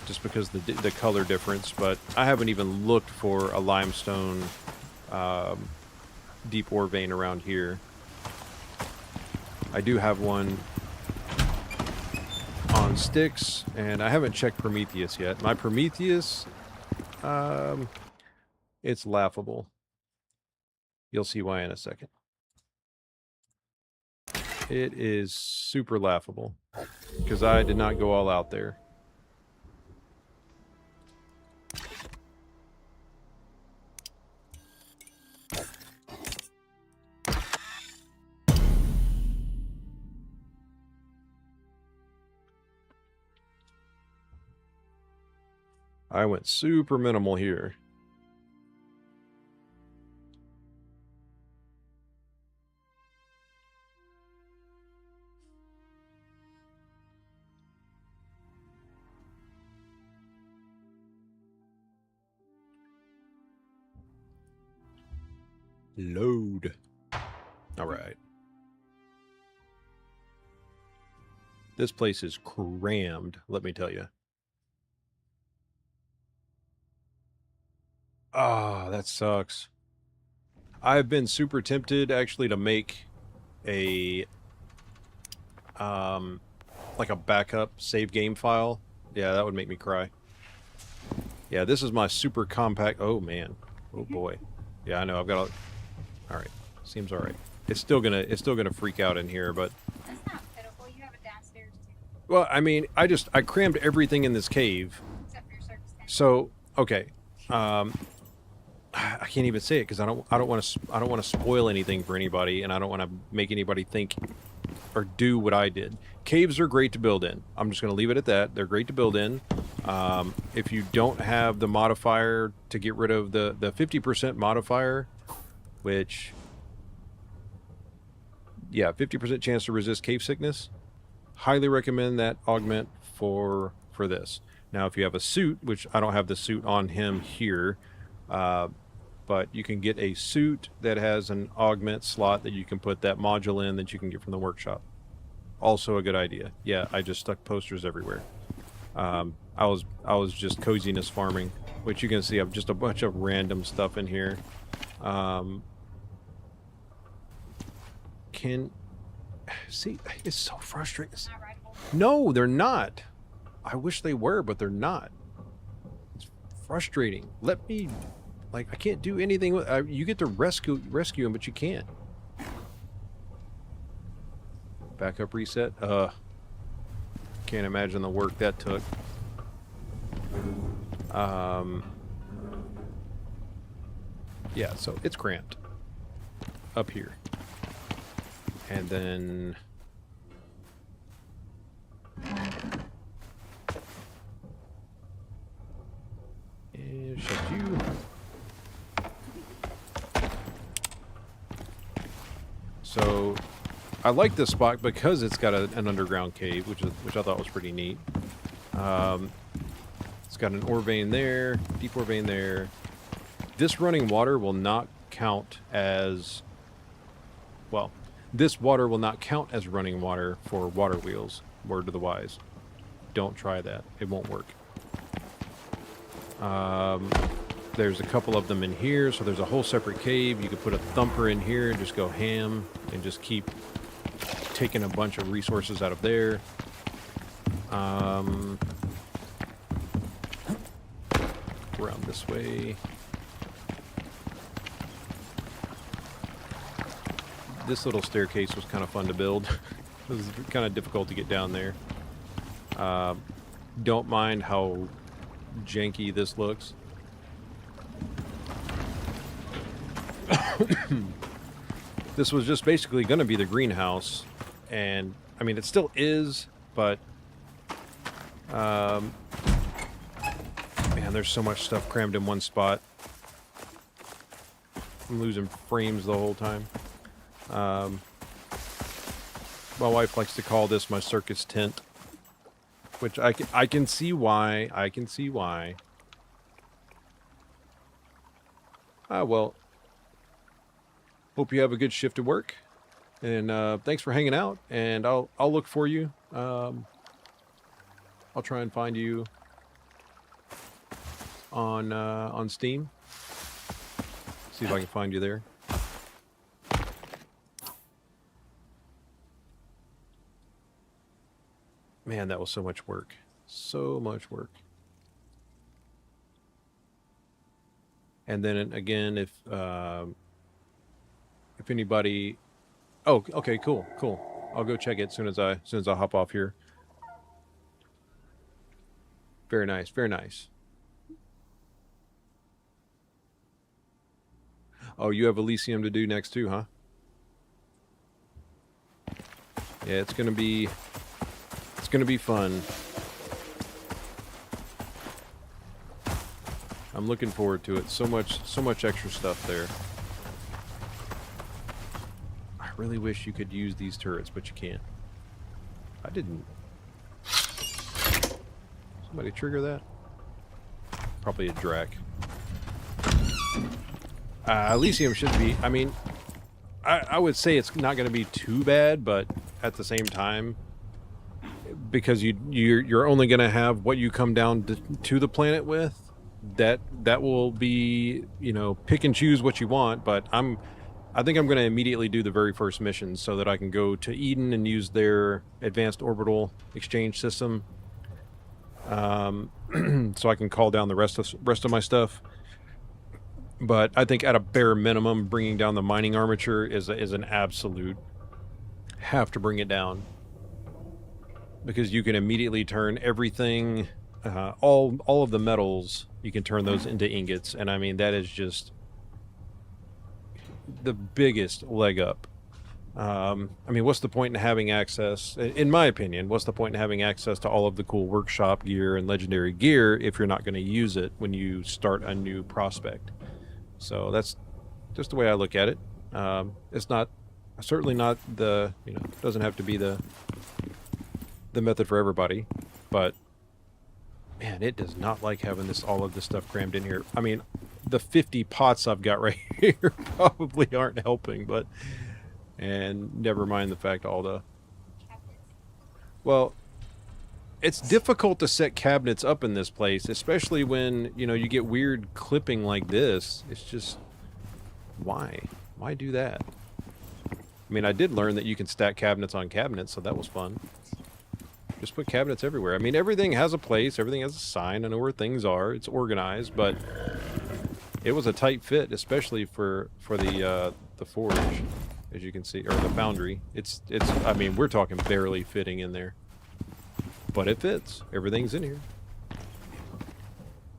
just because the color difference. But I haven't even looked for a limestone deep ore vein around here. I do have one on STYX, and I haven't checked Prometheus yet. My Prometheus, it's laughable. You'll see why in a second. It is super laughable because I did not go all out there. I went super minimal here. Load. All right. This place is crammed, let me tell you. Ah, that sucks. I've been super tempted actually to make a like a backup save game file. Yeah, that would make me cry. Yeah, this is my super compact. Oh man. Oh boy. Yeah, I know. I've got a. All right. Seems all right. It's still gonna freak out in here, but. That's not pitiful. You have it downstairs too. Well, I mean, I crammed everything in this cave. Except for your service tank. So okay. I can't even say it because I don't want to spoil anything for anybody, and I don't want to make anybody think or do what I did. Caves are great to build in. I'm just going to leave it at that. They're great to build in. If you don't have the modifier to get rid of the 50% modifier, which, yeah, 50% chance to resist cave sickness, highly recommend that augment for this. Now, if you have a suit, which I don't have the suit on him here, but you can get a suit that has an augment slot that you can put that module in that you can get from the workshop. Also a good idea. Yeah, I just stuck posters everywhere. I was just coziness farming, which you can see I've just a bunch of random stuff in here. See, it's so frustrating. Not rideable. No, they're not. I wish they were, but they're not. It's frustrating. Let me, like, I can't do anything with. You get to rescue him, but you can't. Backup reset. Can't imagine the work that took. Yeah, so it's cramped up here. And then and shut you. So I like this spot because it's got an underground cave, which I thought was pretty neat. It's got an ore vein there, deep ore vein there. This running water will not count as, well, this water will not count as running water for water wheels. Word to the wise. Don't try that. It won't work. There's a couple of them in here, so there's a whole separate cave. You could put a thumper in here and just go ham and just keep taking a bunch of resources out of there. Around this way. This little staircase was kind of fun to build. It was kind of difficult to get down there. Don't mind how janky this looks. This was just basically going to be the greenhouse, and I mean it still is, but man, there's so much stuff crammed in one spot. I'm losing frames the whole time. My wife likes to call this my circus tent, which I can see why. I can see why. Well, hope you have a good shift at work, and thanks for hanging out. And I'll look for you. I'll try and find you on Steam. See if I can find you there. Man, that was so much work. So much work. And then again, if anybody, oh, okay, cool. I'll go check it as soon as I hop off here. Very nice, very nice. Oh, you have Elysium to do next too, huh? Yeah, it's gonna be fun. I'm looking forward to it. So much extra stuff there. I really wish you could use these turrets, but you can't. I didn't. Somebody trigger that? Probably a Drac. Elysium should be, I mean, I would say it's not going to be too bad, but at the same time, because you're only going to have what you come down to the planet with, that will be, you know, pick and choose what you want. But I think I'm going to immediately do the very first mission so that I can go to Eden and use their advanced orbital exchange system, so I can call down the rest of my stuff. But I think at a bare minimum, bringing down the mining armature is an absolute have to bring it down, because you can immediately turn everything, all of the metals, you can turn those into ingots, and I mean that is just the biggest leg up. I mean, what's the point in having access, in my opinion, what's the point in having access to all of the cool workshop gear and legendary gear if you're not going to use it when you start a new prospect? So that's just the way I look at it. It's not, certainly not the, you know, doesn't have to be the method for everybody, but man, it does not like having all of this stuff crammed in here. I mean, the 50 pots I've got right here probably aren't helping, but, and never mind the fact all the, well, it's difficult to set cabinets up in this place, especially when, you know, you get weird clipping like this. It's just, why do that? I mean, I did learn that you can stack cabinets on cabinets, so that was fun. Just put cabinets everywhere. I mean, everything has a place, everything has a sign, I know where things are, it's organized, but it was a tight fit, especially for the forge. as you can see, or the foundry. It's. I mean, we're talking barely fitting in there, but it fits. Everything's in here.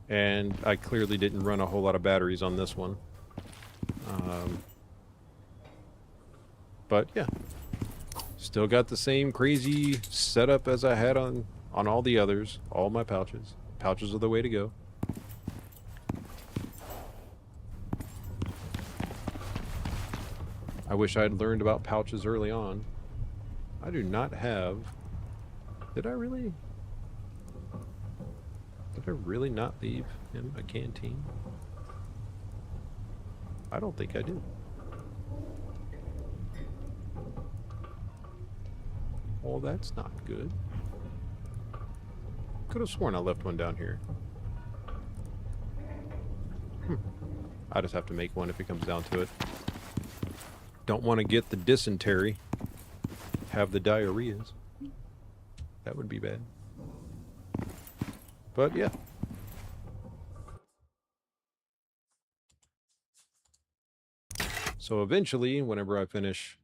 And I clearly didn't run a whole lot of batteries on this one. But yeah, still got the same crazy setup as I had on all the others. All my pouches. Pouches are the way to go. I wish I'd learned about pouches early on. I do not have... Did I really not leave him a canteen? I don't think I did. Well, that's not good. Could have sworn I left one down here. I just have to make one if it comes down to it. Don't want to get the dysentery. Have the diarrheas. That would be bad. But yeah. So eventually, whenever I finish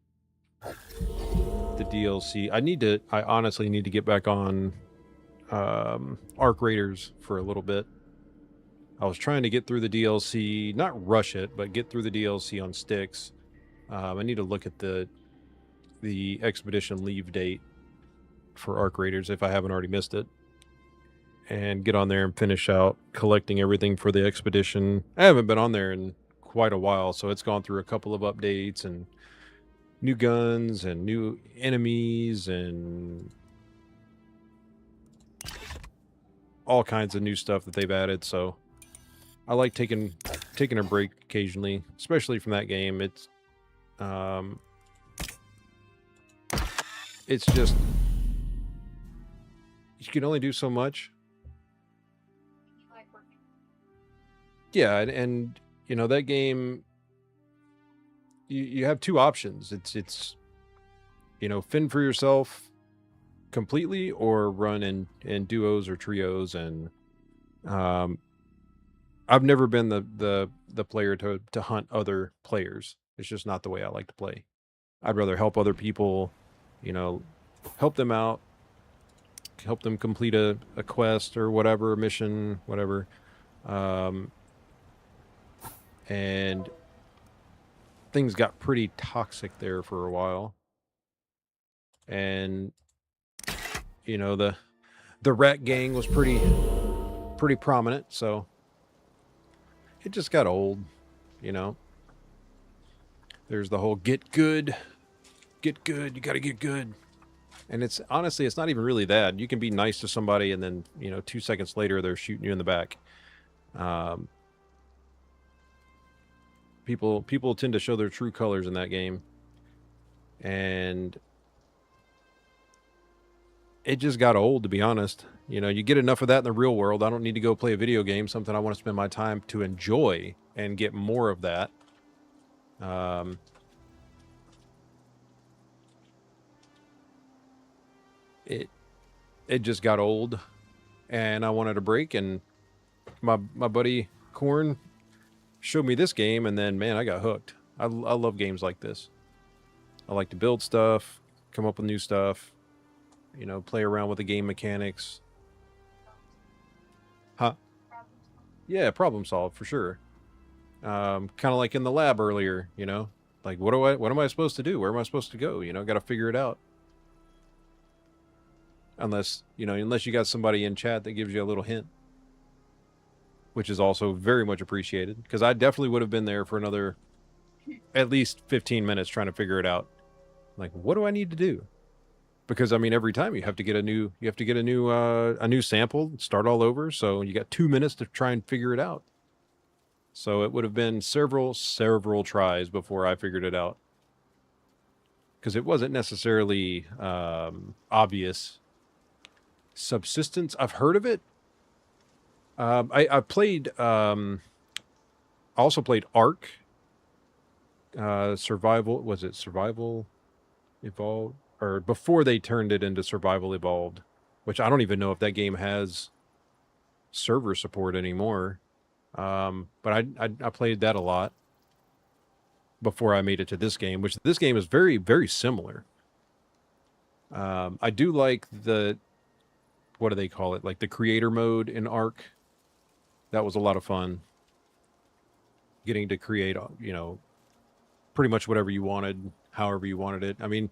the DLC, I honestly need to get back on Arc Raiders for a little bit. I was trying to get through the DLC, not rush it, but get through the DLC on STYX. I need to look at the expedition leave date for Arc Raiders if I haven't already missed it, and get on there and finish out collecting everything for the expedition. I haven't been on there in quite a while, so it's gone through a couple of updates and new guns and new enemies and all kinds of new stuff that they've added. So I like taking a break occasionally, especially from that game. It's just, you can only do so much. Yeah, and you know, that game, you have two options. It's you know, fend for yourself completely or run in duos or trios. And I've never been the player to hunt other players. It's just not the way I like to play. I'd rather help other people, you know, help them out, help them complete a quest or whatever, a mission, whatever. And things got pretty toxic there for a while. And, you know, the rat gang was pretty prominent, so it just got old, you know. There's the whole get good, you gotta get good. And it's honestly, it's not even really that. You can be nice to somebody and then, you know, 2 seconds later they're shooting you in the back. People tend to show their true colors in that game. And it just got old, to be honest. You know, you get enough of that in the real world. I don't need to go play a video game, something I want to spend my time to enjoy and get more of that. It just got old, and I wanted a break, and my buddy Korn showed me this game, and then, man, I got hooked. I love games like this. I like to build stuff, come up with new stuff, you know, play around with the game mechanics. Huh? Yeah, problem solve, for sure. Kind of like in the lab earlier, you know? Like, what am I supposed to do? Where am I supposed to go? You know, got to figure it out. Unless you got somebody in chat that gives you a little hint. Which is also very much appreciated. Because I definitely would have been there for another at least 15 minutes trying to figure it out. Like, what do I need to do? Because I mean, every time you have to get a new sample, start all over. So you got 2 minutes to try and figure it out. So it would have been several tries before I figured it out. Because it wasn't necessarily obvious. Subsistence, I've heard of it. I played. I also played Ark. Survival, was it Survival Evolved? Or before they turned it into Survival Evolved, which I don't even know if that game has server support anymore. But I played that a lot. before I made it to this game, which this game is very, very similar. I do like the, what do they call it? Like the creator mode in Ark. That was a lot of fun. Getting to create, you know, pretty much whatever you wanted, however you wanted it. I mean,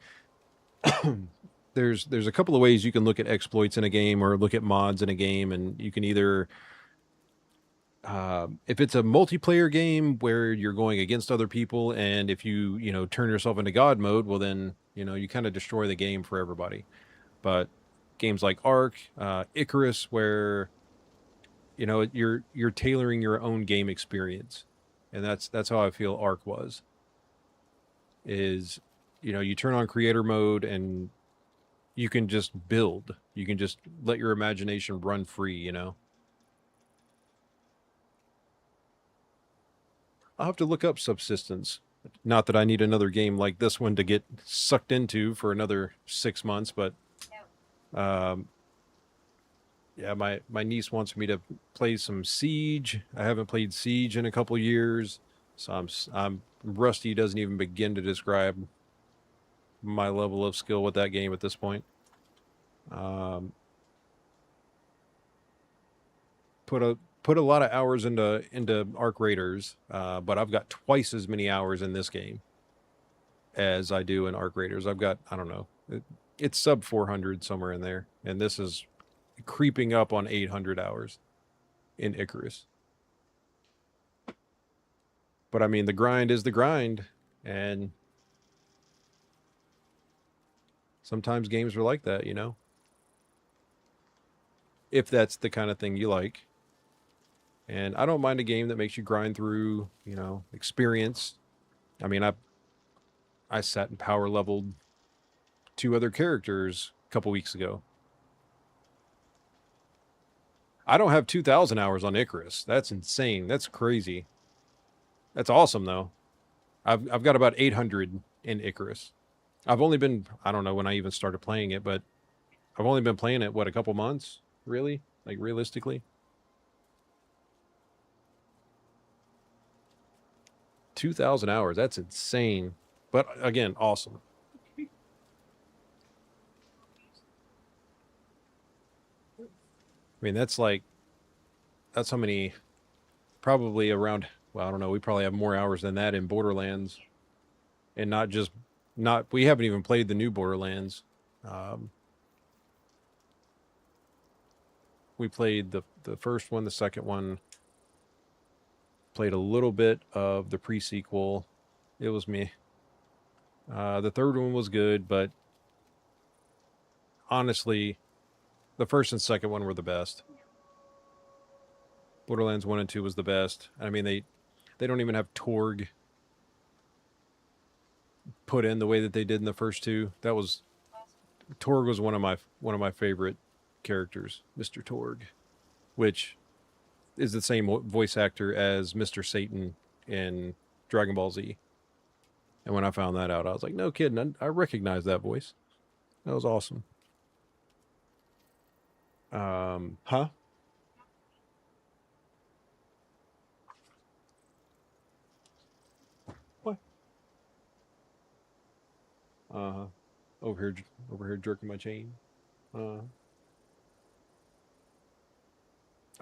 there's a couple of ways you can look at exploits in a game or look at mods in a game, and you can either, if it's a multiplayer game where you're going against other people, and if you know, turn yourself into God mode, well then, you know, you kind of destroy the game for everybody. But games like Ark, Icarus, where, you know, you're tailoring your own game experience, and that's how I feel Ark was. Is, you know, you turn on creator mode and you can just build. You can just let your imagination run free, you know. I'll have to look up Subsistence. Not that I need another game like this one to get sucked into for another 6 months, but yeah, my niece wants me to play some Siege. I haven't played Siege in a couple years, so I'm rusty. Doesn't even begin to describe my level of skill with that game at this point. Put a lot of hours into Arc Raiders, but I've got twice as many hours in this game as I do in Arc Raiders. I've got, I don't know, it's sub 400 somewhere in there, and this is creeping up on 800 hours in Icarus. But I mean, the grind is the grind, and sometimes games are like that, you know? If that's the kind of thing you like. And I don't mind a game that makes you grind through, you know, experience. I mean, I sat and power leveled 2 other characters a couple weeks ago. I don't have 2,000 hours on Icarus. That's insane. That's crazy. That's awesome, though. I've got about 800 in Icarus. I've only been, I don't know when I even started playing it, but I've only been playing it, what, a couple months? Really? Like, realistically? 2,000 hours. That's insane. But, again, awesome. I mean, that's how many, probably around, well, I don't know, we probably have more hours than that in Borderlands. And we haven't even played the new Borderlands. We played the first one, the second one, played a little bit of the pre-sequel. It was me. The third one was good, but honestly, the first and second one were the best. Borderlands 1 and 2 was the best. I mean, they don't even have Torg put in the way that they did in the first two. Torg was one of my favorite characters, Mr. Torg, which is the same voice actor as Mr. Satan in Dragon Ball Z. And when I found that out, I was like, no kidding, I recognize that voice. That was awesome. Huh? What? Uh-huh. Over here jerking my chain.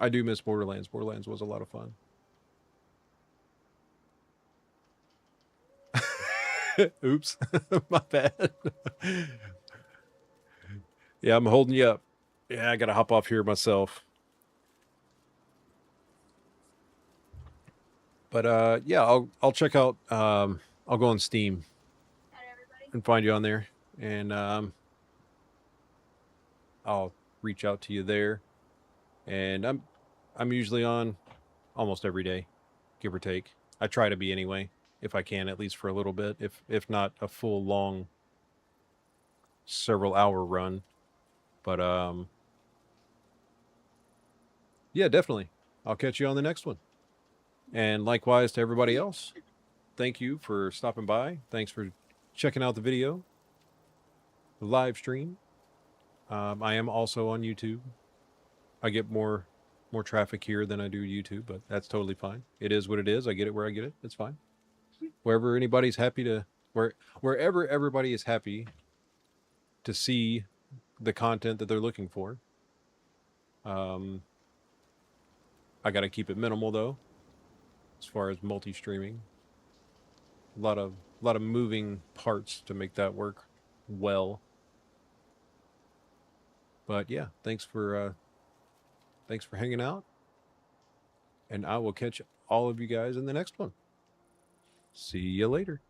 I do miss Borderlands. Borderlands was a lot of fun. Oops. My bad. Yeah, I'm holding you up. Yeah, I gotta hop off here myself. But yeah, I'll check out I'll go on Steam and find you on there, and I'll reach out to you there. And I'm usually on almost every day, give or take. I try to be anyway, if I can, at least for a little bit, if not a full long several hour run. But yeah, definitely. I'll catch you on the next one. And likewise to everybody else, thank you for stopping by. Thanks for checking out the video, the live stream. I am also on YouTube. I get more traffic here than I do YouTube, but that's totally fine. It is what it is. I get it where I get it. It's fine. wherever anybody's happy to, wherever everybody is happy to see the content that they're looking for. I got to keep it minimal though, as far as multi-streaming. A lot of moving parts to make that work well. But yeah, thanks for hanging out, and I will catch all of you guys in the next one. See you later.